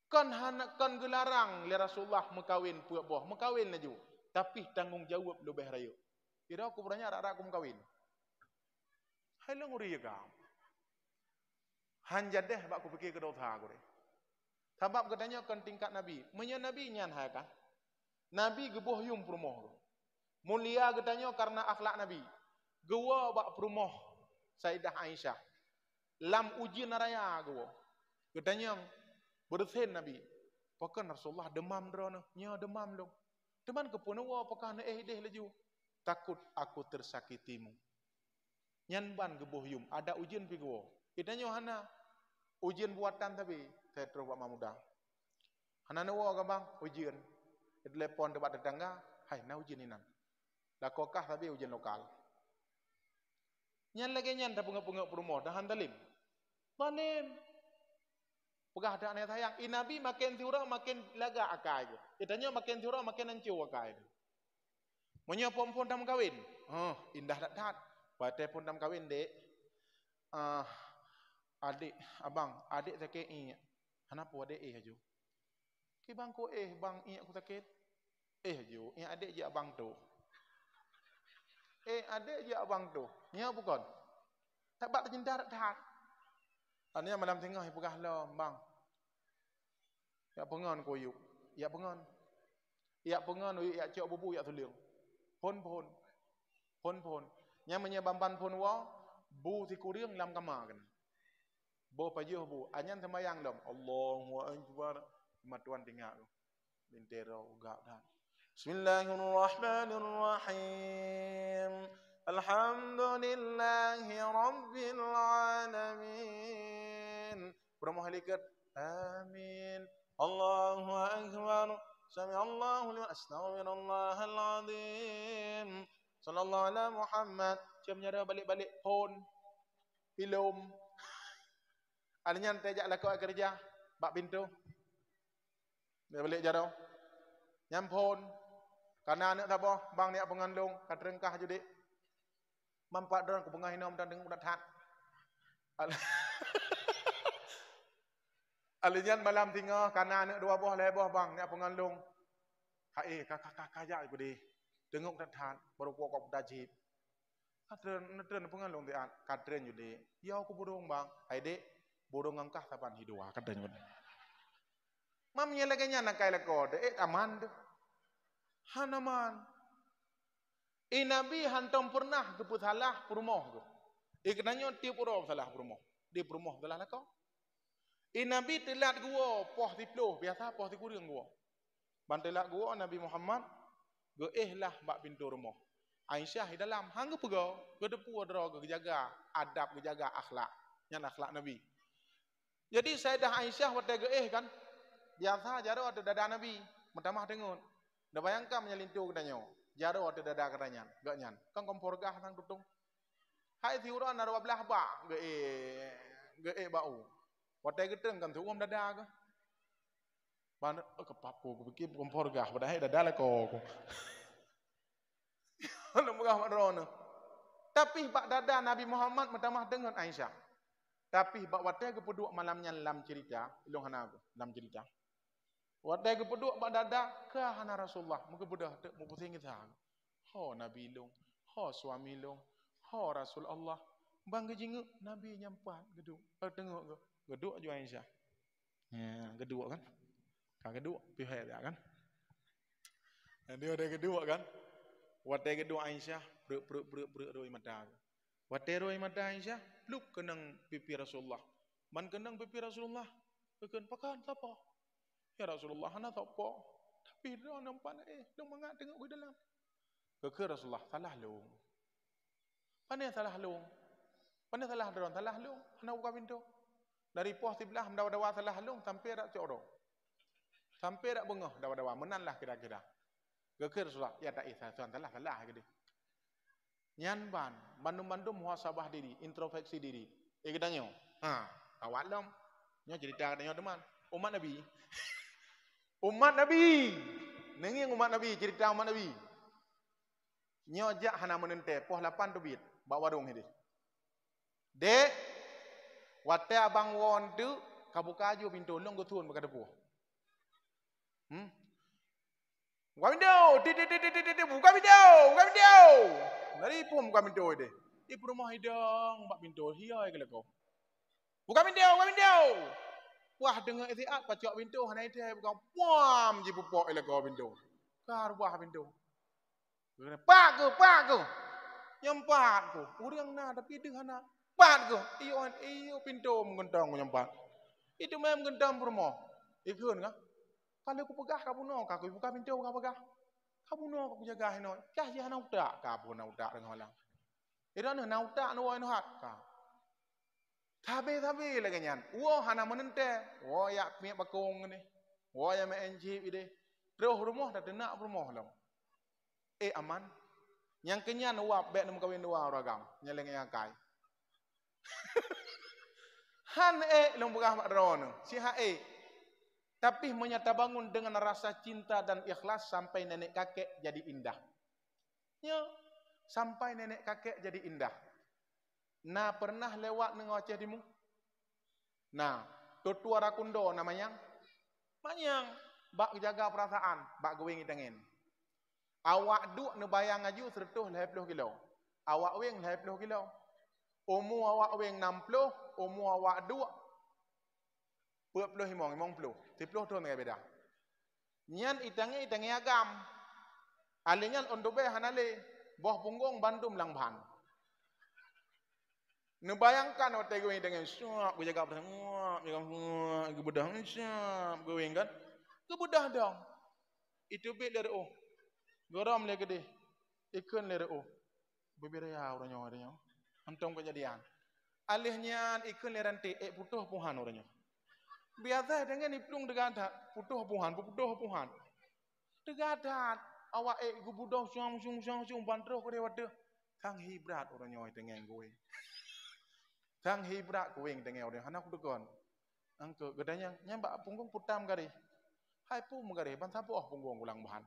Kan hana kan gelarang le Rasulullah mekawin puak boh, mekawin laju. Tapi tanggung jawab lebih raya. Ida ku beranya rak-rak ku mekawin. Hai lang uri ka. Hanjadeh bak ku fikir ke dosa ku. Sebab katanya kan tingkat Nabi. Menya Nabi nyan hai kan. Nabi gebuh yum perumoh. Mulia katanya karena akhlak Nabi. Gewa bak perumoh Sayyidah Aisyah. Lam uji naraya gewa. Katanya bersen Nabi. Pakan Rasulullah demam drone. Nya demam dong. Teman kepunawa apakah na deh laju. Takut aku tersakitimu. Nyan ban gebuh yum. Ada ujian pi gewa. Katanya hana ujian buatan tapi saya terus buat muda. Hana nawa gabang ujian. Telepon tempat tetangga, hai na ujian inan. Dah kokah tapi ujian lokal. Nyan lagi nyan dah punga-punga perumah dah hantalim. Manim. Pegah ada anak sayang. Nabi makin tiura makin laga akai. Itanya makin tiura makin hancur akai. Monya pon-pon dam kawin. Indah dak. Batai pon dam kawin dek. Adik abang, adik sakit ingat. Kenapa adik haju? Ki bang ko bang ingat aku sakit. Jo, yang adik je abang tu. Adik je abang tu. Nya bukan. Tak bak terjendar dah. Ania malam tengah pegah lah bang. Ya pengan ko yuk. Ya pengan. Ya pengan ya cok bubu ya tuliung. Pon. Nya menyebampan pon wa bu si kuriang lam kamakan. Bo pajuh bu. Anyan sembayang dom. Allahu akbar. Matuan tinggal. Lintero ugak dah. Bismillahirrahmanirrahim. Alhamdulillahi rabbil alamin. Berapa halikat? Amin. Allahu akbar. Sami'allahu liman astaghfirullahal azim. Sallallahu ala Muhammad. Cam nyara balik-balik pon. Filum. Alnya tajak lakau kerja. Bak pintu. Dia balik jarau. Nyampon. Karena anak tabah, bang ni pengandung, kat rengkah jadi. Mampat dorang ke pengah hinom dan dengung datang. Alinyan malam tinggal, karena anak dua buah lebah bang, ni pengandung. Kakak jak aku deh. Dengung datang, baru kuat dajib. Katren pengandung dia, katren jadi. Ya aku burung bang, hai dek, burung angkah tapan hidua, katren jadi. Mamnya lagi nak kaya lekor, aman deh. Hanaman. Nabi hantam pernah ke salah perumah tu. Kenanya tiap orang salah perumah. Di perumah salah lah kau. Nabi telat gua poh tiploh biasa poh tikuring gua. Bantelat gua Nabi Muhammad lah bak pintu rumah. Aisyah di dalam hang pegau, gedepu adra jaga adab jaga akhlak. Nyan akhlak Nabi. Jadi Sayyidah Aisyah wate kan biasa jaro ada dada Nabi, metamah dengun. Dah bayangkan menyelintu katanya. Jaro ada dada katanya. Gak nyan. Kan kompor gah tang tutung. Hai tiuran ada belah ba. Ge bau. Watai geteng kan tu dada ke. Ban kepapu ku pikir kompor gah padahal dada le ko. Ono megah madrono. Tapi bak dada Nabi Muhammad metamah dengan Aisyah. Tapi bak watai ke peduk malamnya dalam cerita, ilung hana aku dalam cerita. Watai ke peduk bak dada ke hana Rasulullah, muka bedah tek mu pusing kita. Ho Nabi long, ho suami long, ho Rasul Allah. Bang gejingu Nabi nyampat geduk. Tengok ke. Geduk ju Aisyah. Ya, geduk kan? Ka geduk pihak dia kan. Dia ada geduk kan? Watai geduk Aisyah, bruk roi mata. Watai roi mata Aisyah, pluk kenang pipi Rasulullah. Man kenang pipi Rasulullah. Kekan pakan siapa? Ya Rasulullah, hana siapa? Tapi dia nampak dong mangak tengok ke dalam. Ke Rasulullah, salah long. Mana salah long? Mana salah dron? Salah long. Hana buka pintu. Dari pos sebelah dawa-dawa salah long sampai dak coro. Sampai dak bengah dawa-dawa. Menanlah kira-kira. Ke Rasulullah, ya tak isa salah gede. Nyan ban, bandum-bandum muhasabah diri, introspeksi diri. Katanya, awak lom. Nyo cerita katanya teman. Umat Nabi. Umat Nabi. Nengi umat Nabi, cerita umat Nabi. Nyo jak hana menente, poh 8 tu bit, bak warung ini. Dek, wate abang won tu, kabuka aju pintu long go tuan baka depu. Buka pintu, buka pintu. Dari pun buka pintu ide. Di rumah hidang, bak pintu hiai ke kau. Buka pintu. Wah dengar itiat pacak pintu hana ite buka puam ji pupok ile kau pintu. Kar buah pintu. Pak ke. Nyempat ku. Urang na tapi dengan hana. Pat ku. Iyo pintu menggentang nyempat. Itu memang menggentang rumah. Ikun ka? Kalau aku pegah kamu no, aku buka pintu kamu pegah. Kamu no aku jaga hino. Kah je hana udak, kamu na udak dengan orang. Ira na udak no ino hat ka. Tabe lagi nyan. Wo hana menente. Wo ya mi bakong ni. Wo ya me enjib ide. Terus rumah dah tenak rumah lam. Aman. Yang kenyan uap bek nam kawin dua ragam. Nyeleng yang kai. Han long bugah mak drone. Si ha tapi menyata bangun dengan rasa cinta dan ikhlas sampai nenek kakek jadi indah. Ya, sampai nenek kakek jadi indah. Nah, pernah lewat neng Aceh dimu? Nah, tutua rakundo namanya. Manyang, bak jaga perasaan, bak gowing itengin. Awak duk nebayang aju sertuh 20 kilo. Awak weng 20 kilo. Umu awak weng 60, umu awak duk 40 10 tu ngai beda. Nyan itangi agam. Alinya ondobe hanale boh punggung bandum lang ban. Nebayangkan waktu gue dengan syap gue jaga perasaan gue bedah syap gue kan. Gue bedah dong. Itu bit dari Gorom le gede. Ikun le Beberapa orangnya. Antum kejadian. Alihnya ikun le rantai putuh puhan orangnya. Biasa dengan iplung degadat, putuh puhan. Degadat, awak gubudoh syong bandroh ko dewade. Tang hibrat orangnya dengan gue. Tang hibrat gue dengan orang anak degon. Angke gedanya nyambak punggung putam gari. Hai pu megari ban sapu punggung ulang bahan.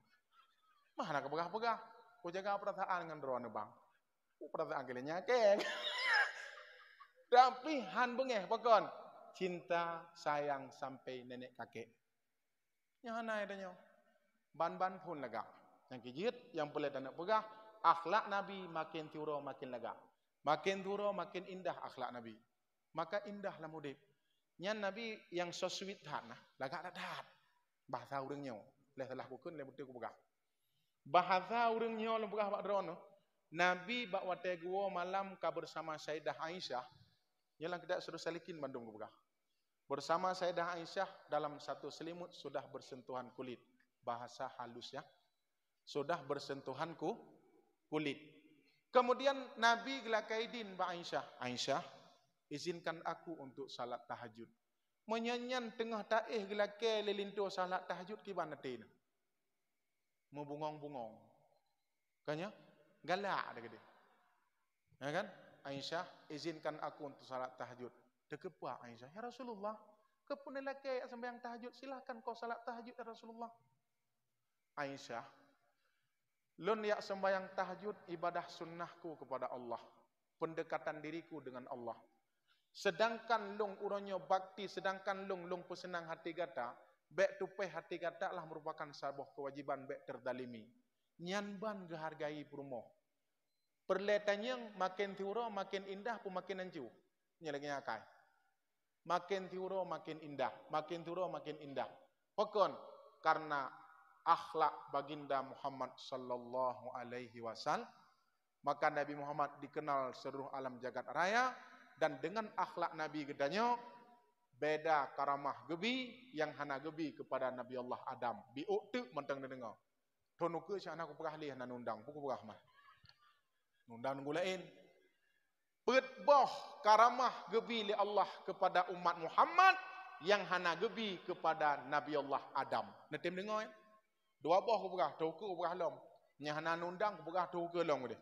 Mana kepegah-pegah. Ku jaga perasaan dengan roane bang. Perasaan kelenya keng. Tapi han bengeh pakon. Cinta, sayang sampai nenek kakek. Yang mana adanya? Ban-ban pun lega. Yang kijit, yang pelet anak pegah. Akhlak Nabi makin turo makin lega. Makin turo makin indah akhlak Nabi. Maka indahlah mudib. Nyan Nabi yang so sweet nah, lagak dadat. Bahasa urangnya. Leh salah kukun, leh betul ku pegah. Bahasa urangnya leh pegah pak drono. Nabi bak wate gua malam ka bersama Sayyidah Aisyah. Yalang kita suruh salikin bandung ku pegah. Bersama Sayyidah Aisyah dalam satu selimut sudah bersentuhan kulit. Bahasa halus ya. Sudah bersentuhan kulit. Kemudian Nabi gelakaidin Mbak Aisyah. Aisyah, izinkan aku untuk salat tahajud. Menyanyian tengah taih gelakai lelinto salat tahajud ki bana tin. membungong-bungong. Kanya galak dia gede. Ya kan? Aisyah, izinkan aku untuk salat tahajud. Dekepa Aisyah, ya Rasulullah, kepun lelaki sembahyang tahajud, silahkan kau salat tahajud ya Rasulullah. Aisyah, lun yak sembahyang tahajud ibadah sunnahku kepada Allah, pendekatan diriku dengan Allah. Sedangkan lung uronyo bakti, sedangkan lung pesenang hati kata, bek tupai hati kata lah merupakan sebuah kewajiban bek terdalimi. Nyanban gehargai perumoh. Perletanya makin tiuro makin indah pun makin anju. Nyelengnya akai. Makin tiuro makin indah, makin tiuro makin indah. Pokon karena akhlak baginda Muhammad sallallahu alaihi wasallam, maka Nabi Muhammad dikenal seluruh alam jagat raya. Dan dengan akhlak Nabi gedanya, beda karamah gebi yang hana gebi kepada Nabi Allah Adam. Biuktu mentang dengar. Tonuke si anak pegah lih nan undang, buku pegah mah. Undang nggulain. Pet boh karamah gebi li Allah kepada umat Muhammad yang hana gebi kepada Nabi Allah Adam. Netim dengar ya? Dua boh ku pegah, tuku ku pegah lom. Nya hana undang ku pegah tuku lom gede.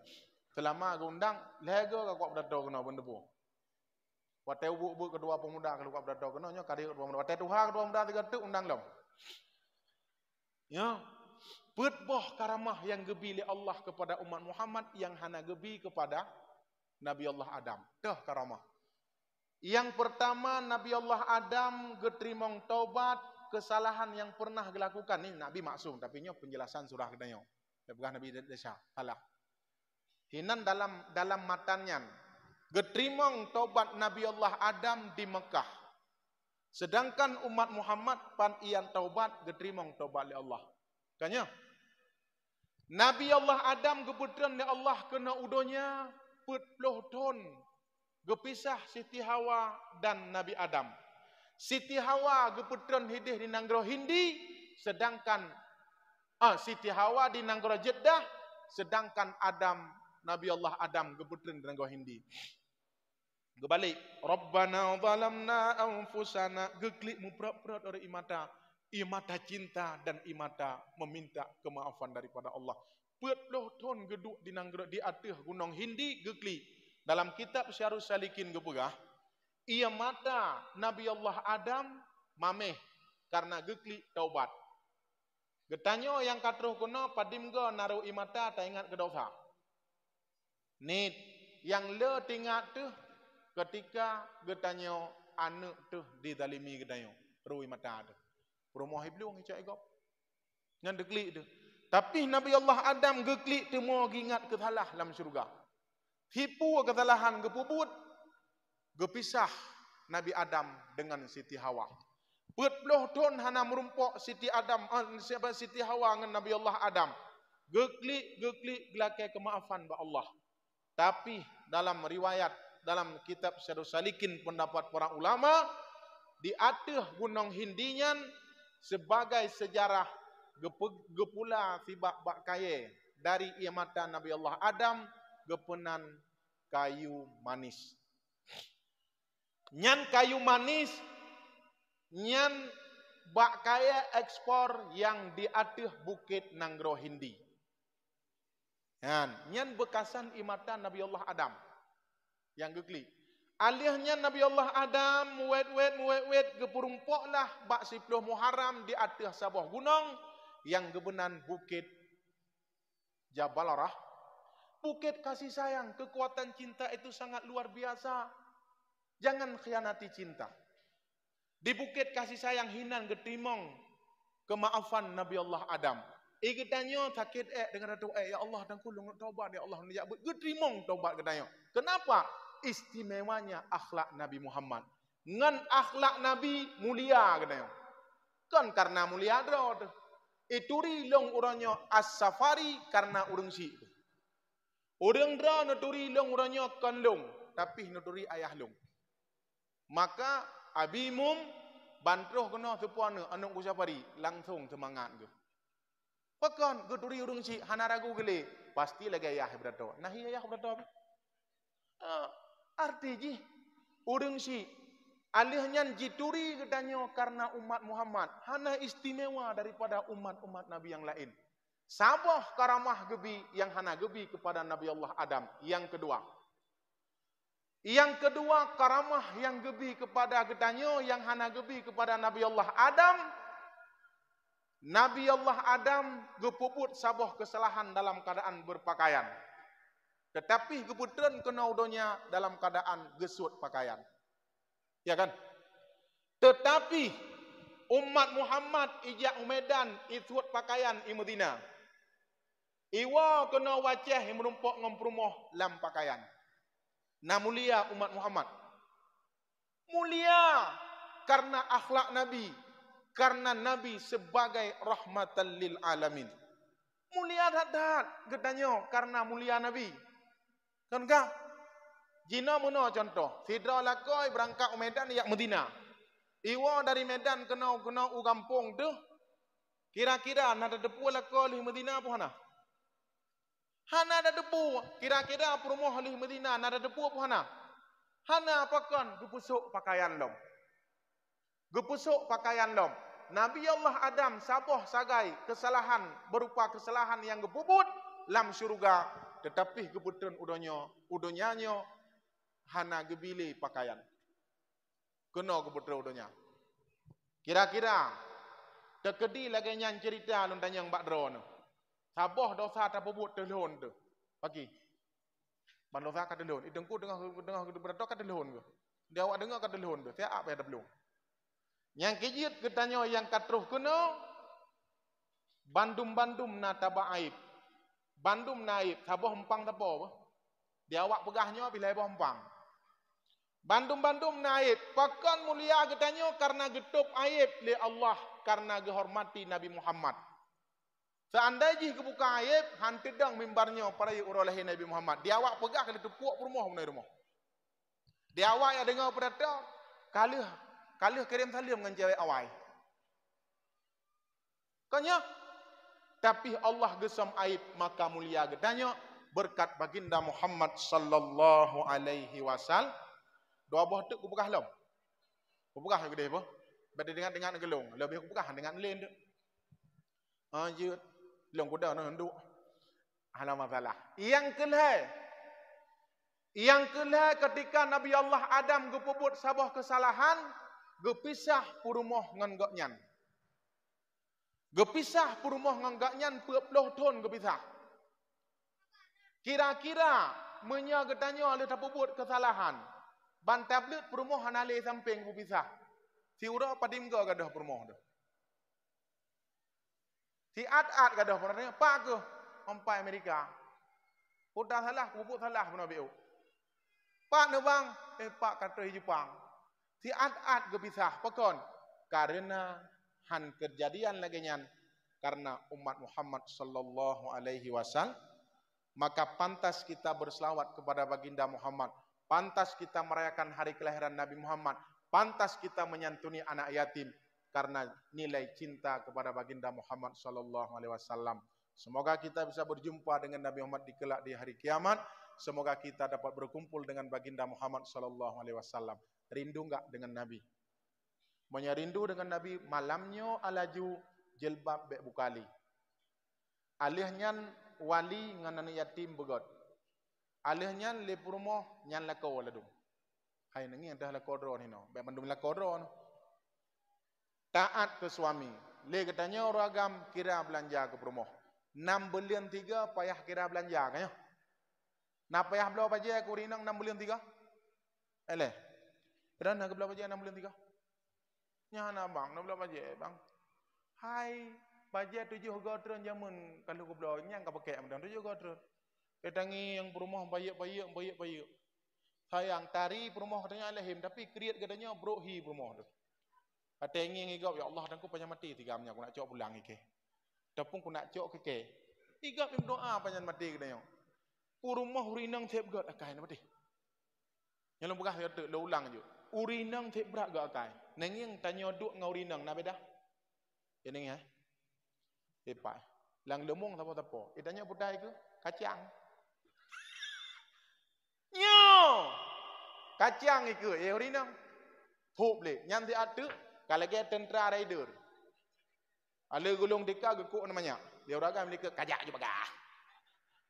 Selama ku undang, lega ka kuat berdato kena bendebu. Watai ubu kedua pemuda kalau kuat berdato kena nya kadi kedua pemuda. Watai tuha kedua pemuda tiga tu undang lom. Ya. Pet boh karamah yang gebi li Allah kepada umat Muhammad yang hana gebi kepada Nabi Allah Adam. Dah karamah. Yang pertama Nabi Allah Adam getrimong taubat kesalahan yang pernah dilakukan. Ini Nabi maksum tapi nya penjelasan surah kedanyo. Bukan Nabi Desa. Salah. Hinan dalam matannya getrimong taubat Nabi Allah Adam di Mekah. Sedangkan umat Muhammad pan ian taubat getrimong taubat li Allah. Kanya Nabi Allah Adam geputran li Allah kena udonya putloh ton gepisah Siti Hawa dan Nabi Adam. Siti Hawa geputran hidih di nanggro Hindi, sedangkan Siti Hawa di nanggro Jeddah, sedangkan Nabi Allah Adam geputran di nanggro Hindi. Gebalik, Rabbana zalamna anfusana, geklik muprat-prat dari imata cinta dan imata meminta kemaafan daripada Allah. Petloh ton geduk di nanggro di atas gunung Hindi geklik. Dalam kitab Syarus Salikin gepegah, ia mata Nabi Allah Adam mameh karena geklik taubat. Getanyo yang katruh kuno padimgo naruh imata tak ingat ke dosa. Nit yang le tingat tu ketika getanyo anak tu dizalimi getanyo ruh imata tu. Rumah hiblung hicak igop. Yang deklik tu. Tapi Nabi Allah Adam geklik tu mau ingat ke salah dalam syurga. Hipu kesalahan gepubut, gepisah Nabi Adam dengan Siti Hawa. Petloh ton hana merumpok Siti Hawa dengan Nabi Allah Adam. Geklik gelakai kemaafan ba Allah. Tapi dalam riwayat dalam kitab Syarus Salikin pendapat para ulama di atas gunung Hindian sebagai sejarah gepula sibak bak kaye dari iamatan Nabi Allah Adam gepenan kayu manis. Nyan kayu manis, nyan bak kaya ekspor yang di atas bukit Nanggro Hindi. Nyan bekasan imatan Nabi Allah Adam yang gekli. Alihnya Nabi Allah Adam muwet gepurumpok lah bak 10 Muharram di atas sebuah gunung yang gebenan bukit Jabal Arah. Bukit kasih sayang, kekuatan cinta itu sangat luar biasa. Jangan khianati cinta. Di bukit kasih sayang hinan getimong kemaafan Nabi Allah Adam. Getanyo sakit dengan doa ya Allah dan kulung taubat ya Allah ya getimong taubat getanyo. Kenapa? Istimewanya akhlak Nabi Muhammad. Ngan akhlak Nabi mulia getanyo. Kan karena mulia ado. Itu rilong uranyo as-safari karena urang si. Orang dra nuturi long uranyo kan long, tapi nuturi ayah long. Maka abimum bantruh kena sepuana anu kusapari langsung semangat ke. Pakan nuturi urang si hana ragu gele, pasti lagi ayah berato. Nah ayah berato. Arti ji urang si alihnya jituri gedanyo karena umat Muhammad hana istimewa daripada umat-umat Nabi yang lain. Sabah karamah gebi yang hana gebi kepada Nabi Allah Adam. Yang kedua karamah yang gebi kepada gedanyo yang hana gebi kepada Nabi Allah Adam. Nabi Allah Adam gepuput sabah kesalahan dalam keadaan berpakaian. Tetapi geputeran kena udonya dalam keadaan gesut pakaian. Ya kan? Tetapi umat Muhammad ijak umedan ituat pakaian i Madinah. Iwa kena wajah yang menumpuk ngomprumuh lam pakaian. Nah mulia umat Muhammad. Mulia karena akhlak Nabi. Karena Nabi sebagai rahmatan lil alamin. Mulia dadat gedanyo karena mulia Nabi. Kan kah? Jina muna contoh. Sidra lakoi berangkat Medan yak Medina. Iwa dari Medan kena u kampung tu. Kira-kira nada depu lakoi di Medina apa hana? Hana ada debu. Kira-kira perumoh di Medina nada debu apa hana? Hana apakan gepusuk pakaian lom. Gepusuk pakaian lom. Nabi Allah Adam sabah sagai kesalahan berupa kesalahan yang gepuput lam syurga. Tetapi kebetulan udonyanyo hana gebili pakaian. Kena kebetulan udonya. Kira-kira tekedi lagi nyan cerita luntang yang bakdron. Sabah dosa terpuput telon tu. Pagi. Man dosa kat telon. Idengku dengar berdoa kat telon ke. Dia awak dengar kat telon tu. Saya apa ada belum. Yang kejut ketanyo yang katruh kena bandum-bandum na tabaib. Bandum naib, sabah empang tapo. Dia awak pegahnya bila sabah empang. Bandum-bandum naib, pakan mulia ketanyo karena getup aib li Allah, karena gehormati Nabi Muhammad. Seandainya kebuka aib, hantidang mimbarnya para urolahi Nabi Muhammad. Dia awak pegah kali tepuk rumah menai rumah. Dia awak yang dengar pada Kalih kirim salim dengan cewek awai. Kanya, tapi Allah gesam aib maka mulia gedanya berkat baginda Muhammad sallallahu alaihi wasallam. Dua buah tu kupegah lom. Kupegah gede apa? Beda dengan gelung. Lebih kupegah dengan lain tu. Anjut, long kuda nak nduk. Alah masalah. Yang kelai ketika Nabi Allah Adam gepuput sabah kesalahan, gepisah purumuh ngan gaknyan. Gepisah purumuh ngan gaknyan 20 tahun gepisah. Kira-kira menya getanyo ale tapubut kesalahan. Ban tablet purumuh hanale samping gepisah. Si ura padim ga gadah purumuh tu. Si at gadah purumuh pak ke ompai Amerika. Udah salah puput salah pun biu. Pak ne bang, pak kata Jepang. Si at gepisah pekon karena han kejadian lagi nyan karena umat Muhammad sallallahu alaihi wasallam, maka pantas kita berselawat kepada baginda Muhammad, pantas kita merayakan hari kelahiran Nabi Muhammad, pantas kita menyantuni anak yatim karena nilai cinta kepada baginda Muhammad sallallahu alaihi wasallam. Semoga kita bisa berjumpa dengan Nabi Muhammad di kelak di hari kiamat. Semoga kita dapat berkumpul dengan baginda Muhammad sallallahu alaihi wasallam. Rindu enggak dengan Nabi? Menyerindu dengan Nabi malamnya alaju jilbab bek bukali. Alihnya wali ngan yatim begot. Alihnya le purmo nyan lako ladum. Hai nengi dah lako dron hino. Bek mandum lako dron. Taat ke suami. Le katanya ragam kira belanja ke purmo. 6 bulan 3 payah kira belanja kaya. Nak payah belau baje aku rinang 6 bulan 3. Eleh. Kerana ke belau baje 6 bulan 3. Nyana bang, nak belau baje bang. Hai, baje 7 gotron jamun kalau ke belau nyang ka pakai amdan 7 gotron. Ketangi yang perumah bayik. Sayang tari perumah katanya alehim tapi kriat katanya brohi perumah tu. Katengi ngigap ya Allah dangku panjang mati 3 amnya aku nak cok pulang ike. Tepung ku nak cok keke. Igap im doa panjang mati katanya. Urumah urinang tep gat akai na mati. Yang lu begah tu lu ulang je. Urinang tep berat gat akai. Nenging tanya duk ngau urinang na beda. Ya neng ya. Tepai. Lang lemong tapo-tapo. Itanya putai ke kacang. Nyo. Kacang iku ya urinang. Thup le nyan ti atu kalau ke tentara rider. Ale gulung dika gekuk namanya. Dia orang ni ke kajak je bagah.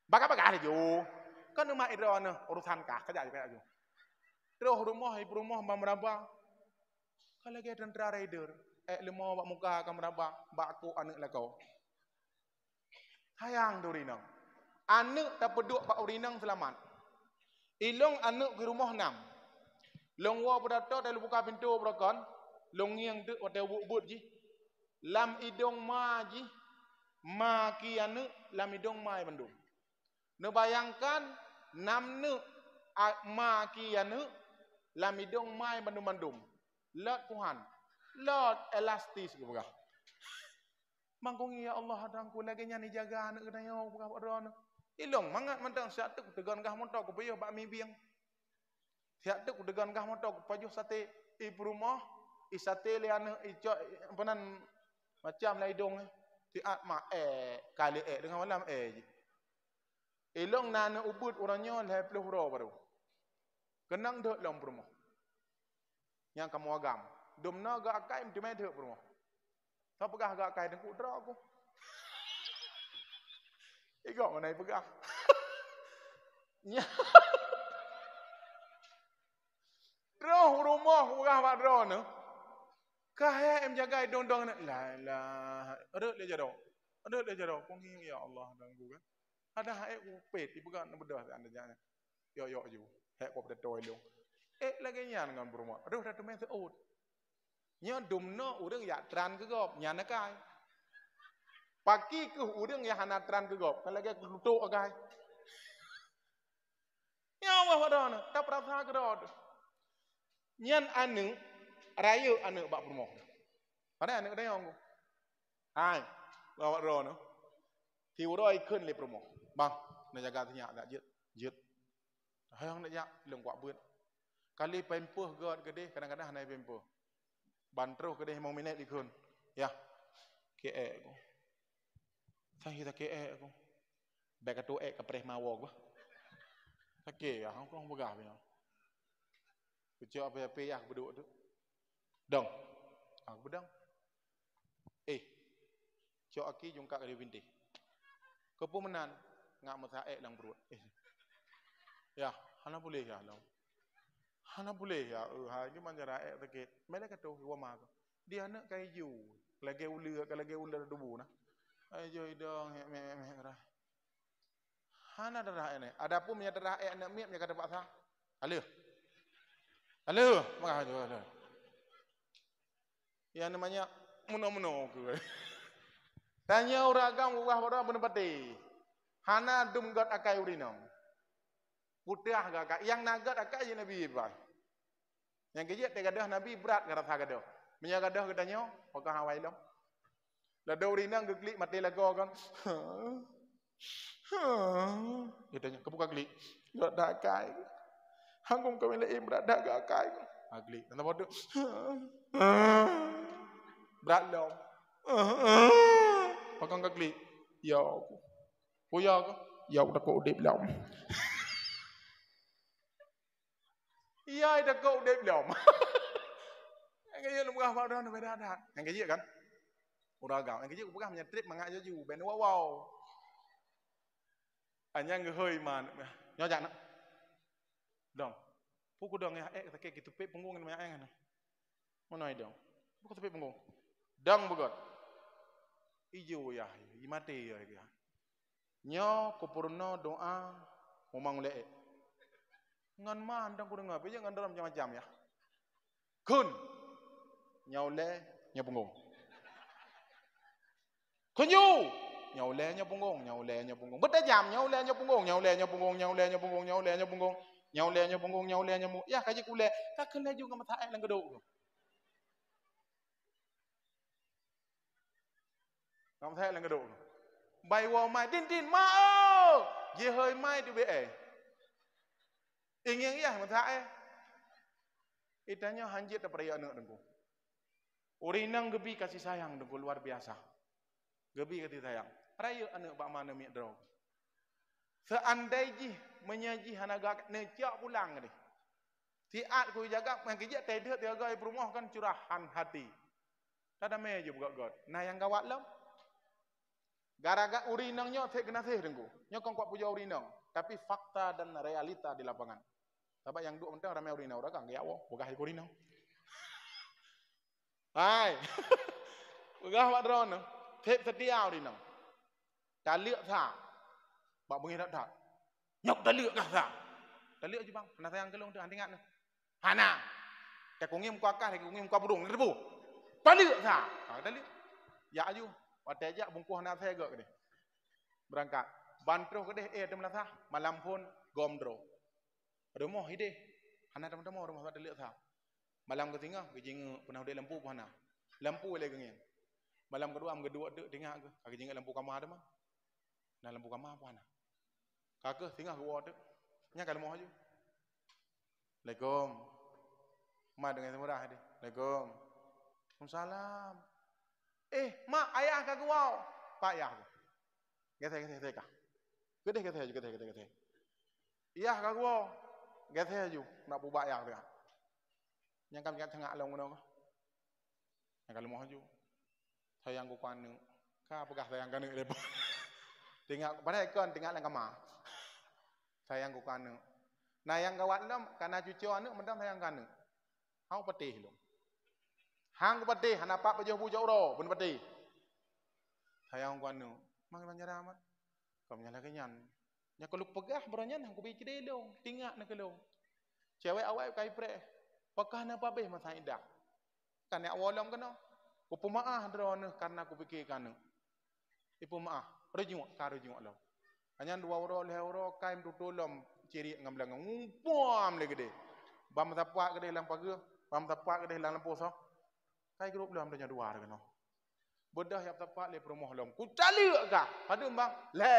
Bagah je. Kan rumah idron urusan kah kajak je. Terus rumah ibu rumah meraba. Kalau lagi tentara rider, lemah bak muka akan meraba, bak aku anak lah kau. Sayang tu rinang. Anak tak peduk bak rinang selamat. Ilong anak ke rumah 6. Long wa berato dah buka pintu berakon. Long yang tu ada but ji. Lam idong ma ji. Ma ki anu lam idong mai bandung. Ne bayangkan 6 ne ma ki anu lam idong mai bandung. Lot Tuhan. Lot elastis ke begah. Mangkung ya Allah adangku lagi nyani jaga anak kena yo begah ron. Ilong mangat mentang satu tegan gah motor ku payah bak mi biang. Siap tu degan gah motor pajuh sate ibu rumah isate le anak icok penan macam lai dong tiat ma kali dengan malam je. Elong nana ubud orangnya le 10 ro baru. Kenang dek long rumah. Yang kamu agam. Domna ga akai mesti mai dek rumah. Tak pegah ga akai dengku dra aku. Ikut mana pegah. Roh rumah pegah bak dra ne. Kah em jaga dong-dong nak la ada le jado. Ada le jado penging ya Allah dangku kan. Ada hae ku pet ibu kan bedah anda jangan. Yo ju. Hae ko pada toy lu. Lagi nyan dengan rumah. Aduh dah temen seut. Nya domno urang ya tran ke gop nyan kai. Pagi ke urang ya hana tran ke gop. Kan lagi lutuk kai. Ya Allah wadana tak perasa ke dod. Nyan anu raya anak bak rumah. Pada anak dah yang aku. Hai, bawa ron. Thì rồi khơn lên rumah. Bang, nak jaga tinyak tak jet. Hayang nak jak leng kuat beut. Kali pempuh god gede kadang-kadang hanai pempuh. Bantro gede mau minit di khön. Ya. KE aku. Sang kita KE aku. Baik katu ke preh mawog. Sakit ya, aku begah punya. Kecil apa ya beduk tu. Dong. Aku bedang. Cok aki jungkak dari binti. Kepu menan ngak mutaek lang perut. Ya, hana boleh ya long. Hana boleh ya. Ha ni manjara ek takit. Mele katu wa ma ko. Dia nak kai ju. Lagi ular debu nah. Ayo dong me kara. Hana darah ini. Adapun punya darah ek nak miap nya kata Pak Sa. Halo, makah tu. Yang namanya muno-muno ke. Tanya orang agam ubah pada penepati. Hana dum gat akai urinam. Putih gak yang nagat akai je Nabi Ibrahim. Yang kejut te gadah Nabi berat kata gadah. Menya gadah katanya, pakah hawai long. Lada urinam geglik mati lagu kan. Katanya kebuka glik. Gat akai. Hanggung kau melek berat dak akai. Aglik. Nang bodoh. Berat long. Pakang kagli, ya aku. Oh ya aku, ya aku dah kau udip belum. Iya dah kau udip belum. Yang kaya lu bukan pada nak beda adat. Yang kaya kan, uragam. Yang kaya aku bukan punya trip mengak jaju, ben wow. Hanya ngehoi man, nyojak nak. Dong, pukul dong ya, tak gitu pep punggung ni banyak yang mana. Mana dong? Pukul pep punggung. Dong begot. Ijo ya, imate ya dia. Nyo kupurno doa momang lek. Ngan mandang ku dengar, pe jangan dalam macam-macam ya. Kun. Nyau le nya punggung. Kunyu. Nyau le nya punggung, nyau le nya punggung. Beda jam nyau le nya punggung, nyau le nya punggung, nyau le nya punggung, nyau le nya punggung. Nyau le nya punggung, nyau le nya punggung. Ya kaji ku le, tak kena juga mataek lang geduk. Kamu saya lang geduk. Bai wa mai din mau. Ye hơi mai tu be Ingin ya mataek. Itanya hanjit daripada anak dengku. Urinang gebi kasih sayang dengku luar biasa. Gebi kasih sayang. Raya anak bak mana mi draw. Seandai ji menyaji hanaga necak pulang ni. Tiat ku jaga mangkijak tedek tiaga ibu rumah kan curahan hati. Tada me je buka god. Nah yang gawat lam. Gara-gara urinangnya saya kena sih dengku. Nyokong kuat puja urinang. Tapi fakta dan realita di lapangan. Sebab yang duk mentang ramai urinang. Orang kan gaya wah, bogah ikut urinang. Hai. Bogah wak drone. Tep setia urinang. Dah liuk sah. Bak bunyi tak. Nyok dah liuk kah sah. Dah liuk je bang. Kena sayang kelong tu hang ingat ni. Hana. Dia kungim ku akah, dia kungim ku burung. Debu. Dah liuk sah. Ha dah liuk. Ya aju. Watai ajak bungkuh anak saya ke dia. Berangkat. Bantuh ke dia, dia melasah. Malam pun gomdro. Rumah ide. Hana teman-teman rumah tak lihat sah. Malam ketiga, kejing pernah dia lampu pun hana. Lampu lagi ngin. Malam kedua dek tengah ke. Kaki jing lampu kamar ada mah. Nah lampu kamar pun hana. Kakak tengah ke wadah. Nya kalau mau aja. Assalamualaikum. Ma dengan semurah dia. Assalamualaikum. Waalaikumsalam. Mak, ayah kagak wow. Pak ayah. Geteh kah? Geteh aja. Iya kagak wow. Geteh aja. Nak bubak ayah dia. Yang kami kat tengah long ngono. Yang kalau mau aja. Sayang ku kanu. Ka pegah sayang kanu lepo. Tengok pada ikon tengok lang kamar. Sayang ku kanu. Nah yang gawat lam karena cucu anu mendam sayang kanu. Hau patih lu. Hang patih, hana pak pajuh bujau ro, bun patih. Sayang kuanu, mang banjara amat. Kau menyala kenyan. Nya kalau pegah beranyan hang ku biji delong, tingak nak kelong. Cewek awak kai pre. Pakah na babeh masa indah. Kan ya awalom kena. Ku pemaah drone karena ku fikir kanu. Ipu maah, rejung karo jung lo. Hanya 2 euro 5 euro kaim tutulom ciri ngamlang ngumpam lagi deh. Bam tapak ke dalam pagi, bam tapak ke dalam lampu so. Kai grup dalam tanya 2 hari no. Bedah yang tapak le rumah lom. Ku cali kah? Pada bang, le.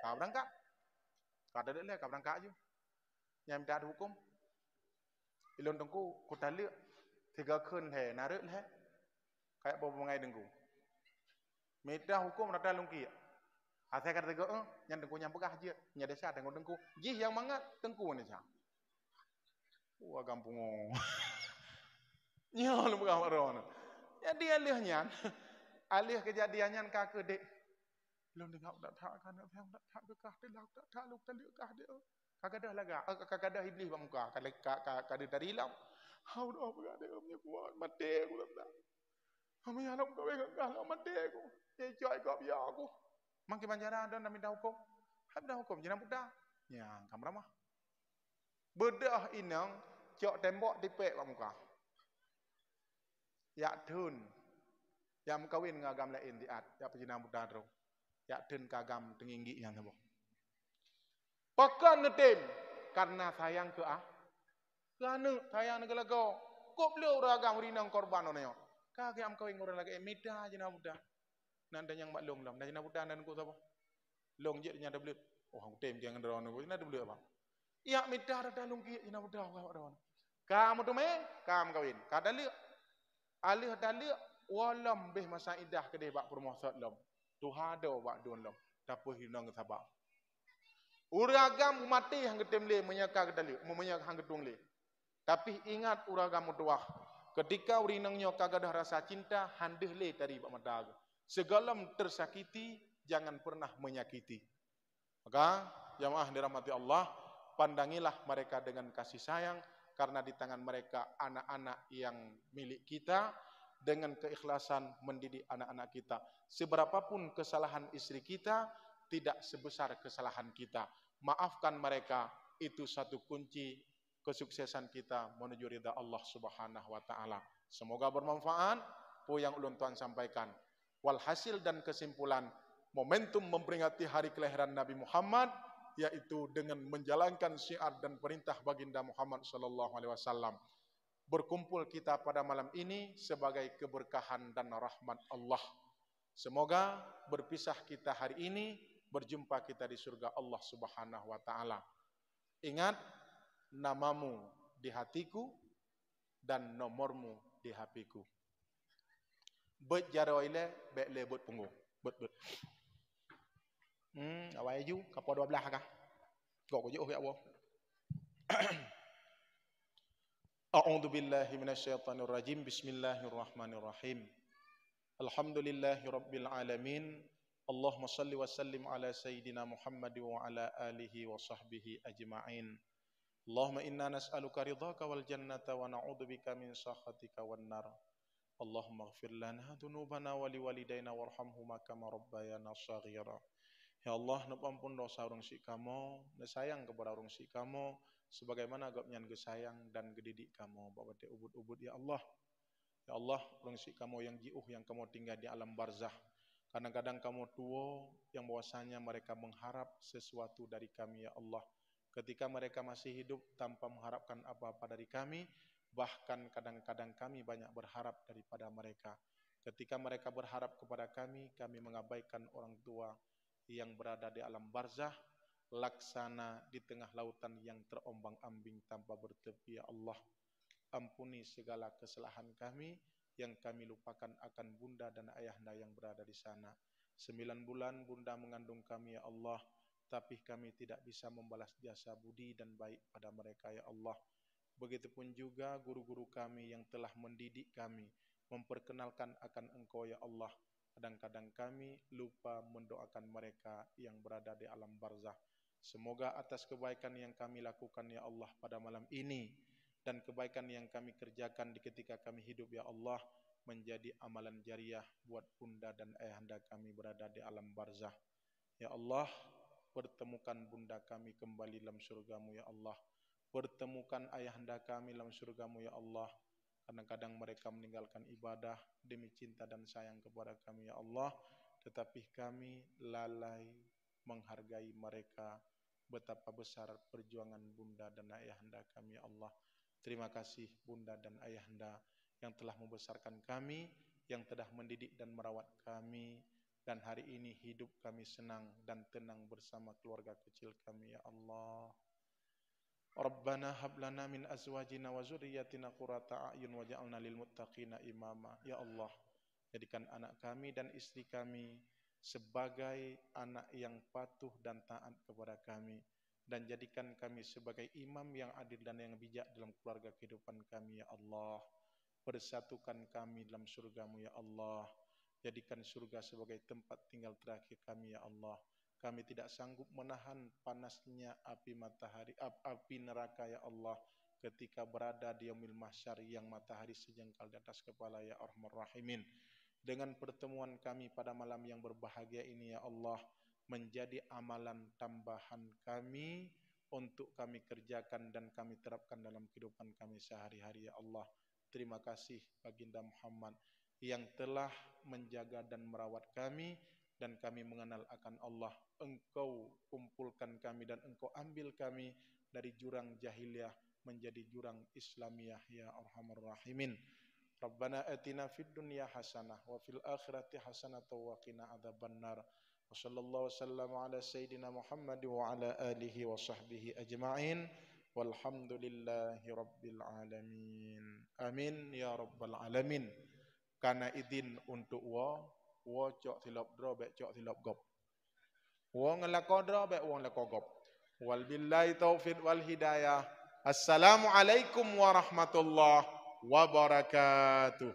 Ka berangkat. Ka ada le ka berangkat aja. Yang minta ada hukum. Ilon tengku ku tali 3 kun he narik le. Kayak bawa mengai dengku. Minta hukum rata lungki. Asal kata tengku yang tengku nyam pegah aja. Nya desa tengku. Jih yang mangat tengku ni sah. Wah gampung. Nya lu pegah maron. Jadi alih kejadiannya kakek dek. Belum dengar tak kan yang tak bekah dia tak lu tak kah dia. Kakak dah laga. Kakak dah iblis bang muka. Kakak dari lam. Hau dah pegah dia punya kuat mati aku tak. Kami anak kau enggak lah mati aku. Ye joy kau biar aku. Mangki banjara dan minta hukum. Habis hukum jenang budak. Ya, kamu ramah. Bedah inang cok tembok dipek bang muka. Ya dun. Yang kawin ngagam lain diat. Ya pejinang budak tu. Ya dun kagam tinggi yang tu. Pakan ngetim karena sayang ke Kerana sayang negara kau. Kau beliau ragam rinang korban onyo. Kaki am kawin orang lagi medah jenang budak. Nanti yang maklum lam. Dan jenang budak dan ku siapa? Long je nya double. Oh ngetim jangan drone ku. Ina double apa? Ya medah dah lungki jenang budak kau. Kamu tu main, kamu kawin. Kada liuk. Alih dalil walam beh masa idah kedai bak permosot lom. Tuhado bak don lom. Tapi hinang sabak. Uragam mati hang ketem le menyaka kedalil, memenyak hang ketung le. Tapi ingat uragam mutuah. Ketika urinangnya kagadah rasa cinta, handeh le dari bak madag. Segalam tersakiti, jangan pernah menyakiti. Maka jamaah dirahmati Allah, pandangilah mereka dengan kasih sayang. Karena di tangan mereka anak-anak yang milik kita. Dengan keikhlasan mendidik anak-anak kita. Seberapapun kesalahan istri kita, tidak sebesar kesalahan kita. Maafkan mereka, itu satu kunci kesuksesan kita menuju ridha Allah Subhanahu wa taala. Semoga bermanfaat apa yang ulun tuan sampaikan. Walhasil dan kesimpulan, momentum memperingati hari kelahiran Nabi Muhammad yaitu dengan menjalankan syiar dan perintah baginda Muhammad sallallahu alaihi wasallam. Berkumpul kita pada malam ini sebagai keberkahan dan rahmat Allah. Semoga berpisah kita hari ini, berjumpa kita di surga Allah Subhanahu wa taala. Ingat, namamu di hatiku dan nomormu di HP-ku. Bet jaroile bet lebut punggung. Bet. Awak ju kapo 12 kah? Kok jauh ya Allah. A'udzu billahi minasyaitonir rajim. Bismillahirrahmanirrahim. Alhamdulillahirabbil alamin
Allahumma salli wa sallim ala sayyidina Muhammad wa ala alihi wa sahbihi ajma'in. Allahumma inna nas'aluka ridhaka wal jannata wa na'udzubika min sakhatika wan nar. Allahumma ighfir lana dzunubana wa liwalidayna warhamhuma kama rabbayana shaghira. Ya Allah, ampun dosa urang si kamu, sayang kepada urang si kamu, sebagaimana agapnyan gesayang dan gedidik kamu, bapak te ubud-ubud ya Allah. Ya Allah, urang si kamu yang jiuh yang kamu tinggal di alam barzah. Kadang-kadang kamu tua yang bahwasanya mereka mengharap sesuatu dari kami ya Allah. Ketika mereka masih hidup tanpa mengharapkan apa-apa dari kami, bahkan kadang-kadang kami banyak berharap daripada mereka. Ketika mereka berharap kepada kami mengabaikan orang tua yang berada di alam barzah, laksana di tengah lautan yang terombang-ambing tanpa bertepi ya Allah. Ampuni segala kesalahan kami yang kami lupakan akan bunda dan ayahanda yang berada di sana. 9 bulan bunda mengandung kami ya Allah, tapi kami tidak bisa membalas jasa budi dan baik pada mereka ya Allah. Begitupun juga guru-guru kami yang telah mendidik kami, memperkenalkan akan Engkau ya Allah. Kadang-kadang kami lupa mendoakan mereka yang berada di alam barzah. Semoga atas kebaikan yang kami lakukan ya Allah pada malam ini, dan kebaikan yang kami kerjakan di ketika kami hidup ya Allah, menjadi amalan jariah buat bunda dan ayahanda kami berada di alam barzah. Ya Allah, pertemukan bunda kami kembali dalam surgamu ya Allah. Pertemukan ayahanda kami dalam surgamu ya Allah. Kadang-kadang mereka meninggalkan ibadah demi cinta dan sayang kepada kami ya Allah, tetapi kami lalai menghargai mereka. Betapa besar perjuangan bunda dan ayahanda kami ya Allah. Terima kasih bunda dan ayahanda yang telah membesarkan kami, yang telah mendidik dan merawat kami, dan hari ini hidup kami senang dan tenang bersama keluarga kecil kami ya Allah. Rabbana hab lana min azwajina wa dzurriyyatina qurrata a'yun waj'alna lil muttaqina imama. Ya Allah, jadikan anak kami dan istri kami sebagai anak yang patuh dan taat kepada kami, dan jadikan kami sebagai imam yang adil dan yang bijak dalam keluarga kehidupan kami ya Allah. Persatukan kami dalam surgamu ya Allah. Jadikan surga sebagai tempat tinggal terakhir kami ya Allah. Kami tidak sanggup menahan panasnya api matahari, api neraka ya Allah, ketika berada di yaumil mahsyar yang matahari sejengkal di atas kepala ya Arhamar Rahimin. Dengan pertemuan kami pada malam yang berbahagia ini ya Allah, menjadi amalan tambahan kami untuk kami kerjakan dan kami terapkan dalam kehidupan kami sehari-hari ya Allah. Terima kasih baginda Muhammad yang telah menjaga dan merawat kami, dan kami mengenal akan Allah. Engkau kumpulkan kami dan Engkau ambil kami dari jurang jahiliyah menjadi jurang Islamiyah ya Arhamar Rahimin. Rabbana atina fid dunya hasanah wa fil akhirati hasanah wa qina adzabannar. Wa sallallahu wasallam ala sayyidina Muhammad wa ala alihi wa sahbihi ajma'in. Walhamdulillahi rabbil alamin. Amin ya rabbal alamin. Kana idin untuk wo cok tilap dro bek cok tilap gop. Wo ngelako dro bek wo ngelako gop. Wal billahi taufiq wal hidayah. Assalamualaikum warahmatullahi wabarakatuh.